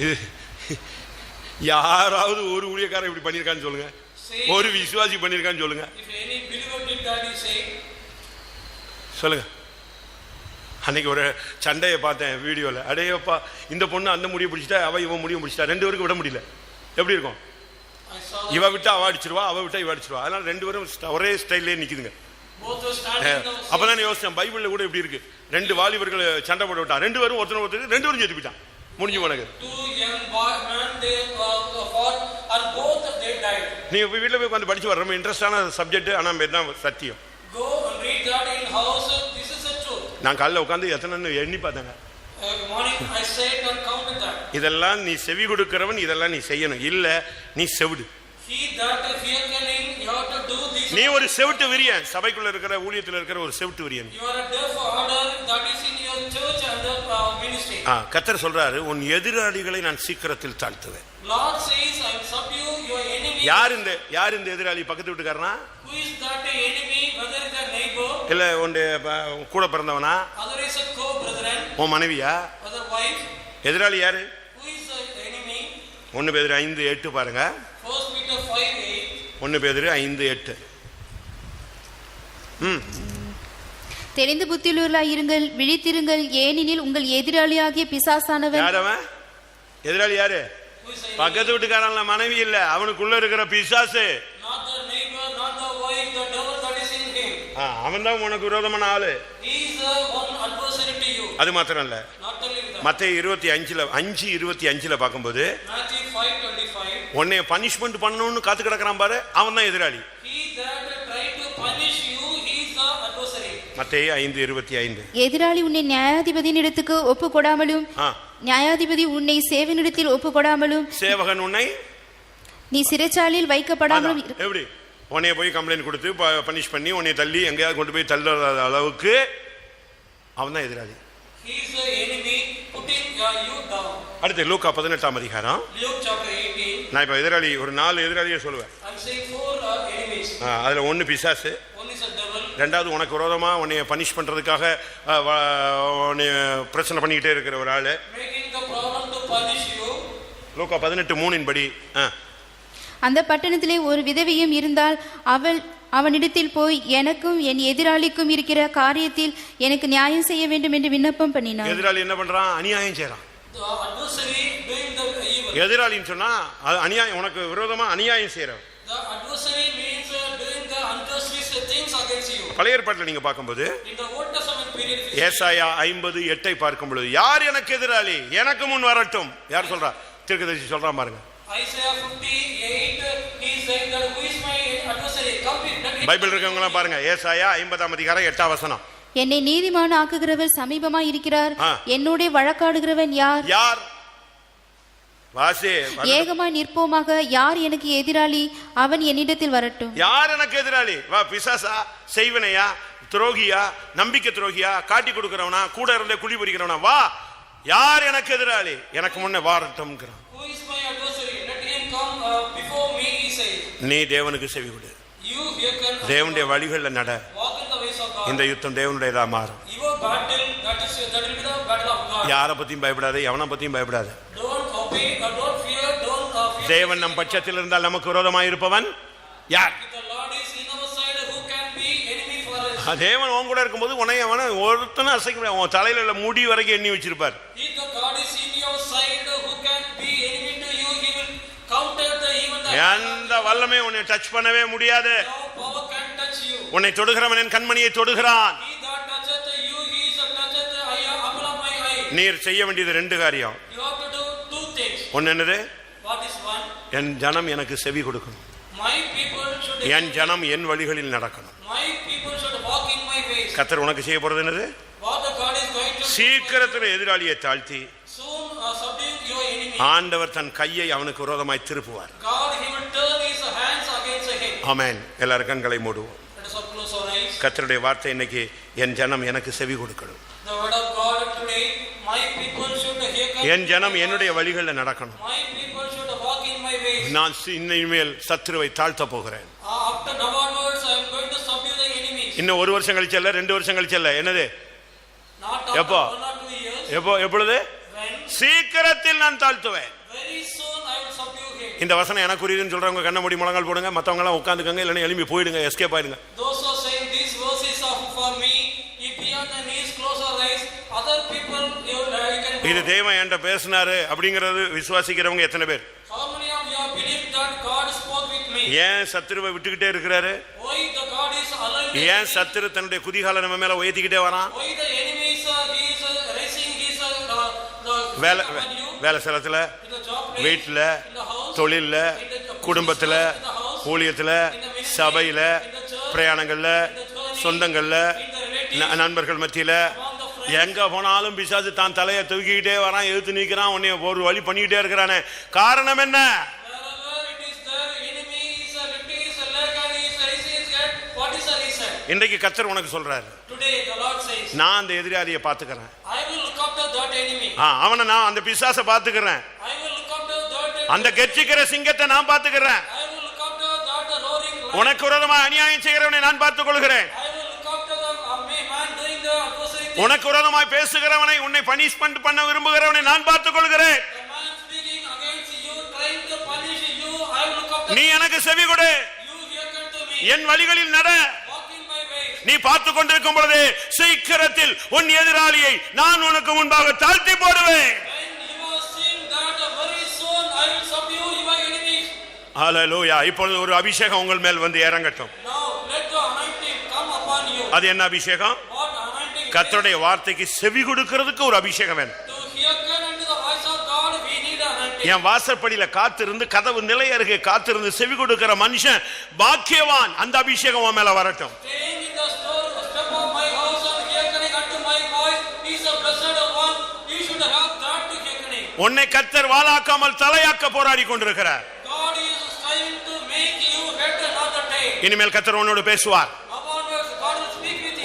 இது யாராவது ஒரு ஊழியக்காரன் இப்படி பண்ணிருக்கான்னு சொல்லுங்க, ஒரு விசுவாசி பண்ணிருக்கான்னு சொல்லுங்க, சொல்லுங்க. அன்னைக்கு ஒரு சண்டையை பார்த்தேன் வீடியோவில். அடையப்பா, இந்த பொண்ணு அந்த முடியை பிடிச்சிட்டா, அவ இவன் முடியும் பிடிச்சிட்டா, 2 பேருக்கு விட முடியல. எப்படி இருக்கும்? இவ விட்டா அவ அடிச்சிருவா, அவ விட்டா இவ அடிச்சிருவா. அதனால 2 பேரும் ஒரே ஸ்டைல்லே நிக்குதுங்க. அப்பதான் யோசிச்சேன், பைபிள்ல கூட இப்படி இருக்கு. 2 வாலிபர்கள் சண்டை போட்டு விட்டான், 2 பேரும் ஒருத்தர் 2 பேரும் செத்து போயிட்டான். முடிஞ்சு உனக்கு. நீ வீட்டுல போய் உட்காந்து படிச்சு வர ரொம்ப இன்ட்ரெஸ்டான சப்ஜெக்ட். ஆனா இதுதான் சத்தியம். நான் காலைல உட்காந்து எத்தனை எண்ணி பார்த்தேங்க. இதெல்லாம் நீ செவி கொடுக்கிறவன், இதெல்லாம் நீ செய்யணும். இல்ல நீ செவிடு. நீ ஒரு செவிட்டு விரியன். சபைக்குள்ள இருக்கிற ஊழியத்தில் இருக்கிற ஒரு செவிட்டு விரியன். கர்த்தர் சொல்றாரு, உன் எதிராளிகளை நான் சீக்கிரத்தில் தாழ்த்துவேன். யார் இந்த எதிராளி? பக்கத்து வீட்டுக்காரனா இல்ல உன்னுடைய கூட பிறந்தவனா? உன் மனைவியா? எதிராளி யாரு? 1 பேதுரு 5:8 பாருங்க. 1 பேதுரு 5:8. தெரிந்து புத்தியுள்ளவர்களாய் இருங்கள், விழித்திருங்கள், ஏனெனில் உங்கள் எதிராளியாகிய பிசாசானவன். யாரவன்? எதிராளி யாரு? பக்கத்து வீட்டுக்காரன் மனைவி இல்ல, அவனுக்குள்ள இருக்கிற பிசாசு. அவன் தான் உனக்கு விரோதமான ஆளு. அது மாத்திரம் இல்ல, மத்தேயு 5:25 பார்க்கும்போது உன்னைய பனிஷ்மெண்ட் பண்ணணும்னு காத்து கிடக்கிறான் பாரு, அவன் தான் எதிராளி. மத்தேயு 5:25. எதிராளி உன்னை நியாயாதிபதியின் இடத்துக்கு ஒப்பு கொடாமலும், நியாயாதிபதி உன்னை சேவனிடத்தில் ஒப்பு கொடாமலும், சேவகன் உன்னை நீ சிறைச்சாலையில் வைக்கப்படாமலும். எப்படி உன்னைய போய் கம்ப்ளைண்ட் கொடுத்து பனிஷ் பண்ணி உன்னை தள்ளி எங்கேயாவது கொண்டு போய் தள்ளாத அளவுக்கு அவன் தான் எதிராளி. அடுத்து லூக்கா 18ஆம் அதிகாரம். நான் இப்ப எதிராளி ஒரு 4 எதிராளியை சொல்லுவேன். அதுல 1 பிசாசு, 2வது உனக்கு விரோதமா உன்னைய பனிஷ் பண்றதுக்காக உன்னைய பிரச்சனை பண்ணிக்கிட்டே இருக்கிற ஒரு ஆளு. லூக்கா 18:3 படி, அந்த பட்டணத்திலே ஒரு விதவையும் இருந்தால் அவனிடத்தில் போய் எனக்கும் என் எதிராளிக்கும் இருக்கிற காரியத்தில் எனக்கு நியாயம் செய்ய வேண்டும் என்று விண்ணப்பம் பண்ணினான். எதிராளி என்ன பண்றான்? அநியாயம் செய்யறான். எதிராளின்னு சொன்னா அநியாயம், உனக்கு விரோதமா அநியாயம் செய்யறவன். பழைய ஏற்பாட்டில் நீங்க பார்க்கும்போது ஏசாயா 50:8 பார்க்கும் பொழுது, யார் எனக்கு எதிராளி? எனக்கு முன் வரட்டும். யார் சொல்றா? தீர்க்கதரிசி சொல்றான் பாருங்க. Isaiah 58, he is saying that who is my Bible இருக்கவங்க எல்லாம் பாருங்க, ஏசாயா 50ஆம் அதிகாரம் 8ஆம் வசனம். என்னை நீதிமான் ஆக்குகிறவர் சமீபமாய் இருக்கிறார், என்னோட வழக்காடுகிறவன் யார்? யார்? வாசி. ஏகமாய் நிற்போமாக, யார் எனக்கு எதிராளி? அவன் என்னிடத்தில் வரட்டும். யார் எனக்கு எதிராளி? வா, பிசாசா, செய்வனையா, துரோகியா, நம்பிக்கை துரோகியா, காட்டி கொடுக்கிறவனா, கூட இருந்தே குழி பறிக்கிறவனா? வா, யார் எனக்கு எதிராளி? எனக்கு முன்னே வாரட்டும். Who is my adversary? Let him come before me, he says. நீ தேவனுக்கு செவி கொடு. You hearken. தேவனுடைய வழிகள்ல நட. Walk in the ways of God. இந்த யுத்தம் தேவனுடையதா மாறும். Your battle, that will be the battle of God. யாரை பத்தியும் பயப்படாத, எவனை பத்தியும் பயப்படாத. Don't obey or don't fear, don't fear. தேவன் நம் பட்சத்தில் இருந்தால் நமக்கு விரோதமாய் இருப்பவன் யார்? If the Lord is in our side, who can be enemy for us? தேவன் உன் கூட இருக்கும்போது உன்னை அவனை ஒருத்தனும் அசைக்க முடியாது. உன் தலையில உள்ள முடி வரைக்கும் எண்ணி வச்சிருப்பார். If the God is in your side, who can be enemy to you? He will counter the even the. எந்த வல்லமே உன்னை டச் பண்ணவே முடியாது. No power can touch you. உன்னை தொடுகிறவன் என் கண்மணியை தொடுகிறான். He that toucheth you, he is toucheth the apple of my eye. நீர் செய்ய வேண்டியது 2 காரியம். You have to do 2 things. ஒன்னு என்னது? What is one? என் ஜனம் எனக்கு செவி கொடுக்கணும். My people should. என் ஜனம் என் வழிகளில் நடக்கணும். My people should walk in my ways. கர்த்தர் உனக்கு செய்ய போறது என்னது? What the God is going to. சீக்கிரத்தில் எதிராளியை தாழ்த்தி Soon subdue your enemy. ஆண்டவர் தன் கையை அவனுக்கு விரோதமாய் திருப்புவார். God, he will turn his hands against him. ஆமென். எல்லாரும் கண்களை மூடுவோம். Let us close our eyes. கர்த்தருடைய வார்த்தை இன்னைக்கு, என் ஜனம் எனக்கு செவி கொடுக்கணும். The word of God today, my people should hearken. என் ஜனம் என்னுடைய வழிகளில் நடக்கணும். My people should walk in my ways. நான் இனிமேல் சத்துருவை தாழ்த்த போகிறேன். After now onwards, I am going to subdue the enemies. இன்னும் 1 வருஷம் கழிச்சு இல்ல, 2 வருஷம் கழிச்சு இல்ல, என்னது? Not after எப்போ? 1 or 2 years. எப்பொழுது? When? சீக்கிரத்தில் நான் தாழ்த்துவேன். Very soon I will subdue him. இந்த வசனம் எனக்கு புரியுதுன்னு சொல்றவங்க கண்ண மூடி முழங்கால் போடுங்க. மத்தவங்க எல்லாம் உட்கார்ந்துக்கங்க, இல்லைன்னா எழும்பி போயிடுங்க, எஸ்கேப் ஆயிடுங்க. Those who are saying these verses are for me, if be on the knees, close our eyes. Other people, you can go. இது தேவன் என்கிட்ட பேசினாரு அப்படிங்கறது விசுவாசிக்கிறவங்க எத்தனை பேர்? How many of you have believed that God spoke with me? ஏன் சத்துருவை விட்டுக்கிட்டே இருக்கிறாரு? Why the God is allowing? ஏன் சத்துரு தன்னுடைய குதிகால நம்ம மேல உயர்த்திக்கிட்டே வரான்? Why the enemies he is raising his வேலை ஸ்தலத்துல, வீட்டுல, தொழில்ல, குடும்பத்துல, ஊழியத்துல, சபையில, பிரயாணங்கள்ல, சொந்தங்கள்ல, நண்பர்கள் மத்தியில, எங்க போனாலும் பிசாசு தான் தலையை தூக்கிக்கிட்டே வரான், எழுத்து நிற்கிறான், உன்னை ஒரு வழி பண்ணிக்கிட்டே இருக்கிறானே. காரணம் என்ன? இன்றைக்கு கர்த்தர் உனக்கு சொல்றாரு, நான் அந்த எதிராளியை பாத்துக்கிறேன். அவனை நான் அந்த பிசாசை பாத்துக்கிறேன். அந்த கெர்ச்சிக்கிற சிங்கத்தை நான் பாத்துக்கிறேன். உனக்கு விரோதமா அநியாயம் செய்கிறவனை நான் பார்த்துக் கொள்கிறேன். உனக்கு விரோதமாய் பேசுகிறவனை, உன்னை பனிஷ்மென்ட் பண்ண விரும்புகிறவனை நான் பார்த்துக் கொள்கிறேன். நீ எனக்கு செவி கொடு, என் வழிகளில் நட. நீ பார்த்துக் கொண்டிருக்கும் பொழுது சீக்கிரத்தில் உன் எதிராளியை நான் உனக்கு முன்பாக தாழ்த்தி போடுவேன். ஹல்லேலூயா. இப்பொழுது ஒரு அபிஷேகம் உங்கள் மேல் வந்து இறங்கட்டும். அது என்ன அபிஷேகம்? கர்த்தருடைய வார்த்தைக்கு செவி கொடுக்கிறதுக்கு ஒரு அபிஷேகம் வேணும். என் வாசற்படியில காத்திருந்து, கதவு நிலை அருகே காத்திருந்து செவி கொடுக்கிற மனுஷன் பாக்கியவான். அந்த அபிஷேகம் உன் மேல வரட்டும். உன்னை கர்த்தர் வாளாக்காமல் தலையாக்க போராடி கொண்டிருக்கிறார். இனிமேல் கர்த்தர் உன்னோடு பேசுவார்,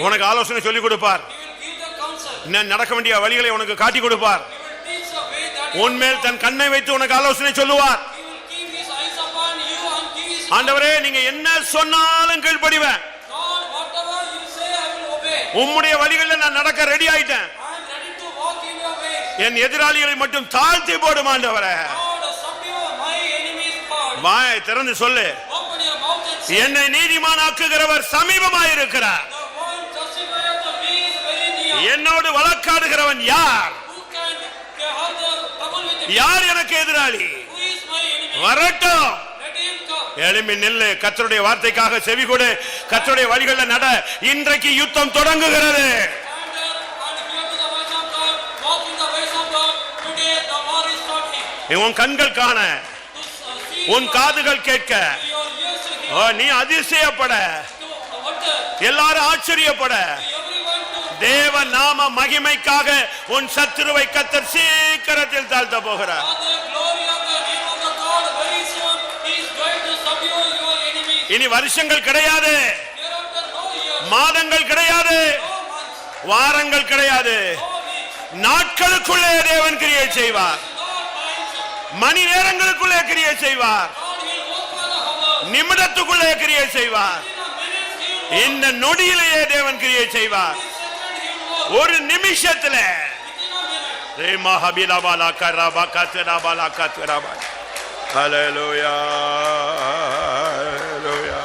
உனக்கு ஆலோசனை சொல்லிக் கொடுப்பார், நடக்க வேண்டிய வழிகளை உனக்கு காட்டி கொடுப்பார். உன்மேல் தன் கண்ணை வைத்து உனக்கு ஆலோசனை சொல்லுவார். ஆண்டவரே, நீங்க என்ன சொன்னாலும் கீழ்ப்படிவேன். உம்முடைய வழிகளில் நான் நடக்க ரெடி ஆயிட்டேன். என் எதிராளிகளை மட்டும் தாழ்த்தி போடும் ஆண்டவரே. வாயை திறந்து சொல்லு, என்னை நீதிமானாக்குகிறவர் சமீபமாயிருக்கிறார். என்னோடு வழக்காடுகிறவன் யார்? யார் எனக்கு எதிராளி? வரட்டும். எழும்பி நில்லு, கர்த்தருடைய வார்த்தைக்காக செவி கொடு, கர்த்தருடைய வழிகளில் நட. இன்றைக்கு யுத்தம் தொடங்குகிறது. உன் கண்கள் காண, உன் காதுகள் கேட்க, நீ அதிசயப்பட, எல்லாரும் ஆச்சரியப்பட everyone to தேவ நாம மகிமைக்காக உன் சத்துருவை கர்த்தர் சீக்கிரத்தில் தாழ்த்த போகிறார். for the glory of the name of the God, very soon he is going to subdue your enemies. இனி வருஷங்கள் கிடையாது, Hereafter no years, மாதங்கள் கிடையாது, no months, வாரங்கள் கிடையாது, no weeks, நாட்களுக்குள்ளே தேவன் கிரியை செய்வார். no times. மணி நேரங்களுக்குள்ளே கிரியை செய்வார். God will work for the hour. நிமிடத்துக்குள்ளே கிரியை செய்வார். In a minute he will work. இந்த நொடியிலேயே தேவன் கிரியை செய்வார். In a second he will work. ஒரு நிமிஷத்துல Within a minute. Hallelujah, hallelujah.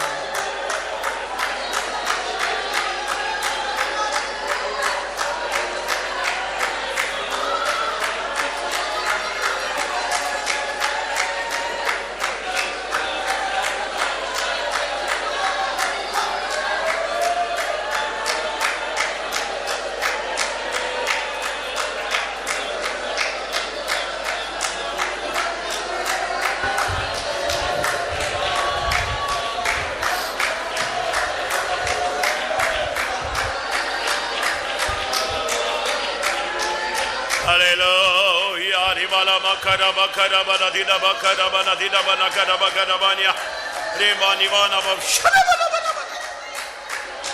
Hallelujah. Rivala makara makara banadina makara banadina banakara makara banya. Rimani vana bavshana.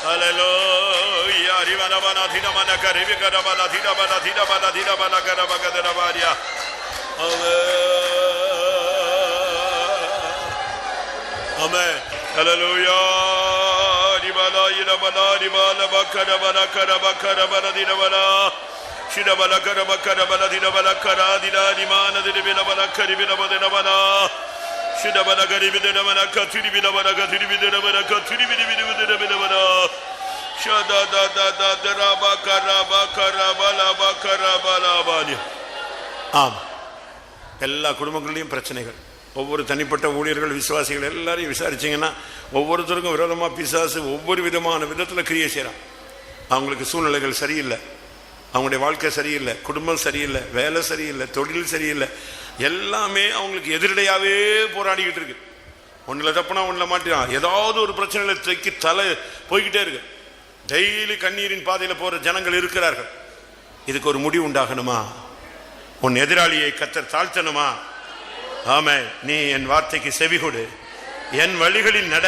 Hallelujah. Rivala banadina manakara vikara banadina banadina banadina banakara makara banya. Amen. Hallelujah. Rivala ina bana rivala makara banakara makara banadina bana. Shida bala kara makara bala dina bala kara dina dimana dina bina bala kari bina bina bana. Shida bala kari bina bana katiri bina bana katiri bina bana katiri bina bana. Shada da da da da raba kara bala bakara bala bani. ஆம், எல்லா குடும்பங்களிலும் பிரச்சனைகள். ஒவ்வொரு தனிப்பட்ட ஊழியர்கள் விசுவாசிகள் எல்லாரையும் விசாரிச்சிங்கன்னா ஒவ்வொருத்தருக்கும் விரோதமாக பிசாசு ஒவ்வொரு விதமான விதத்தில் கிரியை செய்கிறான். அவங்களுக்கு சூழ்நிலைகள் சரியில்லை, அவங்களுடைய வாழ்க்கை சரியில்லை, குடும்பம் சரியில்லை, வேலை சரியில்லை, தொழில் சரியில்லை, எல்லாமே அவங்களுக்கு எதிரடையாகவே போராடிக்கிட்டு இருக்கு. ஒன்றில் தப்புனா ஒன்றில் மாட்டினான், ஏதாவது ஒரு பிரச்சனையில் தூக்கி தலை போய்கிட்டே இருக்கு. டெய்லி கண்ணீரின் பாதையில் போகிற ஜனங்கள் இருக்கிறார்கள். இதுக்கு ஒரு முடிவு உண்டாகணுமா? உன் எதிராளியை கர்த்தர் தாழ்த்தணுமா? ஆமே, நீ என் வார்த்தைக்கு செவி கொடு, என் வழிகளில் நட.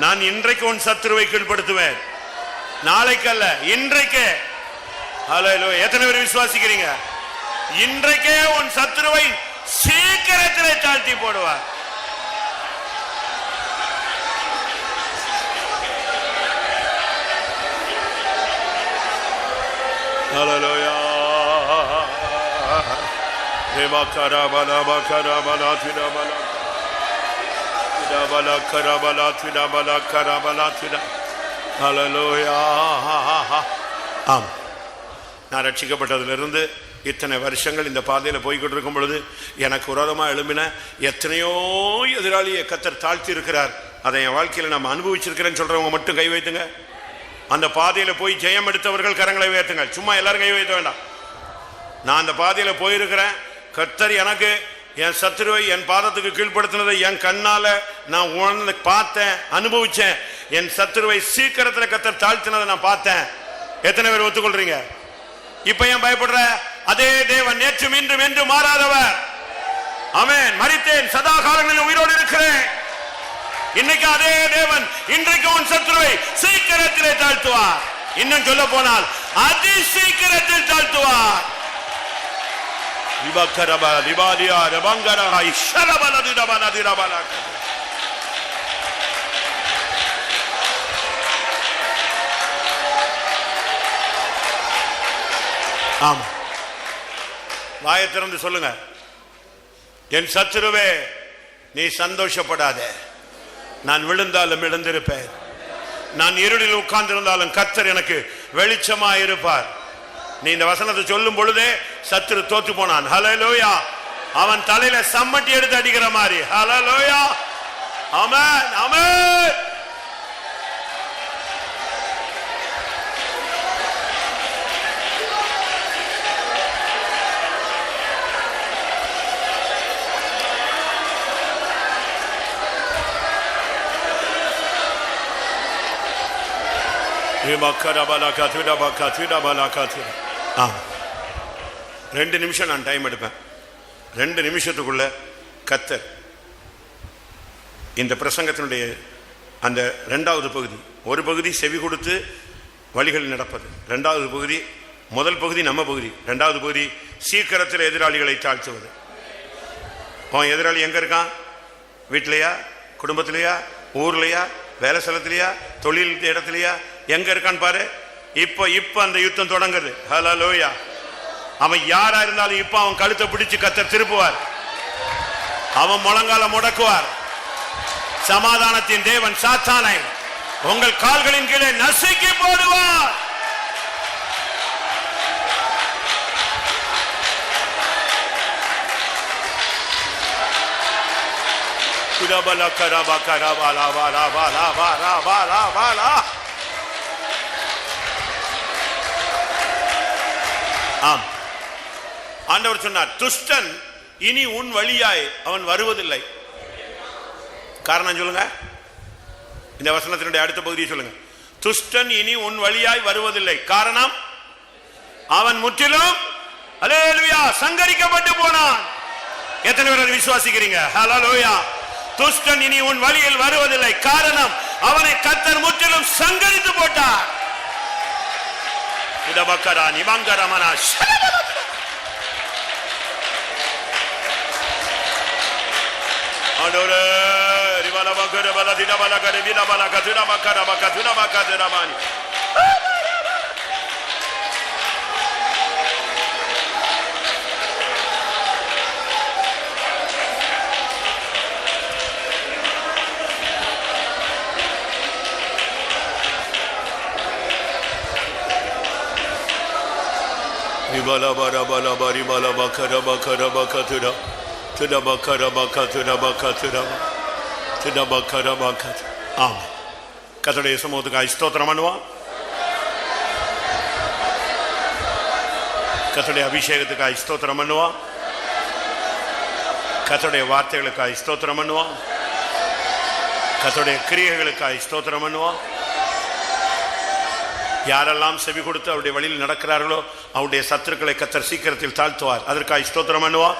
நான் இன்றைக்கு உன் சத்துருவை கீழ்படுத்துவேன், நாளைக்கு அல்ல, இன்றைக்கே. ஹல்லேலூயா. எத்தனை பேர் விசுவாசிக்கிறீங்க? இன்றைக்கே உன் சத்துருவை சீக்கிரத்திலே தாழ்த்தி போடுவார். ஹல்லேலூயா. தேவகரா பல பகரா பல திரா பல திரா பல கரா பல திரா பல கரா பல திரா. ஹல்லேலூயா. ஆம், நான் ரட்சிக்கப்பட்டதிலிருந்து இத்தனை வருஷங்கள் இந்த பாதையில் போய்கிட்டு இருக்கும் பொழுது எனக்கு விரோதமாக எழும்பின எத்தனையோ எதிராளியை கர்த்தர் தாழ்த்தி இருக்கிறார். அதை என் வாழ்க்கையில் நம்ம அனுபவிச்சிருக்கிறேன்னு சொல்றவங்க மட்டும் கை வைத்துங்க. அந்த பாதையில் போய் ஜெயம் எடுத்தவர்கள் கரங்களை உயர்த்துங்க. சும்மா எல்லாரும் கை வைத்த வேண்டாம். நான் அந்த பாதையில் போயிருக்கிறேன். கர்த்தர் எனக்கு என் சத்துருவை என் பாதத்துக்கு கீழ்படுத்தினதை என் கண்ணால நான் உணர்ந்து பார்த்தேன், அனுபவிச்சேன். என் சத்துருவை சீக்கிரத்தில் கர்த்தர் தாழ்த்தினதை நான் பார்த்தேன். எத்தனை பேர் ஒத்துக்கொள்றீங்க? இப்ப ஏன் பயப்படுற? அதே தேவன் நேற்றும் இன்றும் என்று மாறாதவர். ஆமென். மரித்தேன், சதா காலங்களில் உயிரோடு இருக்கிறேன். இன்னைக்கு அதே தேவன் இன்றைக்கு உன் சத்துருவை சீக்கிரத்திலே தாழ்த்துவார். இன்னும் சொல்ல போனால் அதி சீக்கிரத்தில் தாழ்த்துவார். ஆமா, வாயை திறந்து சொல்லுங்க. என் சத்துருவே, நீ சந்தோஷப்படாத. நான் விழுந்தாலும் எழுந்திருப்பேன், நான் இருளில் உட்கார்ந்திருந்தாலும் கர்த்தர் எனக்கு வெளிச்சமாய் இருப்பார். நீ இந்த வசனத்தை சொல்லும் பொழுதே சத்துரு தோத்து போனான். ஹல்லேலூயா. அவன் தலையில சம்மட்டி எடுத்து அடிக்கிற மாதிரி. ஹல்லேலூயா. ஆமென், ஆமென். 2 நிமிஷம் நான் டைம் எடுப்பேன். 2 நிமிஷத்துக்குள்ள கர்த்தர் இந்த பிரசங்கத்தினுடைய அந்த 2வது பகுதி, ஒரு பகுதி செவி கொடுத்து வழிகள் நடப்பது, 2வது பகுதி, முதல் பகுதி நம்ம பகுதி, 2வது பகுதி சீக்கிரத்தில் எதிராளிகளை தாழ்த்துவது. எதிராளி எங்க இருக்கான்? வீட்டிலையா, குடும்பத்திலையா, ஊர்லையா, வேலை ஸ்தலத்திலையா, தொழில் இடத்துலையா, எங்க இருக்கான்னு பாரு. இப்ப அந்த யுத்தம் தொடங்குது. ஹல்லேலூயா. அவன் யாரா இருந்தாலும் இப்ப அவன் கழுத்தை பிடிச்சு கர்த்தர் திருப்புவார். அவன் முழங்கால முடக்குவார். சமாதானத்தின் தேவன் சாத்தானை உங்கள் கால்களின் கீழே நசுக்கி போடுவார். ஆம், ஆண்டவர் சொன்னார், துஷ்டன் இனி உன் வழியாய் அவன் வருவதில்லை. காரணம் சொல்லுங்க. இந்த வசனத்தினுடைய அடுத்த பகுதியை சொல்லுங்க. துஷ்டன் இனி உன் வழியாய் வருவதில்லை. காரணம், அவன் முற்றிலும் ஹல்லேலூயா சங்கரிக்கப்பட்டு போனான். எத்தனை பேர் விசுவாசிக்கிறீங்க? ஹல்லேலூயா. துஷ்டன் இனி உன் வழியில் வருவதில்லை. காரணம், அவனை கர்த்தர் முற்றிலும் சங்கரித்து போட்டார். இடபக்கரா நிமங்கரமனா ஆண்டவரே ரிவலபக்கர பலதினபலகர வினபலகதுனபக்கர பக்கதுனபக்கதுனமானி கர்த்தருடைய சமூகத்துக்காய் ஸ்தோத்திரம் பண்ணுவோம். கர்த்தருடைய அபிஷேகத்துக்காய் ஸ்தோத்திரம் பண்ணுவோம். கர்த்தருடைய வார்த்தைகளுக்காய் ஸ்தோத்திரம் பண்ணுவோம். கர்த்தருடைய கிரியைகளுக்காய் ஸ்தோத்திரம் பண்ணுவோம். யாரெல்லாம் செவி கொடுத்து அவருடைய வழியில் நடக்கிறார்களோ அவருடைய சத்துருக்களை கர்த்தர் சீக்கிரத்தில் தாழ்த்துவார். அதற்காக ஸ்தோத்திரம் பண்ணுவோம்.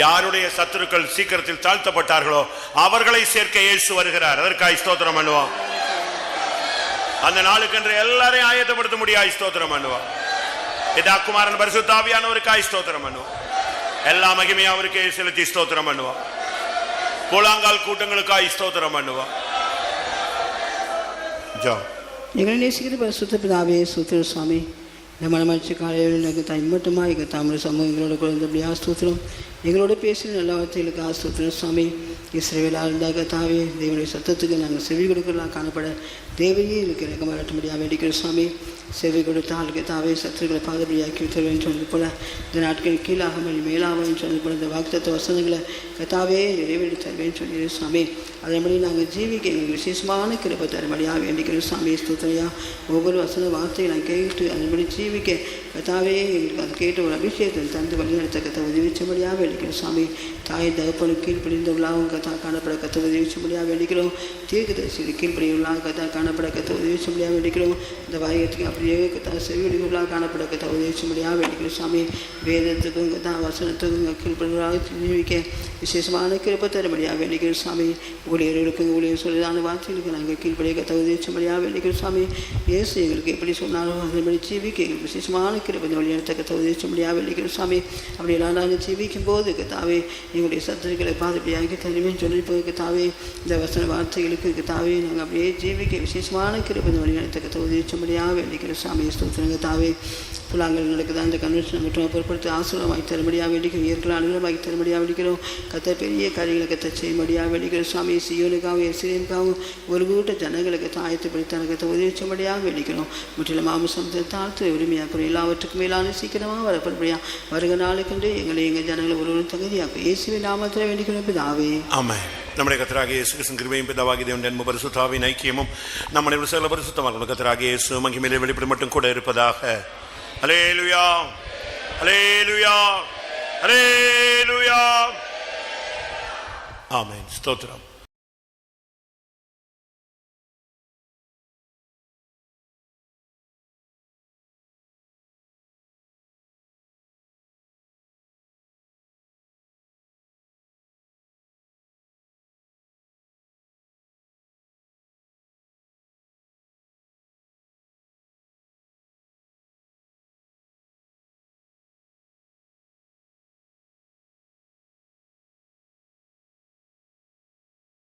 யாருடைய சத்துருக்கள் சீக்கிரத்தில் தாழ்த்தப்பட்டார்களோ அவர்களை சேர்க்க இயேசு வருகிறார். அதற்காக ஸ்தோத்திரம் பண்ணுவோம். அந்த நாளுக்கென்று எல்லாரையும் ஆயத்தப்படுத்த முடியாது. ஸ்தோத்திரம் பண்ணுவோம். பிதா குமாரன் பரிசுத்த ஆவியானவருக்காக ஸ்தோத்திரம் பண்ணுவோம். எல்லா மகிமையும் அவருக்கே செலுத்தி ஸ்தோத்திரம் பண்ணுவோம். கூழாங்கால் கூட்டங்களுக்காக ஸ்தோத்திரம் பண்ணுவோம். எங்களை நேசிக்கிற பரிசுத்த பிதாவே ஸ்தோத்திரம் சுவாமி. இந்த மனமடிச்சு காலையில் எனக்கு தன்மட்டமாக எங்கள் தமிழ் சமூகம் எங்களோட குழந்தைப்படியா ஸ்தோத்திரம். எங்களோட பேசின நல்ல வார்த்தைகளுக்கு ஆஸ்தோத்திரம் சுவாமி. இஸ்ரவேலாக இருந்தாக தாவே தேவனுடைய சத்தத்துக்கு நாங்கள் செவி கொடுக்கலாம் காணப்பட தேவையே எனக்கு இறக்கமாட்டபடியாக வேண்டிக்கிற சுவாமி. செவி கொடுத்தால் தாவே சத்துருக்களை பாதபடியாக்கி தருவேன் சொன்னது போல இந்த நாட்கள் கீழாகாமல் மேலாகவும் சொன்னது போல இந்த வாக்குத்தத்த வசனங்களை கத்தாவே நிறைவேற்றி தருவேன் சொன்னீர் சுவாமி. அதன்படி நாங்கள் ஜீவிக்க எங்களுக்கு விசேஷமான கிருபை தரும்படியாக வேண்டிக்கிற சுவாமி. ஸ்தோத்திரையா ஒவ்வொரு வசன வார்த்தையை நான் கேட்டு அதன்படி ஜீவிக்க கத்தாவே எங்களுக்கு அது கேட்டு ஒரு அபிஷேகத்தை தந்து வழிநடத்த கத்த உதவிச்சபடியாக வேண்டிக்கிற சுவாமி. தாய் தகப்பனுக்கு கீழ்ப்படிந்தவர்களாகவும் கத்தா காணப்பட கத்த உதவிச்சபடியாக வேண்டிக்கிறோம். தீர்க்கதரிசி கீழ்ப்படியவர்களாக கத்தா காணப்பட கத்த உதவிச்சபடியாக வேண்டிக்கிறோம். இந்த வாரியத்துக்கு அப்படியே கத்தா செவியடிகளாக காணப்பட கத்த உதவிச்சபடியாக வேண்டிக்கிற சுவாமி. வேதத்துக்கும் கத்தா வசனத்துக்கும் கீழ்ப்படிவர்களாக ஜீவிக்க விசேஷமான கிருபை தரும்படியாக வேண்டிக்கிற சுவாமி. ஊழியர்களுக்கும் ஊழியர் சொல்லிதான வார்த்தைகளுக்கு நாங்கள் கீழ்ப்படிய கத்த உதவிச்சபடியாக வேண்டிக்கிற சுவாமி. இயேசு எங்களுக்கு எப்படி சொன்னாலும் அதன்படி ஜீவிக்க எங்களுக்கு விசேஷமான கிருபை வழிநடத்த கத்த உதவிச்சபடியாக வேண்டிக்கிற சுவாமி. அப்படியெல்லாம் நாங்கள் ஜீவிக்கும் போது கத்தாவே எங்களுடைய சத்துருக்களை பாதுகாப்பாக தனிமைன்னு சொல்லி போய் கத்தாவே இந்த வசன வார்த்தைகளுக்கு தாவே நாங்கள் அப்படியே ஜீவிக்க விசேஷமான கிருபை வழிநடத்த கத்த உதவிச்சபடியாக வேண்டிக்கிற சுவாமி. ஸ்தோத்திரங்க தாவே புலாங்கள் நடக்குதா அந்த கன்வென்ஷனை மட்டும் பொருட்படுத்தி ஆசீர்வாதமாகி தரும்படியாக வேண்டிக்கிறோம். இயற்கை அனுகூலமாகி தரும்படியாக வேண்டிக்கிறோம். கத்த பெரிய காரியங்களை கத்த செய்யும்படியாக வேண்டிக்கிற சுவாமி. சியோனுக்காகவும் எஸ்ரேமுக்காகவும் ஒரு கூட்ட ஜனங்களுக்கு தாயத்தைப்படுத்த கத்த உதவிச்சபடியாக வேண்டிக்கிறோம். முற்றிலும் மாம்சத்தை தாழ்த்து உரிமையாக்கிறோம். எல்லாவற்றுக்கும் மேலான சீக்கிரமாக வரப்படும்படியாக வருக நாளுக்கென்று எங்களை எங்கள் ஜனங்களை ஒருவரும் தகுதியாக்கும். இயேசுவின் நாமத்தில் வேண்டிக்கிறோம் பிதாவே. ஆமென். நம்முடைய கர்த்தராகிய இயேசு கிறிஸ்துவின் கிருபையும் பிதாவாகிய தேவனுடைய அன்பும் பரிசுத்த ஆவியின் ஐக்கியமும் நம்முடைய சகல பரிசுத்தமான கர்த்தராகிய இயேசு மகிமையிலே வெளிப்படும் மட்டும் கூட இருப்பதாக. ஹல்லேலூயா, ஹல்லேலூயா, ஹல்லேலூயா. ஆமென். ஸ்தோத்திரம்.